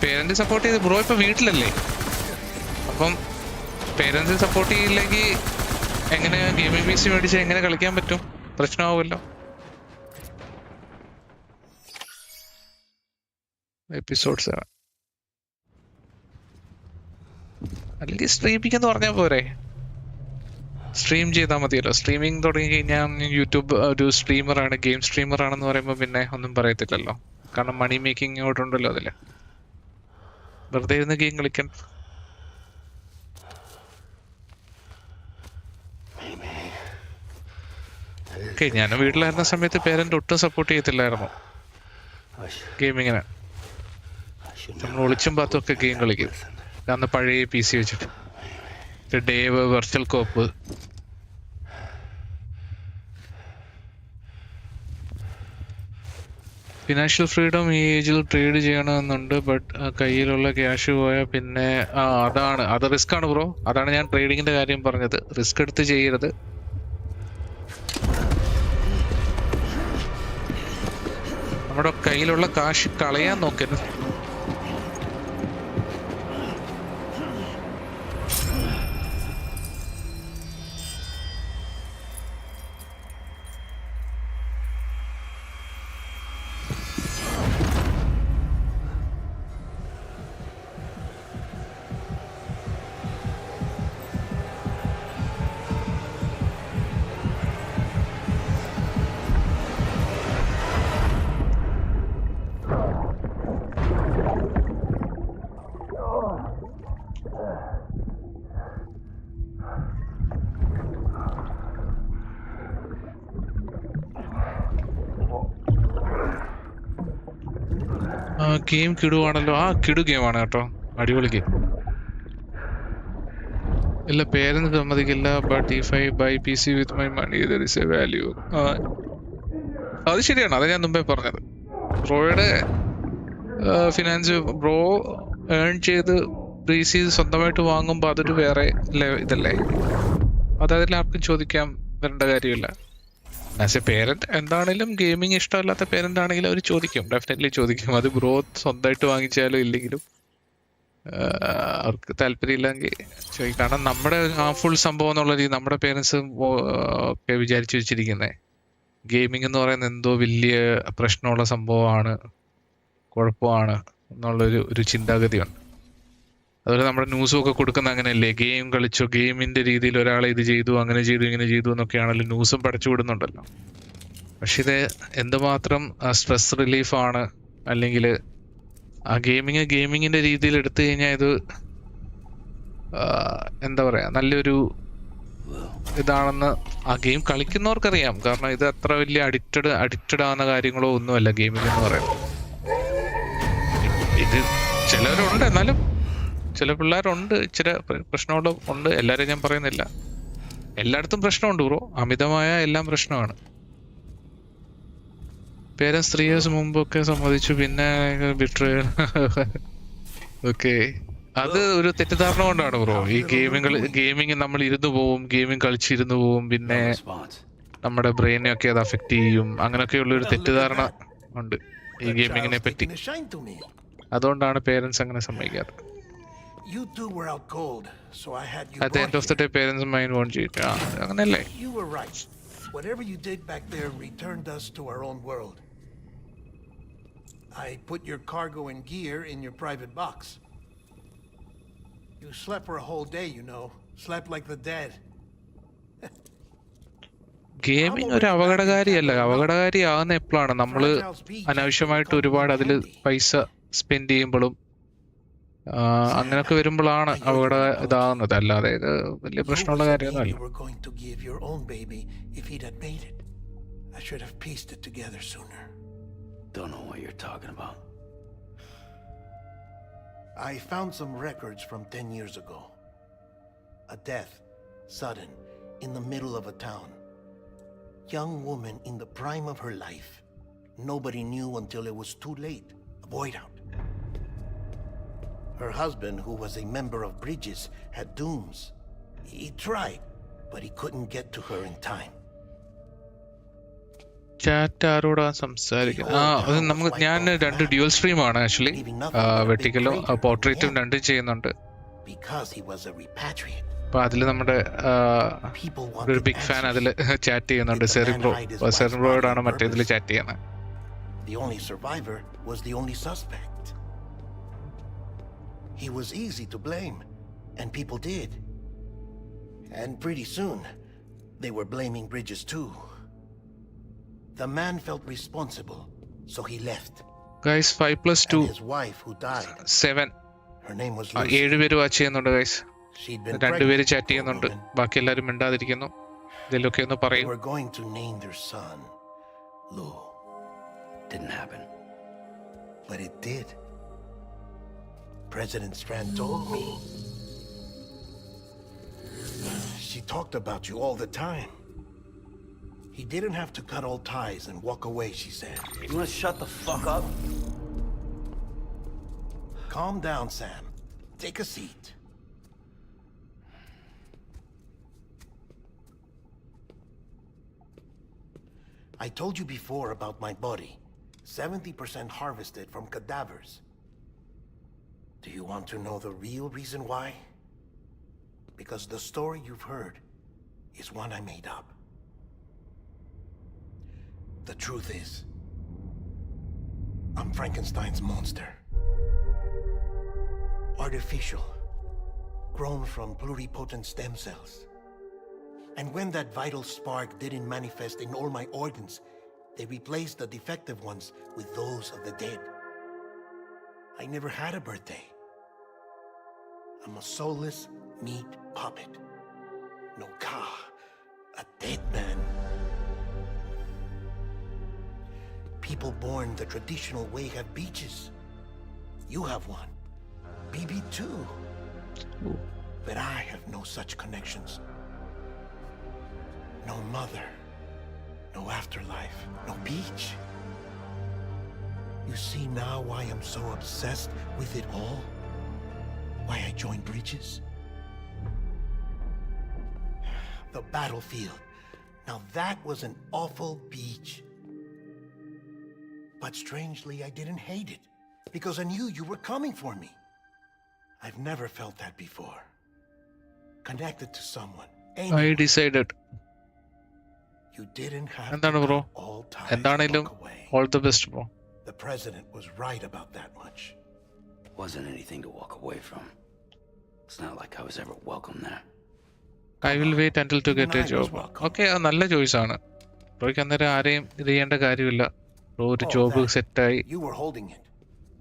പേരന്റ് സപ്പോർട്ട് ചെയ്ത് ബ്രോ ഇപ്പൊ വീട്ടിലല്ലേ, അപ്പം പേരൻസിന് സപ്പോർട്ട് ചെയ്യില്ലെങ്കിൽ എങ്ങനെ ഗെയിമിംഗ് PC മേടിച്ച് എങ്ങനെ കളിക്കാൻ പറ്റും? പ്രശ്നമാവുമല്ലോ. എപ്പിസോഡ് 7 അല്ലെങ്കിൽ സ്ട്രീമിംഗ് എന്ന് പറഞ്ഞാൽ പോരെ? സ്ട്രീം ചെയ്താൽ മതിയല്ലോ. സ്ട്രീമിംഗ് തുടങ്ങി കഴിഞ്ഞാൽ യൂട്യൂബ് ഒരു സ്ട്രീമറാണ്, ഗെയിം സ്ട്രീമറാണെന്ന് പറയുമ്പോൾ പിന്നെ ഒന്നും പറയത്തില്ലല്ലോ. കാരണം മണി മേക്കിംഗ് ഇങ്ങോട്ടുണ്ടല്ലോ അതിൽ. വെറുതെ ഇരുന്ന് ഗെയിം കളിക്കാൻ. ഓക്കെ, ഞാൻ വീട്ടിലായിരുന്ന സമയത്ത് പേരന്റ് ഒട്ടും സപ്പോർട്ട് ചെയ്യത്തില്ലായിരുന്നു ഗെയിമിങ്ങിന്. നമ്മൾ ഒളിച്ചും പാത്തും ഒക്കെ ഗെയിം കളിക്കും. അന്ന് പഴയ PC വെച്ചിട്ട് ഡേവ്, വെർച്വൽ കോപ്പ്. ഫിനാൻഷ്യൽ ഫ്രീഡം ഈ ഏജിൽ ട്രേഡ് ചെയ്യണമെന്നുണ്ട്, ബട്ട് കയ്യിലുള്ള ക്യാഷ് പോയാൽ പിന്നെ അത് റിസ്ക് ആണ് ബ്രോ. അതാണ് ഞാൻ ട്രേഡിങ്ങിന്റെ കാര്യം പറഞ്ഞത്. റിസ്ക് എടുത്ത് ചെയ്യരുത്. നമ്മുടെ കയ്യിലുള്ള കാശ് കളയാൻ നോക്കരുത്. ഗെയിം കിടുവാണല്ലോ. കിടു ഗെയിമാണ് കേട്ടോ, അടിപൊളി ഗെയിം. ഇല്ല, പേരൻസ് സമ്മതിക്കില്ല. But if I buy PC with my money there is a value. അത് ശരിയാണ്, അത് ഞാൻ മുമ്പേ പറഞ്ഞത്. ബ്രോയുടെ ഫിനാൻസ് ബ്രോ ഏൺ ചെയ്ത് PC സ്വന്തമായിട്ട് വാങ്ങുമ്പോൾ അതൊരു വേറെ ഇതല്ലേ. അതതിൽ ആർക്കും ചോദിക്കാൻ വരേണ്ട കാര്യമില്ല. ആസ് എ പേരന്റ് എന്താണെങ്കിലും ഗെയിമിങ് ഇഷ്ടമല്ലാത്ത പേരന്റ് ആണെങ്കിലും അവർ ചോദിക്കും, ഡെഫിനറ്റ്ലി ചോദിക്കും. അത് ബ്രോ സ്വന്തമായിട്ട് വാങ്ങിച്ചാലും ഇല്ലെങ്കിലും അവർക്ക് താല്പര്യമില്ലെങ്കിൽ ചോദിക്കും. കാരണം നമ്മുടെ ഫുൾ സംഭവം എന്നുള്ള രീതി നമ്മുടെ പേരൻസ് ഒക്കെ വിചാരിച്ചു വെച്ചിരിക്കുന്നത് ഗെയിമിംഗ് എന്ന് പറയുന്നത് എന്തോ വലിയ പ്രശ്നമുള്ള സംഭവമാണ്, കുഴപ്പമാണ് എന്നുള്ളൊരു ചിന്താഗതിയുണ്ട്. അതുപോലെ നമ്മുടെ ന്യൂസും ഒക്കെ കൊടുക്കുന്ന അങ്ങനെയല്ലേ, ഗെയിം കളിച്ചോ, ഗെയിമിന്റെ രീതിയിൽ ഒരാളെ ഇത് ചെയ്തു, അങ്ങനെ ചെയ്തു, ഇങ്ങനെ ചെയ്തു എന്നൊക്കെയാണല്ലോ ന്യൂസും പഠിച്ചു വിടുന്നുണ്ടല്ലോ. പക്ഷെ ഇത് എന്തുമാത്രം സ്ട്രെസ് റിലീഫാണ്, അല്ലെങ്കിൽ ആ ഗെയിമിങ്ങിന്റെ രീതിയിൽ എടുത്തു കഴിഞ്ഞാൽ ഇത് എന്താ പറയാ, നല്ലൊരു ഇതാണെന്ന് ആ ഗെയിം കളിക്കുന്നവർക്കറിയാം. കാരണം ഇത് അത്ര വലിയ അഡിക്റ്റഡ് ആവുന്ന കാര്യങ്ങളോ ഒന്നുമല്ല ഗെയിമിംഗ് എന്ന് പറയുന്നത്. ഇത് ചിലരുണ്ട്, എന്നാലും ചില പിള്ളേരുണ്ട്, ചില പ്രശ്നങ്ങളും ഉണ്ട്. എല്ലാവരും ഞാൻ പറയുന്നില്ല, എല്ലായിടത്തും പ്രശ്നമുണ്ട് ബ്രോ. അമിതമായ എല്ലാം പ്രശ്നമാണ്. പേരൻസ് 3 years മുമ്പൊക്കെ സമ്മതിച്ചു, പിന്നെ ബിട്രയൽ. ഓക്കെ, അത് ഒരു തെറ്റിദ്ധാരണ കൊണ്ടാണ് ബ്രോ. ഈ ഗെയിമിങ് നമ്മൾ ഇരുന്ന് പോവും, ഗെയിമിംഗ് കളിച്ചിരുന്ന് പോവും, പിന്നെ നമ്മുടെ ബ്രെയിനെ ഒക്കെ അത് അഫക്റ്റ് ചെയ്യും. അങ്ങനെയൊക്കെയുള്ള ഒരു തെറ്റിദ്ധാരണ ഉണ്ട് ഈ ഗെയിമിങ്ങിനെ പറ്റി. അതുകൊണ്ടാണ് പേരൻസ് അങ്ങനെ സമ്മതിക്കാറ്. You two were out cold, so I had you. At the end of the day, parents mind won't cheat. അങ്ങനെയല്ലേ? You were right. Whatever you did back there returned us to our own world. I put your cargo and gear in your private box. You slept for a whole day, you know. Slept like the dead. Gaming ഒരു അപകടകാരിയാകുന്ന എപ്പോഴാണ് നമ്മൾ അനാവശ്യമായിട്ട് ഒരുപാട് അതിൽ പൈസ spend ചെയ്യുമ്പോഴും അങ്ങനെയൊക്കെ വരുമ്പോഴാണ് അവിടെ ഇതാകുന്നത്. അല്ലാതെ ഇത് വലിയ പ്രശ്നമുള്ള കാര്യമൊന്നുമല്ല. I found some records from 10 years ago. A death, sudden, in the middle of a town. Young woman in the prime of her life. Nobody knew until it was too late. A void out. Her husband, who was a member of Bridges, had dooms. He tried, but he couldn't get to her in time. Chat ആരോടാ സംസാരിക്കുന്നത്? ഞാൻ 2 dual stream ആണ് actually. വെർട്ടിക്കലും പോർട്രേറ്റും 2 ചെയ്യുന്നുണ്ട്. അപ്പോൾ അതിൽ നമ്മുടെ ഒരു big fan അതിൽ ചാറ്റ് ചെയ്യുന്നുണ്ട്. സെറിബ്രോയോടാണ് മറ്റേ ഇതിൽ ചാറ്റ് ചെയ്യുന്നത്. The only survivor was the only suspect. He was easy to blame, and people did. And pretty soon, they were blaming Bridges too. The man felt responsible, so he left. Guys, 5 plus 2. And his wife, who died. 7. Her name was Lucy. 7 പേര് watch ചെയ്യുന്നുണ്ട് guys. 2 പേര് chat ചെയ്യുന്നുണ്ട്. ബാക്കി എല്ലാവരും മിണ്ടാതിരിക്കുന്നു. ഇതിലൊക്കെ ഒന്ന് പറയും. They were going to name their son Lou. Didn't happen. But it did. President Strand told me. She talked about you all the time. He didn't have to cut all ties and walk away, she said. You wanna shut the fuck up? Calm down, Sam. Take a seat. I told you before about my body. 70% harvested from cadavers. Do you want to know the real reason why? Because the story you've heard is one I made up. The truth is, I'm Frankenstein's monster. Artificial, grown from pluripotent stem cells. And when that vital spark didn't manifest in all my organs, they replaced the defective ones with those of the dead. I never had a birthday. I'm a soulless meat puppet. No car, a dead man. People born the traditional way have beaches. You have one. BB too. But I have no such connections. No mother. No afterlife. No beach. You see now why I'm so obsessed with it all? Why I joined Bridges? The battlefield. Now that was an awful beach. But strangely, I didn't hate it. Because I knew you were coming for me. I've never felt that before. Connected to someone. I decided. You didn't have എന്താണ് bro? എന്താണേലും all the best bro. The president was right about that much. Wasn't anything to walk away from. It's not like I was ever welcome there. I will wait until to get a job. Okay, നല്ല choice ആണ്. ബ്രോയ്ക്ക് അന്നേരം ആരെയും ഇത് ചെയ്യേണ്ട കാര്യമില്ല. Bro ഒരു job സെറ്റായി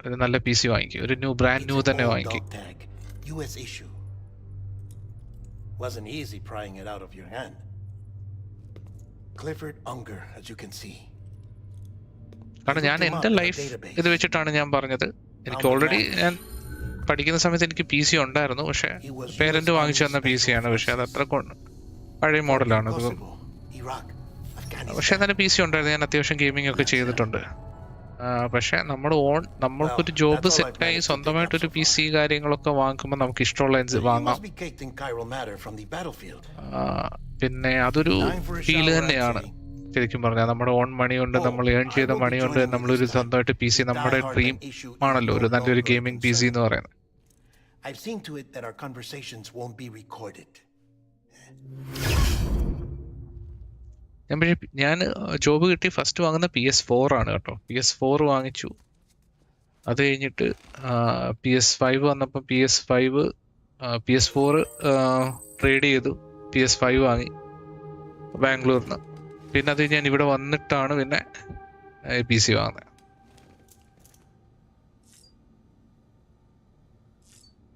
ഒരു നല്ല PC വാങ്ങിക്കും. ഒരു ബ്രാൻഡ് ന്യൂ തന്നെ വാങ്ങിക്കും. US issue. Wasn't easy prying it out of your hand. Clifford Unger, as you can see. കാരണം ഞാൻ എൻ്റെ ലൈഫ് ഇത് വെച്ചിട്ടാണ് ഞാൻ പറഞ്ഞത്. എനിക്ക് ഓൾറെഡി ഞാൻ പഠിക്കുന്ന സമയത്ത് എനിക്ക് PC ഉണ്ടായിരുന്നു. പക്ഷെ പേരന്റ് വാങ്ങിച്ചു തന്ന PC ആണ്. പക്ഷെ അത് അത്ര പഴയ മോഡലാണ്. അത് പക്ഷെ എന്നാലും PC ഉണ്ടായിരുന്നു. ഞാൻ അത്യാവശ്യം ഗെയിമിംഗ് ഒക്കെ ചെയ്തിട്ടുണ്ട്. പക്ഷെ നമ്മൾക്കൊരു ജോബ് സെറ്റായി സ്വന്തമായിട്ടൊരു PC കാര്യങ്ങളൊക്കെ വാങ്ങിക്കുമ്പോൾ നമുക്ക് ഇഷ്ടമുള്ള വാങ്ങാം. പിന്നെ അതൊരു ഫീല് തന്നെയാണ് ശരിക്കും പറഞ്ഞാൽ. നമ്മുടെ ഓൺ മണി കൊണ്ട് നമ്മൾ ഏൺ ചെയ്ത മണി കൊണ്ട് നമ്മളൊരു സ്വന്തമായിട്ട് PC നമ്മുടെ ഡ്രീം ആണല്ലോ ഒരു നല്ലൊരു ഗെയിമിംഗ് PC എന്ന് പറയുന്നത്. ഞാൻ ജോബ് കിട്ടി ഫസ്റ്റ് വാങ്ങുന്ന PS4 ആണ് കേട്ടോ. PS4 വാങ്ങിച്ചു. അത് കഴിഞ്ഞിട്ട് PS5 വന്നപ്പോൾ PS4 ട്രേഡ് ചെയ്തു. PS5 വാങ്ങി ബാംഗ്ലൂരിൽ നിന്ന്. പിന്നെ അത് ഞാൻ ഇവിടെ വന്നിട്ടാണ് പിന്നെ PC വാങ്ങുന്നത്.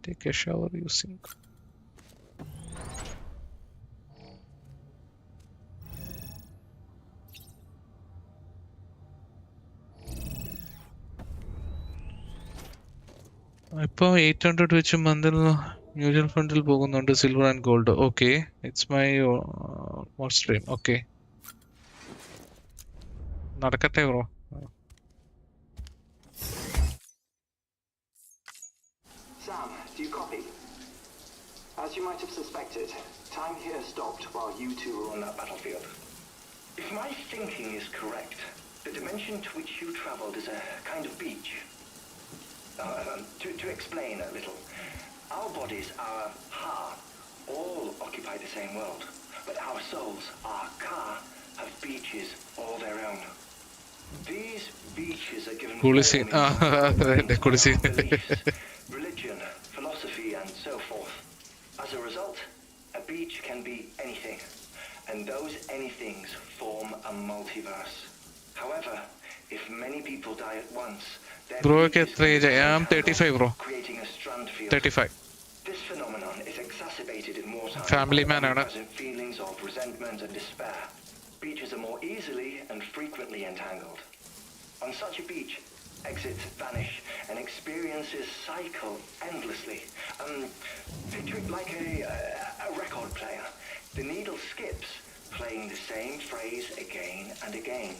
Take a shower using ഇപ്പോൾ 800 വെച്ച് മന്തിൽ മ്യൂച്വൽ ഫണ്ടിൽ പോകുന്നുണ്ട്. Silver and gold. Okay, it's my stream. Okay, നടക്കട്ടെ bro. Sam, do you copy? As you might have suspected, time here stopped while you two were on that battlefield. If my thinking is correct, the dimension to which you traveled is a kind of beach. To explain a little, our bodies are ha, all occupy the same world, but our souls, our ka, have beaches all their own. These beaches are given form കുളിസീൻ in our കുളിസീൻ beliefs, religion, philosophy, and so forth. As a result, a beach can be anything, and those anythings form a multiverse. However, if many people die at once, their ബ്രോയ്ക്ക് beaches എത്ര can age? become 35 bro. entangled, creating a strand field. 35. This phenomenon is exacerbated in wartime Family by man ആണ്. omnipresent feelings of resentment and despair. Beaches are more easily and frequently entangled. On such a beach, exits vanish and experiences cycle endlessly. Picture it like a record player. The needle skips, playing the same phrase again and again.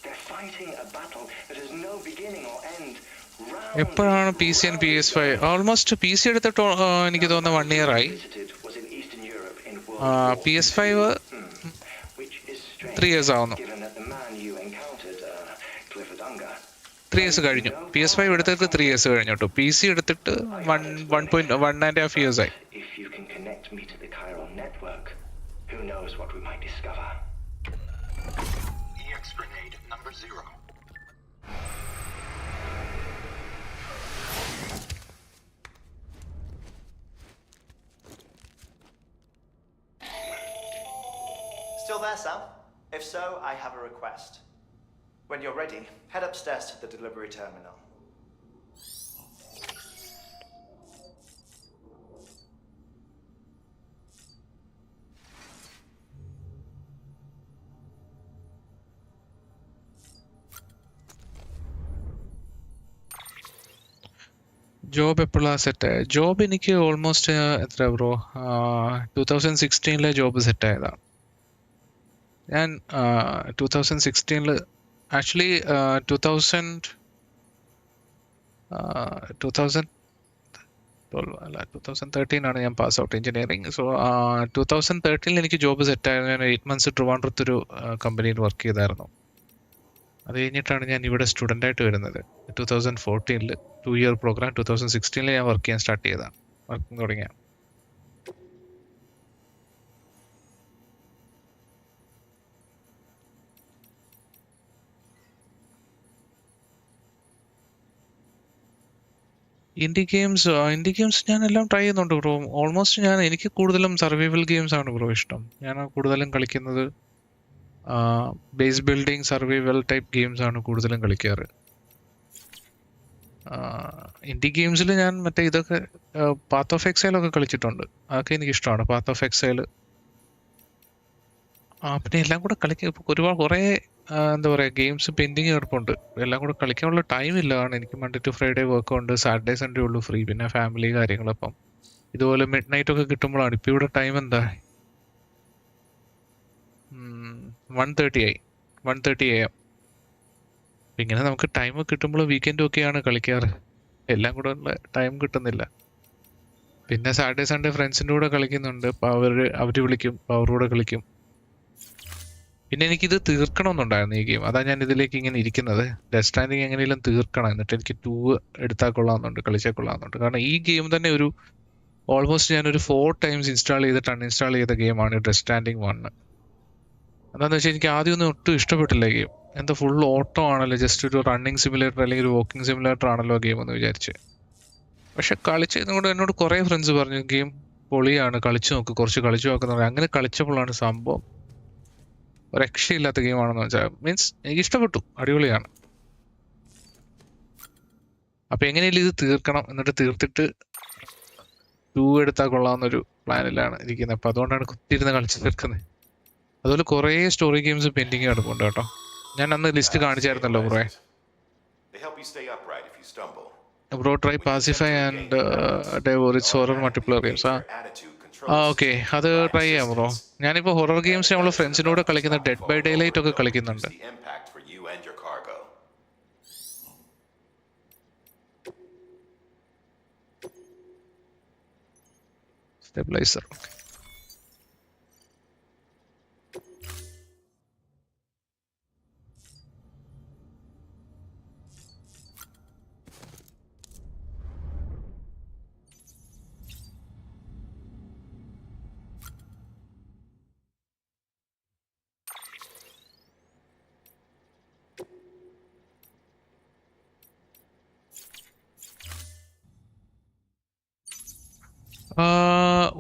They're fighting a battle that has no beginning or end. എപ്പോഴാണ് P C and PS5? Almost P C എടുത്തിട്ട് എനിക്ക് തോന്നുന്നു 1 year ആയി. PS5 3 years ആവുന്നു. 3 years കഴിഞ്ഞു. PS5 എടുത്തിട്ട് 3 years കഴിഞ്ഞു കേട്ടോ. പി സി എടുത്തിട്ട് 1.5 years ആയി. If you can connect me to the chiral network, who knows what we might discover. EX grenade number 0. Still there, Sam? If so, I have a request. When you're ready, head upstairs to the delivery terminal. Job എപ്പോഴാണ് set? Job എനിക്ക് almost എത്ര bro 2016 job set ആയതാണ്. ഞാൻ 2016 actually 2013 ആണ് ഞാൻ pass out engineering. So 2013 എനിക്ക് job set ആയിരുന്നു. ഞാൻ 8 months ട്രിവാൻഡ്രത്തൊരു കമ്പനിയിൽ വർക്ക് ചെയ്തായിരുന്നു. അത് കഴിഞ്ഞിട്ടാണ് ഞാൻ ഇവിടെ സ്റ്റുഡൻ്റ് ആയിട്ട് വരുന്നത്. 2014 2 year പ്രോഗ്രാം 2016 ഞാൻ വർക്ക് ചെയ്യാൻ സ്റ്റാർട്ട് ചെയ്തതാണ്, വർക്കിംഗ് തുടങ്ങിയ. ഇൻഡി ഗെയിംസ് ഞാൻ എല്ലാം ട്രൈ ചെയ്യുന്നുണ്ട് ബ്രോ. ഓൾമോസ്റ്റ് എനിക്ക് കൂടുതലും സർവൈവൽ ഗെയിംസ് ആണ് ബ്രോ ഇഷ്ടം. ഞാൻ കൂടുതലും കളിക്കുന്നത് base building survival type games ആണ് കൂടുതലും കളിക്കാറ്. ഇൻഡി ഗെയിംസിൽ ഞാൻ മറ്റേ ഇതൊക്കെ പാത്ത് ഓഫ് എക്സൈലൊക്കെ കളിച്ചിട്ടുണ്ട്. അതൊക്കെ എനിക്ക് ഇഷ്ടമാണ്. പാത്ത് ഓഫ് എക്സൈൽ പിന്നെ എല്ലാം കൂടെ ഒരുപാട് കുറേ എന്താ പറയുക ഗെയിംസ് പെൻഡിങ് കിടപ്പുണ്ട്. എല്ലാം കൂടെ കളിക്കാനുള്ള ടൈം ഇല്ല. കാരണം എനിക്ക് മൺഡേ ടു ഫ്രൈഡേ വർക്ക് ഉണ്ട്, സാറ്റർഡേ സൺഡേ ഉള്ളൂ ഫ്രീ, പിന്നെ ഫാമിലി കാര്യങ്ങളപ്പം ഇതുപോലെ മിഡ് നൈറ്റ് ഒക്കെ കിട്ടുമ്പോഴാണ്. ഇപ്പം ഇവിടെ ടൈം എന്താ 1:30 ആയി, 1:30 AM. ഇങ്ങനെ നമുക്ക് ടൈം കിട്ടുമ്പോൾ വീക്കെൻഡും ഒക്കെയാണ് കളിക്കാറ്. എല്ലാം കൂടെ ഉള്ള ടൈം കിട്ടുന്നില്ല. പിന്നെ സാറ്റർഡേ സൺഡേ ഫ്രണ്ട്സിൻ്റെ കൂടെ കളിക്കുന്നുണ്ട്. അപ്പോൾ അവർ വിളിക്കും, അപ്പോൾ അവരുടെ കൂടെ കളിക്കും. പിന്നെ എനിക്കിത് തീർക്കണമെന്നുണ്ടായിരുന്നു ഈ ഗെയിം. അതാ ഞാൻ ഇതിലേക്ക് ഇങ്ങനെ ഇരിക്കുന്നത്. ഡെത്ത് സ്റ്റാൻഡിങ് എങ്ങനെയെങ്കിലും തീർക്കണം, എന്നിട്ട് എനിക്ക് 2 എടുത്താൽ കൊള്ളാമെന്നുണ്ട്, കളിച്ചാൽ കൊള്ളാമെന്നുണ്ട്. കാരണം ഈ ഗെയിം തന്നെ ഓൾമോസ്റ്റ് ഞാനൊരു 4 times ഇൻസ്റ്റാൾ ചെയ്തിട്ട് അൺഇൻസ്റ്റാൾ ചെയ്ത ഗെയിമാണ് ഡെത്ത് സ്റ്റാൻഡിങ് 1. എന്താണെന്ന് വെച്ചാൽ എനിക്ക് ആദ്യമൊന്നും ഒട്ടും ഇഷ്ടപ്പെട്ടില്ല ഗെയിം. എന്താ ഫുൾ ഓട്ടോ ആണല്ലോ, ജസ്റ്റ് ഒരു റണ്ണിങ് സിമുലേറ്റർ അല്ലെങ്കിൽ ഒരു വാക്കിംഗ് സിമുലേറ്റർ ആണല്ലോ ഗെയിം എന്ന് വിചാരിച്ച്. പക്ഷെ കളിച്ചതുകൊണ്ട് എന്നോട് കുറേ ഫ്രണ്ട്സ് പറഞ്ഞു ഗെയിം പൊളിയാണ്, കളിച്ചു നോക്ക്, കുറച്ച് കളിച്ചു നോക്കുന്ന. അങ്ങനെ കളിച്ചപ്പോഴാണ് സംഭവം ഒരു രക്ഷയില്ലാത്ത ഗെയിമാണെന്ന് വെച്ചാൽ. മീൻസ് എനിക്ക് ഇഷ്ടപ്പെട്ടു, അടിപൊളിയാണ്. അപ്പൊ എങ്ങനെയാലും ഇത് തീർക്കണം, എന്നിട്ട് തീർത്തിട്ട് 2 എടുത്താൽ കൊള്ളാവുന്നൊരു പ്ലാനിലാണ് ഇരിക്കുന്നത്. അപ്പൊ അതുകൊണ്ടാണ് കുത്തിയിരുന്ന് കളിച്ചു തീർക്കുന്നത്. അതുപോലെ കുറേ സ്റ്റോറി ഗെയിംസ് പെൻഡിങ് കിടപ്പുണ്ട് കേട്ടോ. ഞാൻ അന്ന് ലിസ്റ്റ് കാണിച്ചായിരുന്നല്ലോ bro. Bro try pacify and devour it's horror multiplayer games. Okay, അത് ട്രൈ ചെയ്യാം ബ്രോ. ഞാനിപ്പോൾ ഹൊറർ ഗെയിംസ് നമ്മൾ ഫ്രണ്ട്സിനോട് കളിക്കുന്ന ഡെഡ് ബൈ ഡേ ലൈറ്റ് ഒക്കെ കളിക്കുന്നുണ്ട്. സ്റ്റെബിലൈസർ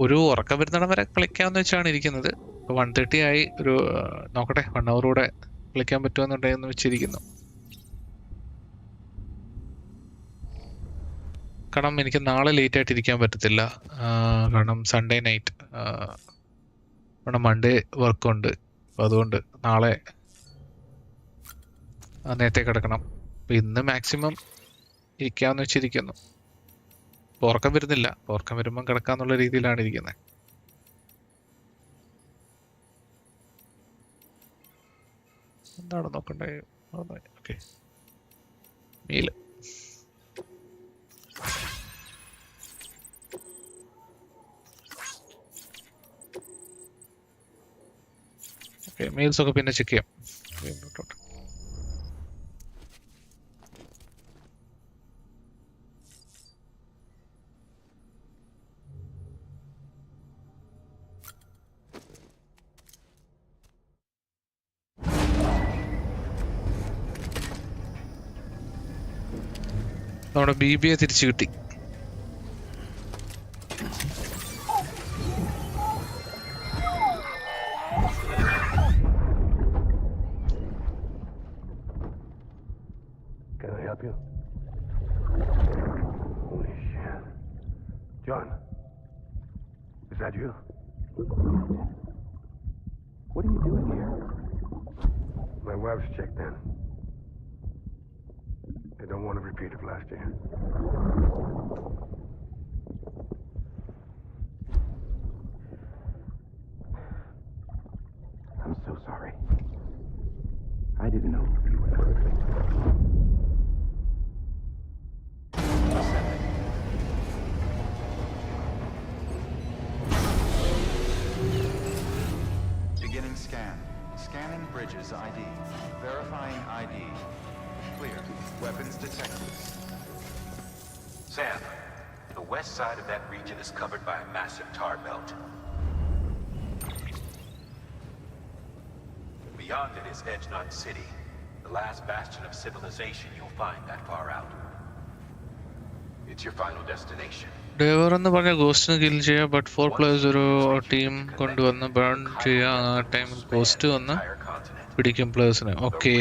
ഒരു ഉറക്കം വരുന്നിടം വരെ കളിക്കാമെന്ന് വെച്ചാണ് ഇരിക്കുന്നത്. ഇപ്പോൾ 1:30 ആയി. ഒരു നോക്കട്ടെ 1 hour കൂടെ കളിക്കാൻ പറ്റുമെന്നുണ്ടെന്ന് വെച്ചിരിക്കുന്നു. കാരണം എനിക്ക് നാളെ ലേറ്റ് ആയിട്ട് ഇരിക്കാൻ പറ്റത്തില്ല. കാരണം സൺഡേ നൈറ്റ്, കാരണം മൺഡേ വർക്കുണ്ട്. അപ്പോൾ അതുകൊണ്ട് നാളെ നേരത്തെ കിടക്കണം. അപ്പോൾ ഇന്ന് മാക്സിമം ഇരിക്കാമെന്ന് വെച്ചിരിക്കുന്നു. ഉറക്കം വരുന്നില്ല. ഉറക്കം വരുമ്പം കിടക്കാന്നുള്ള രീതിയിലാണ് ഇരിക്കുന്നത്. എന്താണ് നോക്കണ്ടേ? Okay, meal. ഓക്കെ, മീൽസ് ഒക്കെ പിന്നെ ചെക്ക് ചെയ്യാം. നമ്മുടെ BBയെ തിരിച്ചു കിട്ടി. Can I help you? Holy shit. John, is that you? What are you doing here? My wife's checked in. I don't want to repeat of last year. I'm so sorry. I didn't know you were perfect. Beginning scan. Scanning bridges ID. Verifying ID. Clear. Weapons detected. Sam, the west side of that region is covered by a massive tar belt. Beyond it is Edgenut City, the last bastion of civilization you'll find that far out. It's your final destination. ഡേവർ എന്ന് പറഞ്ഞ ഗോസ്റ്റിന് kill ചെയ്യുക, but 4 players ഒരു team കൊണ്ടുവന്ന് burn ചെയ്യുക. ആ ടൈമിൽ ghost വന്ന് പിടിക്കും പ്ലേയേഴ്സിനെ. ഓക്കെ,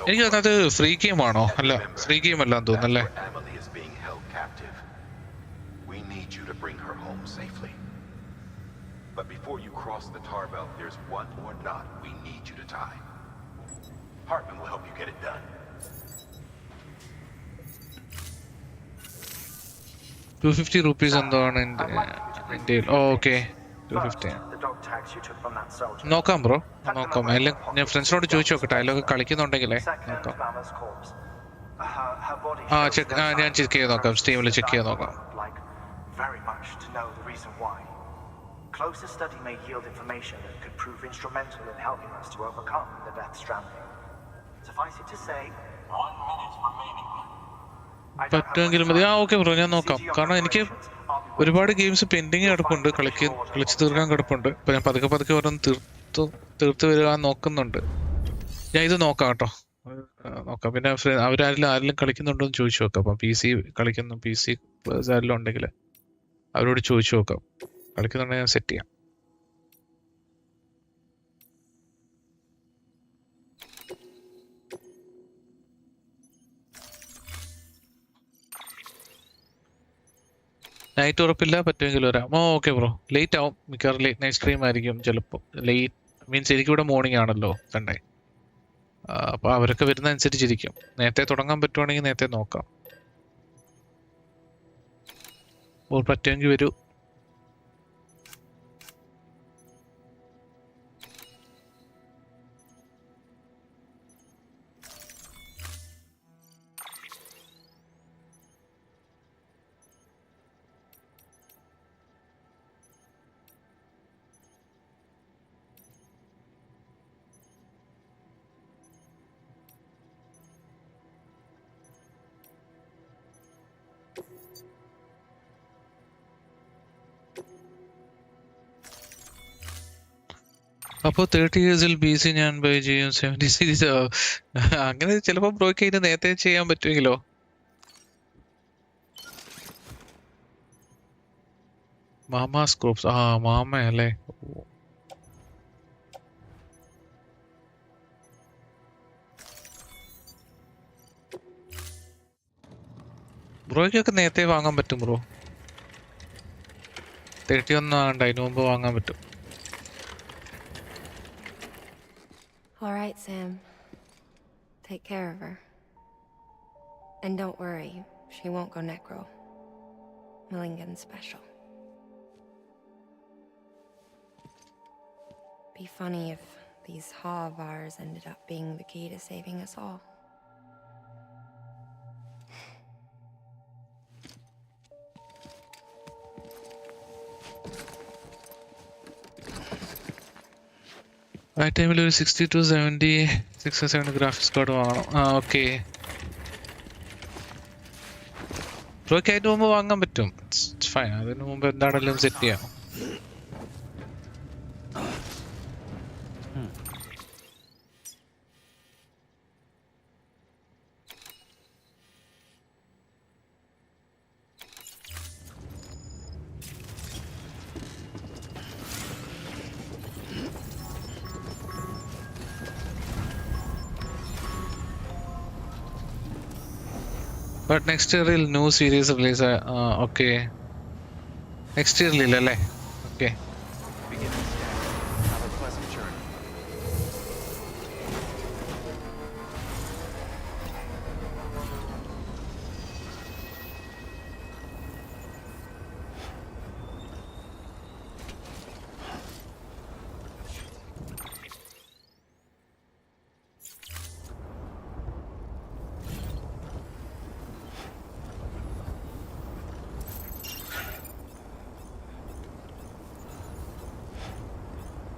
എനിക്ക് അതിനകത്ത് ഫ്രീ ഗെയിം ആണോ? അല്ല, ഫ്രീ ഗെയിം അല്ലാന്ന് തോന്നുന്നല്ലേ. But before you cross the tar belt, there's one more knot we need you to tie. Hartman will help you get it done. 250 rupees എന്താണ് ഇന്ത്യയിൽ? ഓക്കെ, 250. നോക്കാം ബ്രോ, നോക്കാം. എല്ലാം ഞാൻ ഫ്രണ്ട്സിനോട് ചോദിച്ചു നോക്കട്ടെ, അതിലൊക്കെ കളിക്കുന്നുണ്ടെങ്കിലേ നോക്കാം. ഞാൻ ചെക്ക് ചെയ്ത് നോക്കാം, സ്റ്റീമിൽ ചെക്ക് ചെയ്ത് നോക്കാം. Closer study may yield information that could prove instrumental in helping us to overcome the Death Stranding. Suffice it to say, 1 minute remaining. പറ്റുമെങ്കിലും മതി. ഓക്കെ ബ്രോ, ഞാൻ നോക്കാം. കാരണം എനിക്ക് ഒരുപാട് ഗെയിംസ് പെൻഡിങ് കിടപ്പുണ്ട്, കളിച്ച് തീർക്കാൻ കിടപ്പുണ്ട്. ഇപ്പൊ ഞാൻ പതുക്കെ ഓരോന്ന് തീർത്ത് വരിക നോക്കുന്നുണ്ട്. ഞാൻ ഇത് നോക്കാം കേട്ടോ, നോക്കാം. പിന്നെ ആരെങ്കിലും കളിക്കുന്നുണ്ടോ എന്ന് ചോദിച്ചു നോക്കാം. അപ്പം PC കളിക്കുന്ന PC ആരെങ്കിലും ഉണ്ടെങ്കിൽ അവരോട് ചോദിച്ചു നോക്കാം. കളിക്കുന്നുണ്ടെങ്കിൽ ഞാൻ സെറ്റ് ചെയ്യാം. നൈറ്റ് ഉറപ്പില്ല, പറ്റുമെങ്കിൽ വരാം. ഓക്കെ ബ്രോ, ലേറ്റ് ആവും മിക്കവാറും. ലേറ്റ് നൈറ്റ് സ്ട്രീം ആയിരിക്കും ചിലപ്പോൾ. ലേറ്റ് മീൻസ് എനിക്കിവിടെ മോർണിംഗ് ആണല്ലോ സൺഡേ. അപ്പോൾ അവരൊക്കെ വരുന്ന അനുസരിച്ചിരിക്കും. നേരത്തെ തുടങ്ങാൻ പറ്റുവാണെങ്കിൽ നേരത്തെ നോക്കാം. പറ്റുമെങ്കിൽ വരൂ. അപ്പോൾ 30 yearsൽ BC ഞാൻ ബൈ ചെയ്യും. 70 series അങ്ങനെ ചിലപ്പോൾ ബ്രോയ്ക്ക് അതിന് നേരത്തെ ചെയ്യാൻ പറ്റുമെങ്കിലോ? മാമാസ് ഗ്രൂപ്പ്സ്. ആ മാമയല്ലേ. ബ്രോയ്ക്കൊക്കെ നേരത്തെ വാങ്ങാൻ പറ്റും ബ്രോ. 31 ആകണ്ട, അതിന് മുമ്പ് വാങ്ങാൻ പറ്റും. All right, Sam. Take care of her. And don't worry, she won't go necro. Millingan's special. Be funny if these Ha of ours ended up being the key to saving us all. ആ ടൈമിൽ ഒരു 60 to 70 6 or 7 graphics card വാങ്ങണം. ആ okay. ബ്രോയ്ക്ക് അതിന് മുമ്പ് വാങ്ങാൻ പറ്റും. Fine. അതിന് മുമ്പ് എന്താണെങ്കിലും സെറ്റ് ചെയ്യാം. But next year will new series release. Okay. Next year അല്ലേ? Okay. Beginning scan. Have a pleasant journey.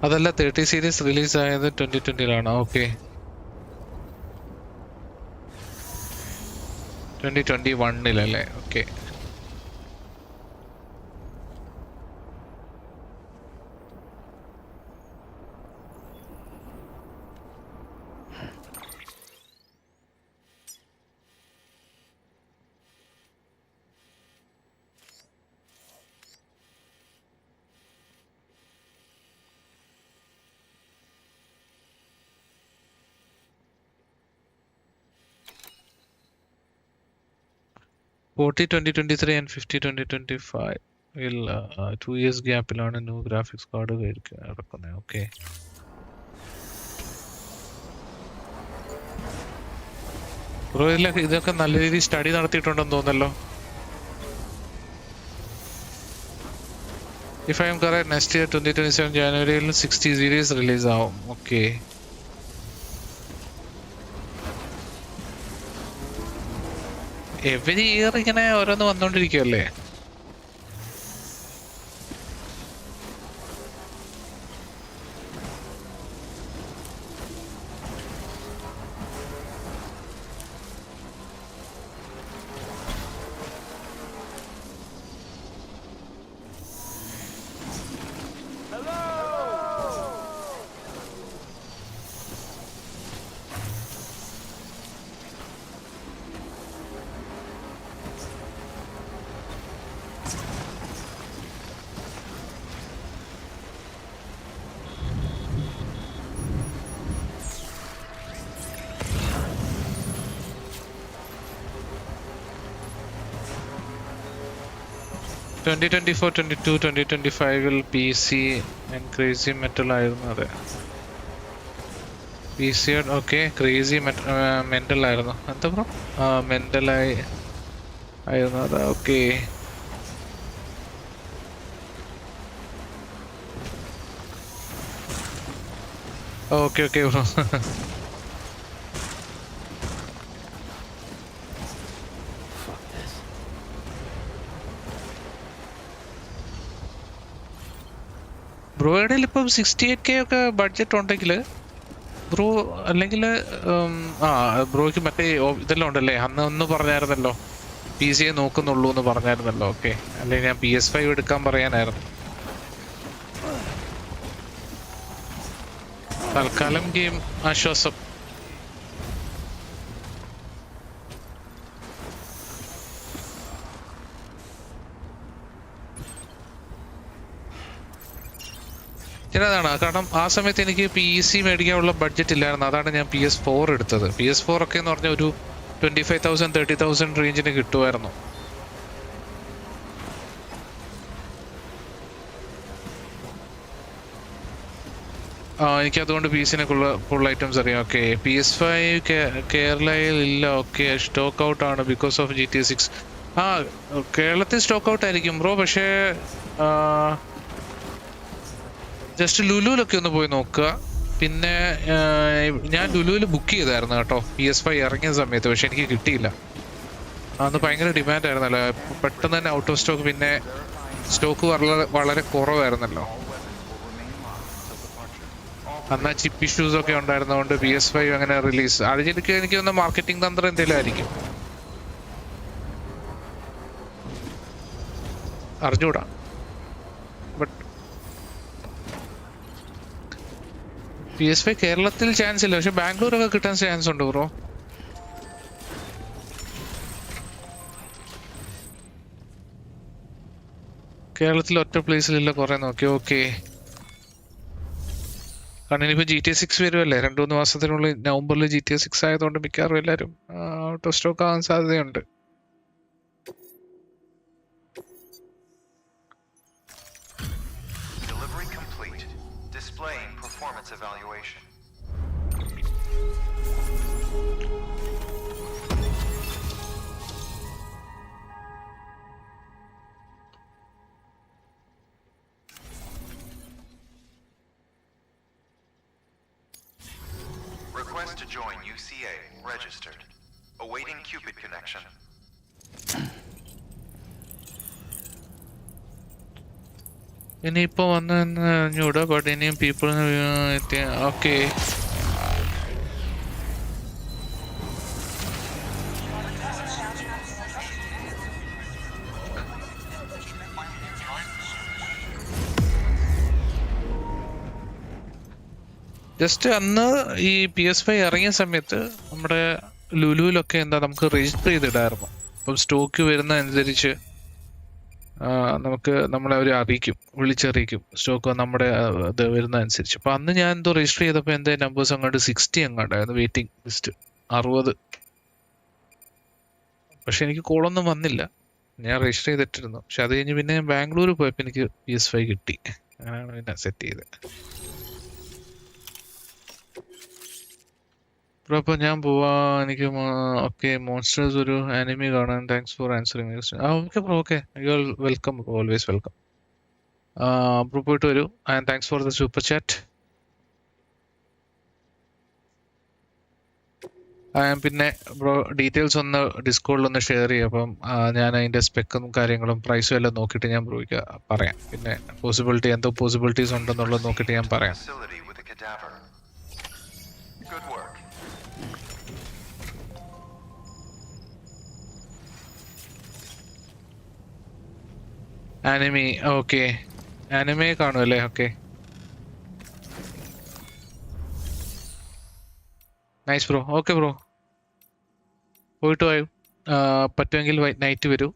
അതല്ല 30 സീരീസ് റിലീസ് ആയത് 2020-ലാണ്. ഓക്കെ. 2021-ലല്ലേ? Okay. Forty 2023 and 50 2025 will 2 years ഗ്യാപ്പിലാണ് ന്യൂ ഗ്രാഫിക്സ് കാർഡ് ഇറക്കുന്നത്. ഓക്കെ. ബ്രോ ഇതൊക്കെ നല്ല രീതിയിൽ സ്റ്റഡി നടത്തിയിട്ടുണ്ടെന്ന് തോന്നല്ലോ. If I am correct, next year 2027 ജനുവരിയിൽ 60 സീരീസ് റിലീസ് ആവും. ഓക്കെ. എവരി ഇയർ ഇങ്ങനെ ഓരോന്ന് വന്നോണ്ടിരിക്കുവല്ലേ? Twenty 22 2025 PC and crazy metal ആയിരുന്നു. അതെ, PC. ഓക്കെ, ക്രേസി മെന്റൽ ആയിരുന്നു. എന്താ ബ്രോ? മെന്റലായി ആയിരുന്നു അത്. ഓക്കെ. Okay okay bro. ബ്രോയുടെ ഇപ്പം 68K ഒക്കെ ബഡ്ജറ്റ് ഉണ്ടെങ്കിൽ ബ്രോ, അല്ലെങ്കിൽ ബ്രോയ്ക്ക് മറ്റേ ഇതെല്ലാം ഉണ്ടല്ലേ, അന്ന് ഒന്ന് പറഞ്ഞായിരുന്നല്ലോ PC നോക്കുന്നുള്ളൂ എന്ന് പറഞ്ഞായിരുന്നല്ലോ. ഓക്കെ, അല്ലെങ്കിൽ ഞാൻ PS5 എടുക്കാൻ പറയാനായിരുന്നു. തൽക്കാലം ഗെയിം ആശ്വാസം. ചിലതാണ് കാരണം ആ സമയത്ത് എനിക്ക് PC മേടിക്കാനുള്ള ബഡ്ജറ്റ് ഇല്ലായിരുന്നു. അതാണ് ഞാൻ PS4 എടുത്തത്. PS4 ഒക്കെ എന്ന് പറഞ്ഞാൽ ഒരു 25,000 30,000 റേഞ്ചിന് കിട്ടുമായിരുന്നു. എനിക്ക് അതുകൊണ്ട് PC-നെക്കുള്ള ഫുൾ ഐറ്റംസ് അറിയാം. ഓക്കെ, PS5 കേരളയിൽ ഇല്ല. ഓക്കെ, സ്റ്റോക്ക് ഔട്ട് ആണ് ബിക്കോസ് ഓഫ് GTA 6. കേരളത്തിൽ സ്റ്റോക്ക് ഔട്ട് ആയിരിക്കും ബ്രോ. പക്ഷേ ജസ്റ്റ് ലുലുവിലൊക്കെ ഒന്ന് പോയി നോക്കുക. പിന്നെ ഞാൻ ലുലുവിൽ ബുക്ക് ചെയ്തായിരുന്നു കേട്ടോ PS5 ഇറങ്ങിയ സമയത്ത്. പക്ഷെ എനിക്ക് കിട്ടിയില്ല. അന്ന് ഭയങ്കര ഡിമാൻഡ് ആയിരുന്നല്ലോ. പെട്ടെന്ന് തന്നെ ഔട്ട് ഓഫ് സ്റ്റോക്ക്. പിന്നെ സ്റ്റോക്ക് വളരെ കുറവായിരുന്നല്ലോ. അന്ന് ചിപ്പ് ഇഷ്യൂസ് ഒക്കെ ഉണ്ടായിരുന്നതുകൊണ്ട് PS5 അങ്ങനെ റിലീസ്. എനിക്ക് ഒന്ന് മാർക്കറ്റിംഗ് തന്ത്രം എന്തെങ്കിലും ആയിരിക്കും, അറിഞ്ഞൂടാ. ബട്ട് PS5 കേരളത്തിൽ ചാൻസ് ഇല്ല. പക്ഷെ ബാംഗ്ലൂരൊക്കെ കിട്ടാൻ ചാൻസ് ഉണ്ട് ബ്രോ. കേരളത്തിൽ ഒറ്റ പ്ലേസിലില്ല. കുറെ നോക്കി. ഓക്കെ, കാരണം ഇനിയിപ്പോൾ GTA 6 വരുമല്ലേ 2-3 മാസത്തിനുള്ളിൽ. നവംബറിൽ GTA 6 ആയതുകൊണ്ട് മിക്കവാറും എല്ലാവരും ഔട്ട് ഓഫ് സ്റ്റോക്ക് ആവാൻ സാധ്യതയുണ്ട്. Delivery complete. Displaying performance evaluation. Request to join UCA. Registered. Awaiting Cupid connection. ഇനിയിപ്പോൾ വന്നെന്ന് അറിഞ്ഞൂടാ. ബട്ട് ഇനിയും പീപ്പിൾ. ഓക്കെ, ജസ്റ്റ് അന്ന് ഈ PS5 ഇറങ്ങിയ സമയത്ത് നമ്മുടെ ലുലുവിലൊക്കെ നമുക്ക് രജിസ്റ്റർ ചെയ്തിടായിരുന്നു. അപ്പം സ്റ്റോക്ക് വരുന്ന അനുസരിച്ച് നമ്മളെ അവർ വിളിച്ചറിയിക്കും സ്റ്റോക്ക് നമ്മുടെ ഇത് വരുന്ന അനുസരിച്ച്. അപ്പം അന്ന് ഞാൻ രജിസ്റ്റർ ചെയ്തപ്പോൾ എൻ്റെ നമ്പേഴ്സ് അങ്ങോട്ട് 60 അങ്ങോട്ടായിരുന്നു വെയിറ്റിംഗ് ലിസ്റ്റ്, 60. പക്ഷെ എനിക്ക് കോളൊന്നും വന്നില്ല. ഞാൻ രജിസ്റ്റർ ചെയ്തിട്ടിരുന്നു. പക്ഷെ അത് കഴിഞ്ഞ് പിന്നെ ഞാൻ ബാംഗ്ലൂർ പോയപ്പോൾ എനിക്ക് PS5 കിട്ടി. അങ്ങനെയാണ് പിന്നെ സെറ്റ് ചെയ്തത്. അപ്പോൾ ഞാൻ പോവാ. എനിക്ക് ഓക്കെ, മോൺസ്റ്റേഴ്സ് ഒരു ആനിമി കാണാൻ. Thanks for answering. Okay bro. Okay, you are welcome, always welcome. Bro പോയിട്ട് വരൂ. And thanks for the super chat. പിന്നെ ബ്രോ ഡീറ്റെയിൽസ് ഒന്ന് ഡിസ്കോഡിൽ ഒന്ന് ഷെയർ ചെയ്യാം. അപ്പം ഞാൻ അതിൻ്റെ സ്പെക്കും കാര്യങ്ങളും പ്രൈസും എല്ലാം നോക്കിയിട്ട് ഞാൻ ബ്രോയ്ക്ക് പറയാം. പിന്നെ എന്തോ പോസിബിലിറ്റീസ് ഉണ്ടെന്നുള്ളത് നോക്കിയിട്ട് ഞാൻ പറയാം. Good work. Anime. Okay, anime കാണുമല്ലേ. Okay, nice bro. Okay bro, പോയിട്ട് വായു. പറ്റുമെങ്കിൽ നൈറ്റ് വരൂ.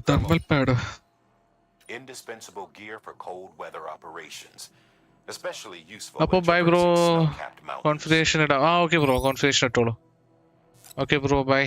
thermal pad. Indispensable gear for cold weather operations. Especially useful. അപ്പോൾ ബൈ ബ്രോ. കോൺഫിഗറേഷൻ ഇടാം. ഓക്കെ ബ്രോ, കോൺഫിഗറേഷൻ ഇട്ടോളൂ. Okay bro, bye.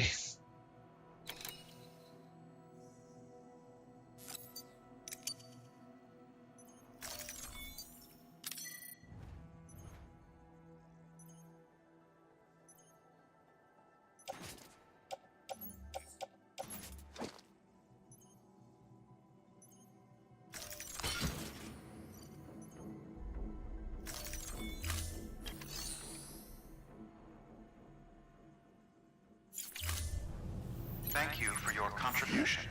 Thank you for your contribution.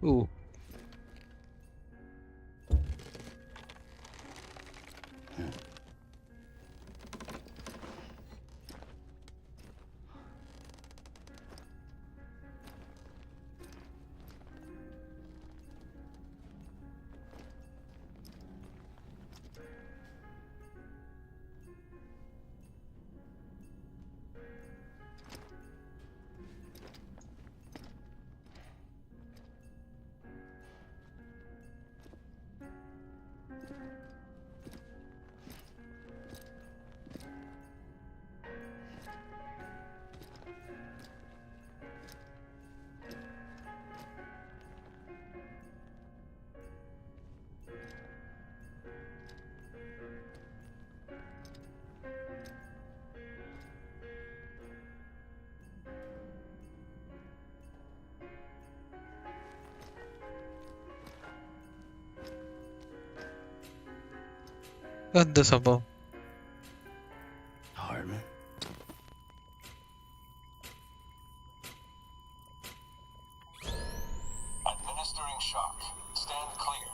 Ooh. എന്താ സംഭവം? Hardman. Administering shock. Stand clear.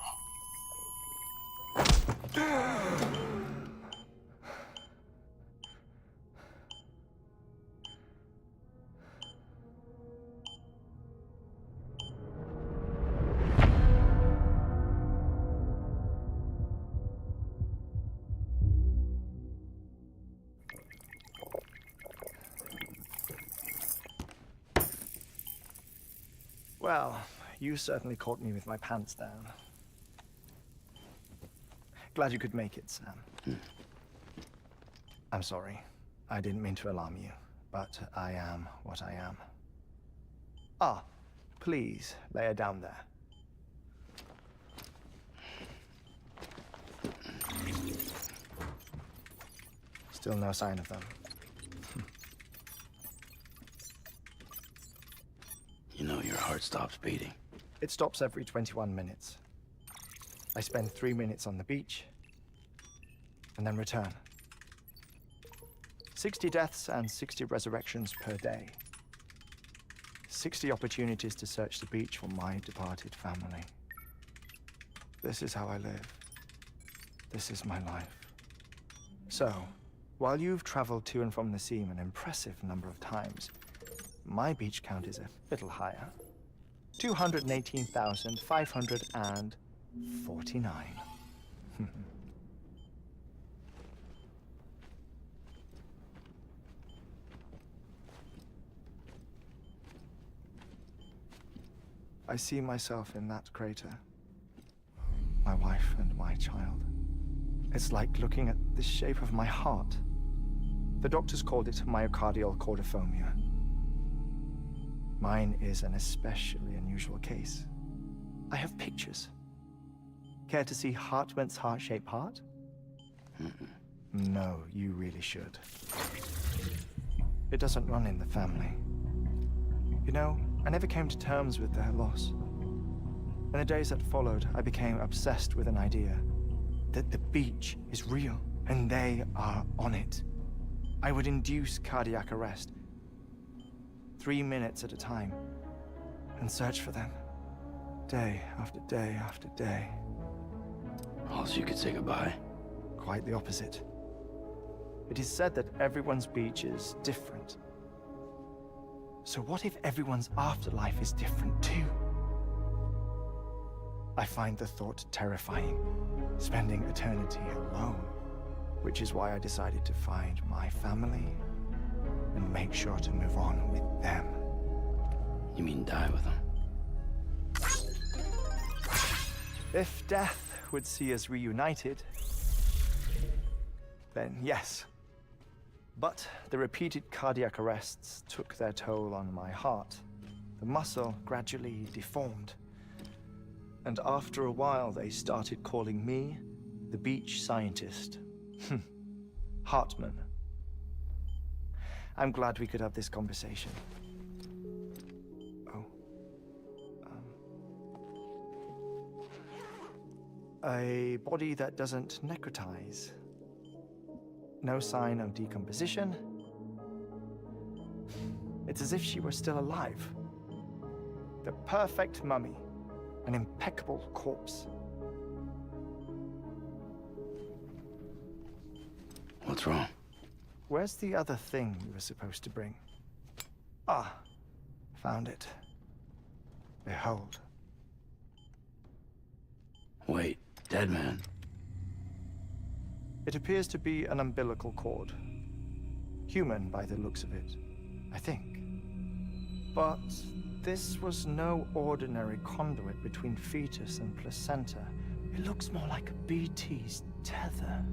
Well, you certainly caught me with my pants down. Glad you could make it, Sam. I'm sorry. I didn't mean to alarm you, but I am what I am. Ah, please, lay her down there. Still no sign of them. You know your heart stops beating. It stops every 21 minutes. I spend 3 minutes on the beach, and then return. 60 deaths and 60 resurrections per day. 60 opportunities to search the beach for my departed family. This is how I live. This is my life. So, while you've traveled to and from the sea an impressive number of times, my beach count is a little higher. 218,549. I see myself in that crater. My wife and my child. It's like looking at the shape of my heart. The doctors called it myocardial cordiformia. Mine is an especially unusual case. I have pictures. Care to see Hartwent's heart-shaped heart? No, you really should. It doesn't run in the family. You know, I never came to terms with their loss. In the days that followed, I became obsessed with an idea that the beach is real and they are on it. I would induce cardiac arrest, 3 minutes at a time, and search for them, day after day after day. Also, you could say goodbye. Quite the opposite. It is said that everyone's beach is different. So what if everyone's afterlife is different too? I find the thought terrifying, spending eternity alone, which is why I decided to find my family and make sure to move on with them. You mean die with them? If death would see us reunited, then yes. But the repeated cardiac arrests took their toll on my heart, The muscle gradually deformed. And after a while, they started calling me the beach scientist. Hartman. I'm glad we could have this conversation. Oh. A body that doesn't necrotize. No sign of decomposition. It's as if she were still alive. The perfect mummy. An impeccable corpse. What's wrong? Where's the other thing you were supposed to bring? Ah, found it. Behold. Wait, dead man? It appears to be an umbilical cord. Human by the looks of it, I think. But this was no ordinary conduit between fetus and placenta. It looks more like a BT's tether.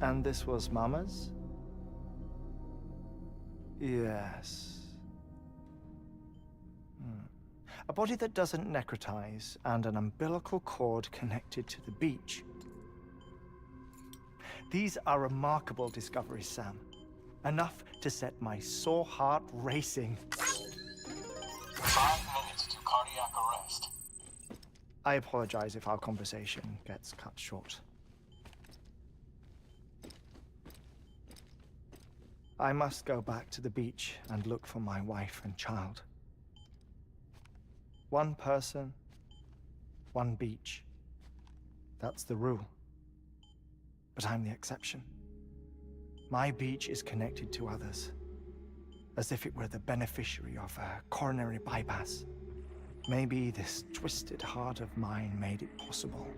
And this was Mama's? Yes. A body that doesn't necrotize and an umbilical cord connected to the beach. These are remarkable discoveries, Sam. Enough to set my sore heart racing. 5 minutes to cardiac arrest. I apologize if our conversation gets cut short. I must go back to the beach and look for my wife and child. One person, one beach. That's the rule. But I'm the exception. My beach is connected to others, as if it were the beneficiary of a coronary bypass. Maybe this twisted heart of mine made it possible.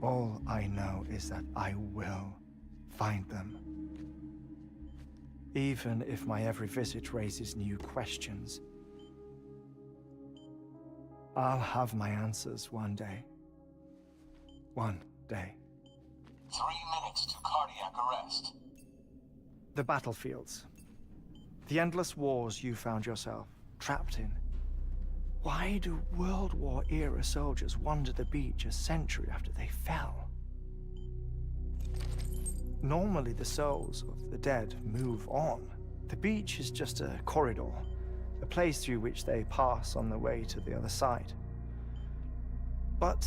All I know is that I will find them. Even if my every visit raises new questions, I'll have my answers one day. One day. 3 minutes to cardiac arrest. The battlefields. The endless wars you found yourself trapped in. Why do World War-era soldiers wander the beach a century after they fell? Normally the souls of the dead move on. The beach is just a corridor, a place through which they pass on the way to the other side. But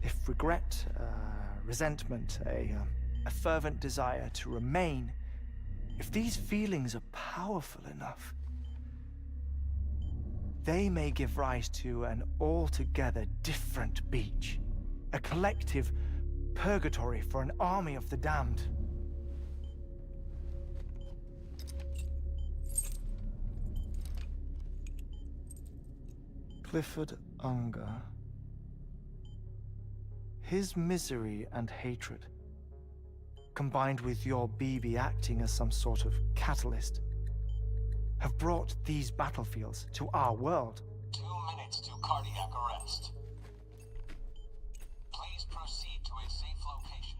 if regret, resentment, a fervent desire to remain, if these feelings are powerful enough, they may give rise to an altogether different beach, a collective purgatory for an army of the damned. Clifford Unger. His misery and hatred, combined with your BB acting as some sort of catalyst, have brought these battlefields to our world. 2 minutes to cardiac arrest. Please proceed to a safe location.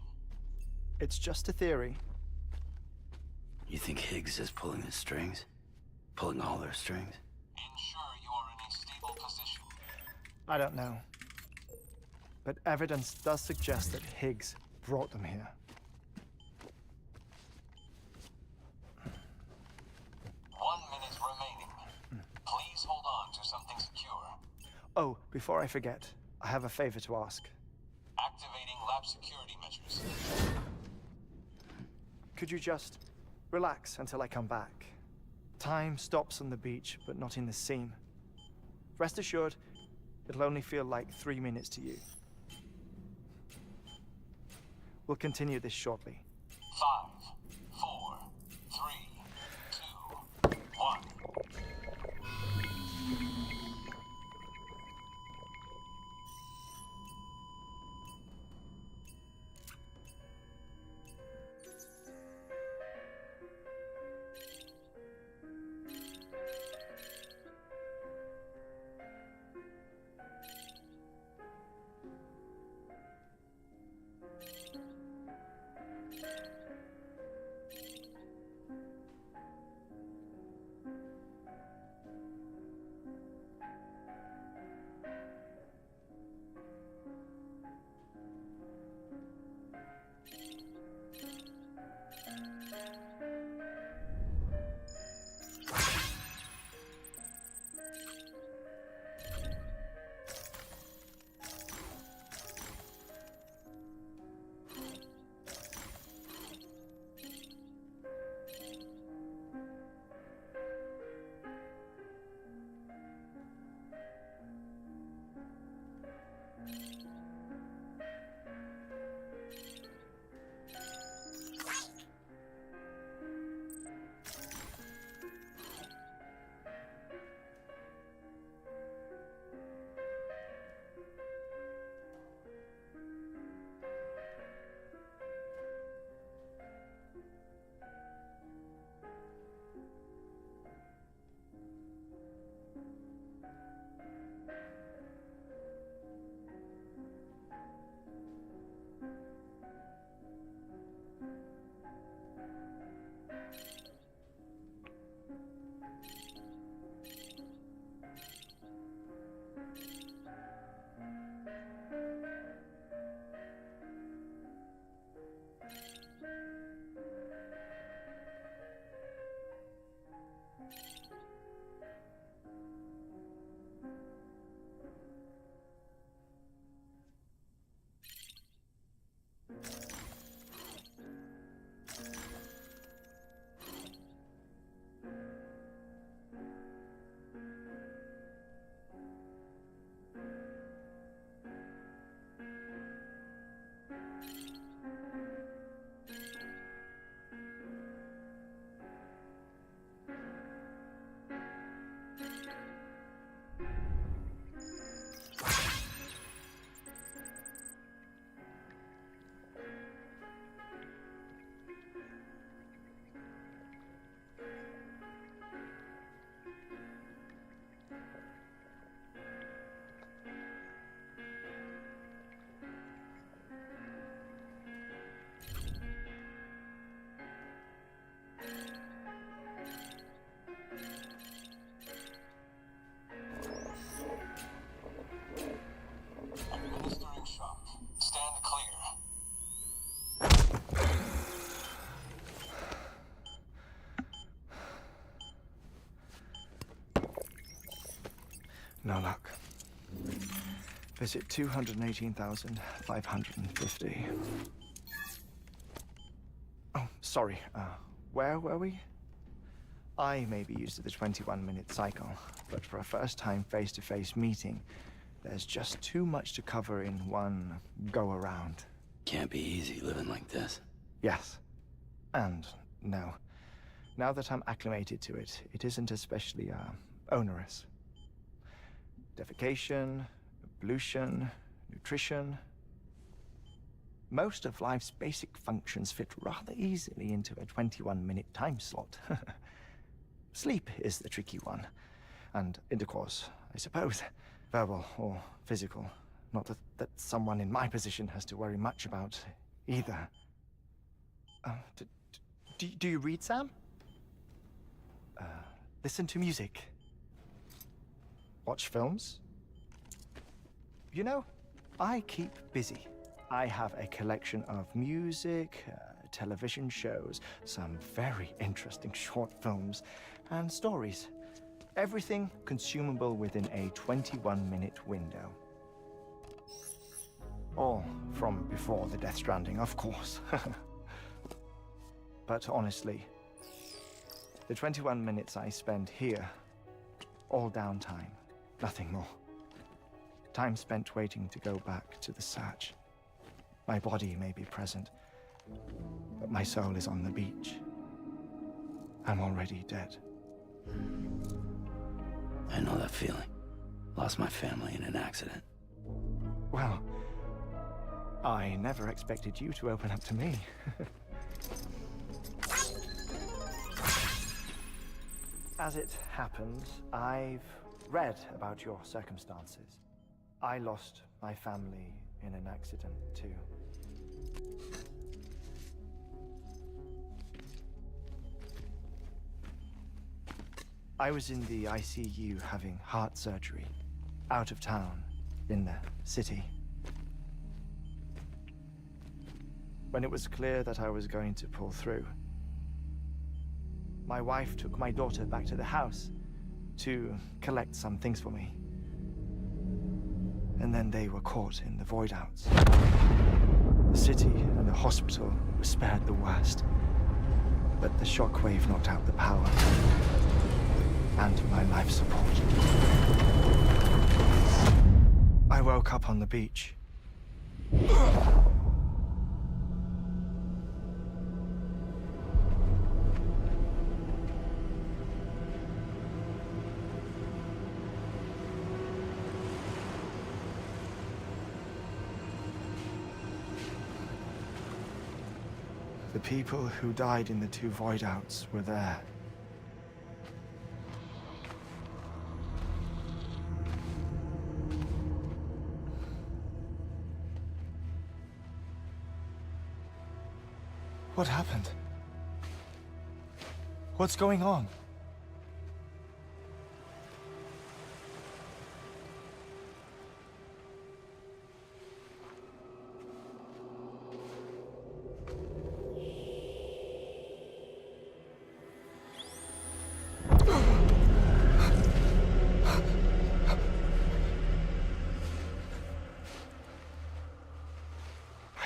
It's just a theory. You think Higgs is pulling the strings? Pulling all their strings? Ensure you are in a stable position. I don't know. But evidence does suggest that Higgs brought them here. 1 minute remaining. Please hold on to something secure. Oh, before I forget, I have a favor to ask. Activating lab security measures. Could you just relax until I come back? Time stops on the beach, but not in the scene. Rest assured, it'll only feel like 3 minutes to you. We'll continue this shortly. 5, 4, 3, 2, 1. Administering shock. Stand clear. No luck. Visit 218,550. Oh, sorry. Where were we? I may be used to the 21-minute cycle, but for a first-time face-to-face meeting, there's just too much to cover in one go-around. Can't be easy living like this. Yes. And no. Now that I'm acclimated to it, it isn't especially, onerous. Defecation, pollution, nutrition. Most of life's basic functions fit rather easily into a 21-minute time slot. Sleep is the tricky one. And intercourse, I suppose. Verbal or physical. Not that someone in my position has to worry much about either. Do you read, Sam? Listen to music. Watch films? You know, I keep busy. I have a collection of music, television shows, some very interesting short films, and stories. Everything consumable within a 21-minute window. All from before the Death Stranding, of course. But honestly, the 21 minutes I spend here, all downtime, nothing more. Time spent waiting to go back to the search. My body may be present, but my soul is on the beach. I'm already dead. I know that feeling. Lost my family in an accident. Well, I never expected you to open up to me. As it happens, I've read about your circumstances. I lost my family in an accident, too. I was in the ICU having heart surgery, out of town, in the city. When it was clear that I was going to pull through, my wife took my daughter back to the house to collect some things for me. And then they were caught in the void outs. The city and the hospital were spared the worst, but the shockwave knocked out the power and my life support. I woke up on the beach. The people who died in the two void outs were there. What happened? What's going on?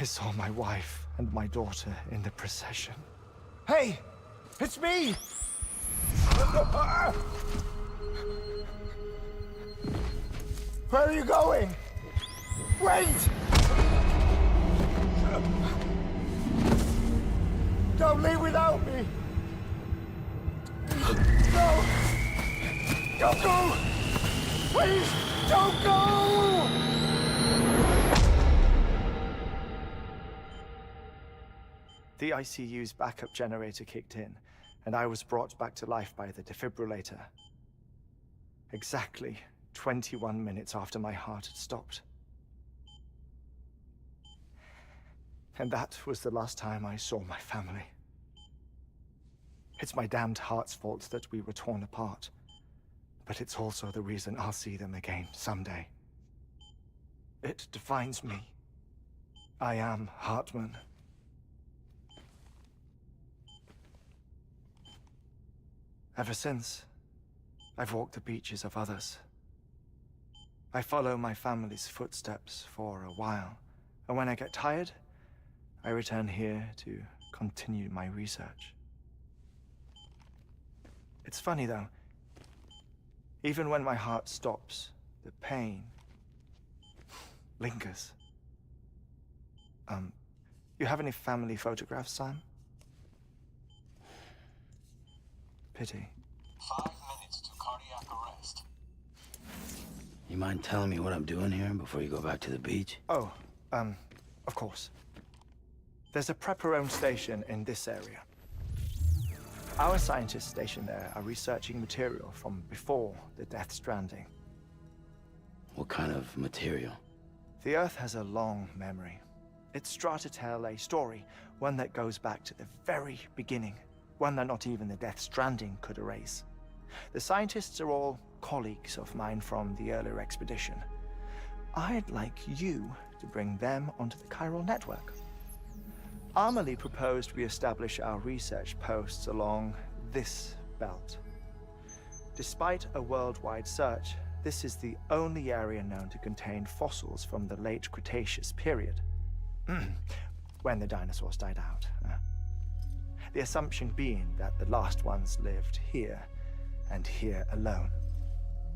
I saw my wife and my daughter in the procession. Hey! It's me! Where are you going? Wait! Don't leave without me! No! Don't go! Please, don't go! The ICU's backup generator kicked in, and I was brought back to life by the defibrillator. Exactly 21 minutes after my heart had stopped. And that was the last time I saw my family. It's my damned heart's fault that we were torn apart. But it's also the reason I'll see them again someday. It defines me. I am Hartman. Ever since, I've walked the beaches of others. I follow my family's footsteps for a while, and when I get tired, I return here to continue my research. It's funny though, even when my heart stops, the pain lingers. You have any family photographs, Sam? Pity. 5 minutes to cardiac arrest. You mind telling me what I'm doing here before you go back to the beach? Oh, of course. There's a prepper-owned station in this area. Our scientists stationed there are researching material from before the Death Stranding. What kind of material? The Earth has a long memory. It's trying to tell a story, one that goes back to the very beginning, one that not even the Death Stranding could erase. The scientists are all colleagues of mine from the earlier expedition. I'd like you to bring them onto the chiral network. Amelie proposed we establish our research posts along this belt. Despite a worldwide search, this is the only area known to contain fossils from the late Cretaceous period, when the dinosaurs died out. The assumption being that the last ones lived here, and here alone.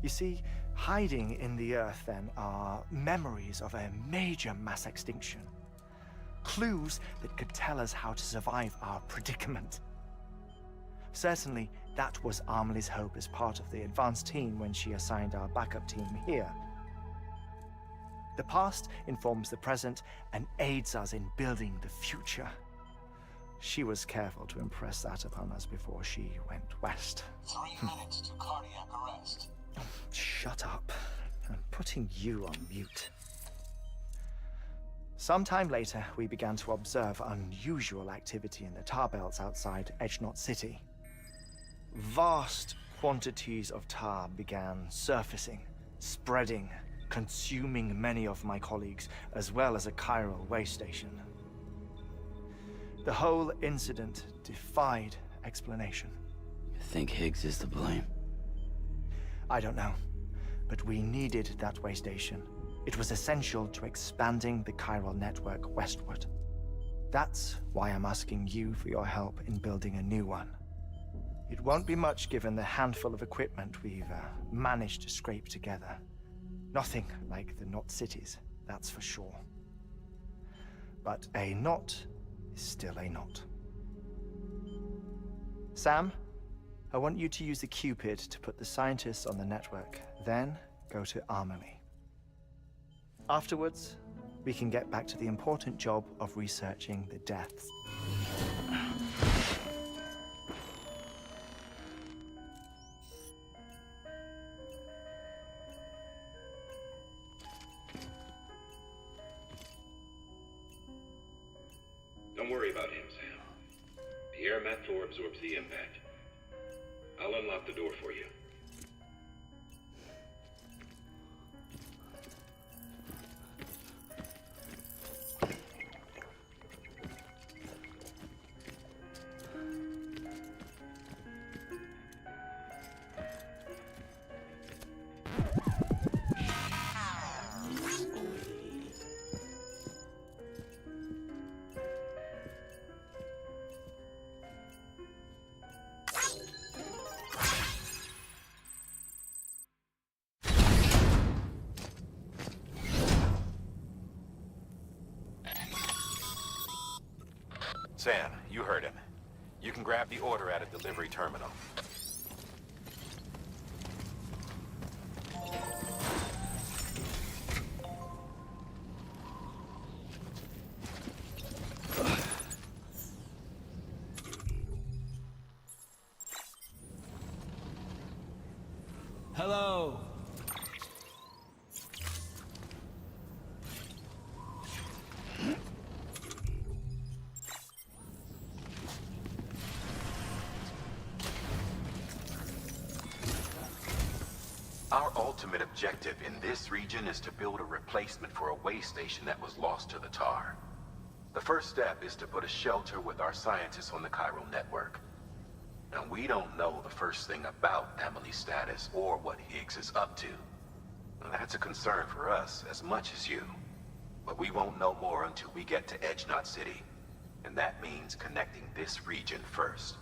You see, hiding in the Earth then are memories of a major mass extinction. Clues that could tell us how to survive our predicament. Certainly, that was Amelie's hope as part of the advanced team when she assigned our backup team here. The past informs the present and aids us in building the future. She was careful to impress that upon us before she went west. 3 minutes to cardiac arrest. Shut up. I'm putting you on mute. Sometime later, we began to observe unusual activity in the tar belts outside Edgenot City. Vast quantities of tar began surfacing, spreading, consuming many of my colleagues, as well as a chiral way station. The whole incident defied explanation. You think Higgs is to blame? I don't know, but we needed that way station. It was essential to expanding the chiral network westward. That's why I'm asking you for your help in building a new one. It won't be much given the handful of equipment we've managed to scrape together. Nothing like the knot cities, that's for sure. But a knot is still a knot. Sam, I want you to use the Cupid to put the scientists on the network, then go to Amelie. Afterwards, we can get back to the important job of researching the deaths. Don't worry about him, Sam. The air mat floor absorbs the impact. I'll unlock the door for you. Sam, you heard him. You can grab the order at a delivery terminal. Hello. ultimate objective in this region is to build a replacement for a way station that was lost to the tar. The first step is to put a shelter with our scientists on the chiral network. Now, we don't know the first thing about Emily's status or what Higgs is up to. Now, that's a concern for us as much as you. But we won't know more until we get to Edge Knot City. And that means connecting this region first.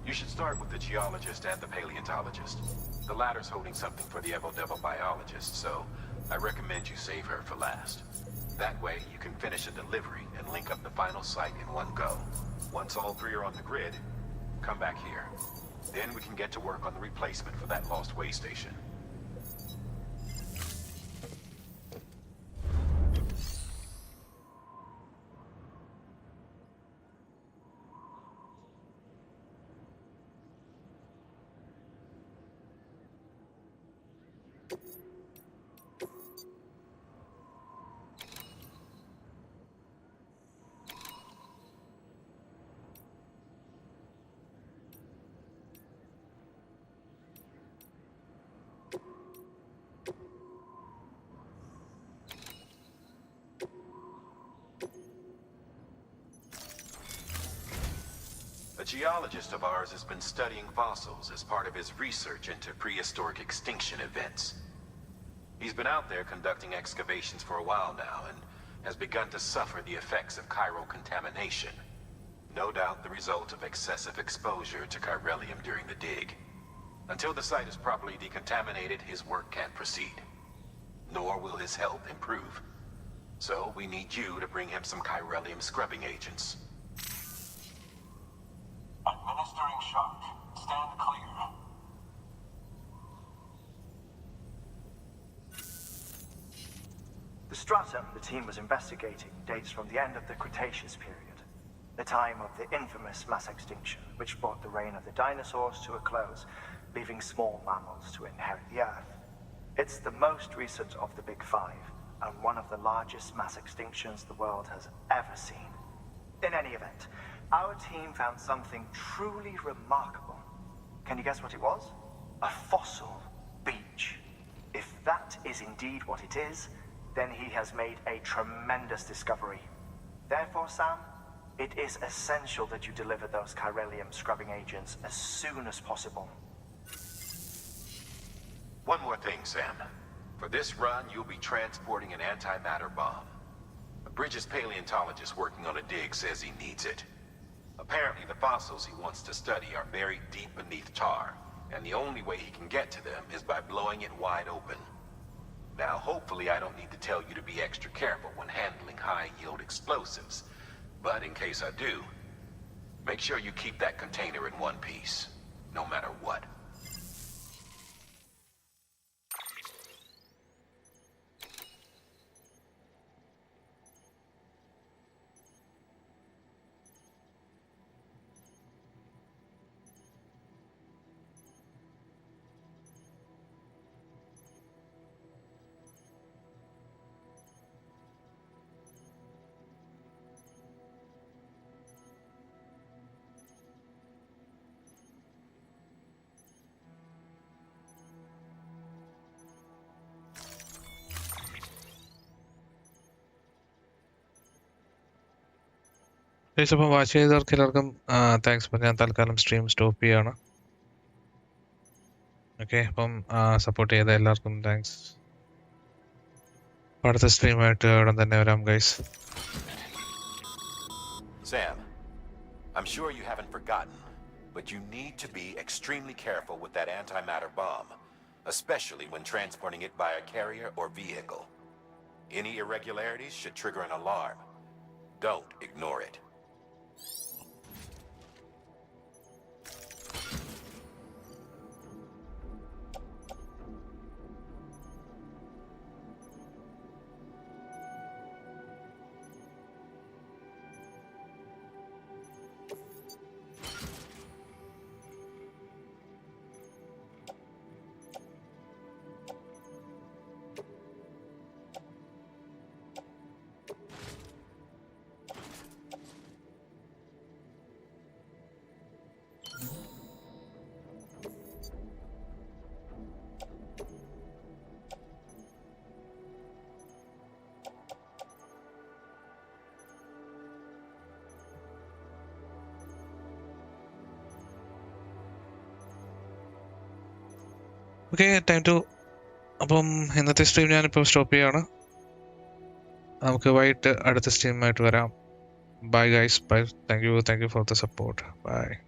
You should start with the geologist and the paleontologist. The latter's holding something for the Evo-Devo biologist, so I recommend you save her for last. That way, you can finish a delivery and link up the final site in one go. Once all three are on the grid, come back here. Then we can get to work on the replacement for that lost way station. A geologist of ours has been studying fossils as part of his research into prehistoric extinction events. He's been out there conducting excavations for a while now and has begun to suffer the effects of chiral contamination. No doubt the result of excessive exposure to chiralium during the dig. Until the site is properly decontaminated, his work can't proceed. Nor will his health improve. So we need you to bring him some chiralium scrubbing agents. Administering shock. Stand clear. The stratum the team was investigating dates from the end of the Cretaceous period, the time of the infamous mass extinction, which brought the reign of the dinosaurs to a close, leaving small mammals to inherit the Earth. It's the most recent of the Big Five, and one of the largest mass extinctions the world has ever seen. In any event, our team found something truly remarkable. Can you guess what it was? A fossil beach. If that is indeed what it is, then he has made a tremendous discovery. Therefore, Sam, it is essential that you deliver those chiralium scrubbing agents as soon as possible. One more thing, Sam. For this run, you'll be transporting an antimatter bomb. A Bridges paleontologist working on a dig says he needs it. Apparently, the fossils he wants to study are buried deep beneath tar, and the only way he can get to them is by blowing it wide open. Now, hopefully I don't need to tell you to be extra careful when handling high-yield explosives, but in case I do, make sure you keep that container in one piece, no matter what. അപ്പം watch ചെയ്തവർക്ക് എല്ലാവർക്കും thanks. അപ്പം ഞാൻ തൽക്കാലം stream stop ചെയ്യാണ്. Okay, അപ്പം support ചെയ്ത എല്ലാവർക്കും താങ്ക്സ്. അടുത്ത സ്ട്രീമായിട്ട് ഉടൻ തന്നെ വരാം guys. Sam, I'm sure you haven't forgotten, but you need to be extremely careful with that antimatter bomb, especially when transporting it by a carrier or vehicle. Any irregularities should trigger an alarm. Don't ignore it. Okay, time to. അപ്പം ഇന്നത്തെ stream ഞാനിപ്പോൾ stop ചെയ്യാണ്. നമുക്ക് വൈകിട്ട് അടുത്ത സ്ട്രീമായിട്ട് വരാം. Bye guys, bye. Thank you for the support. By.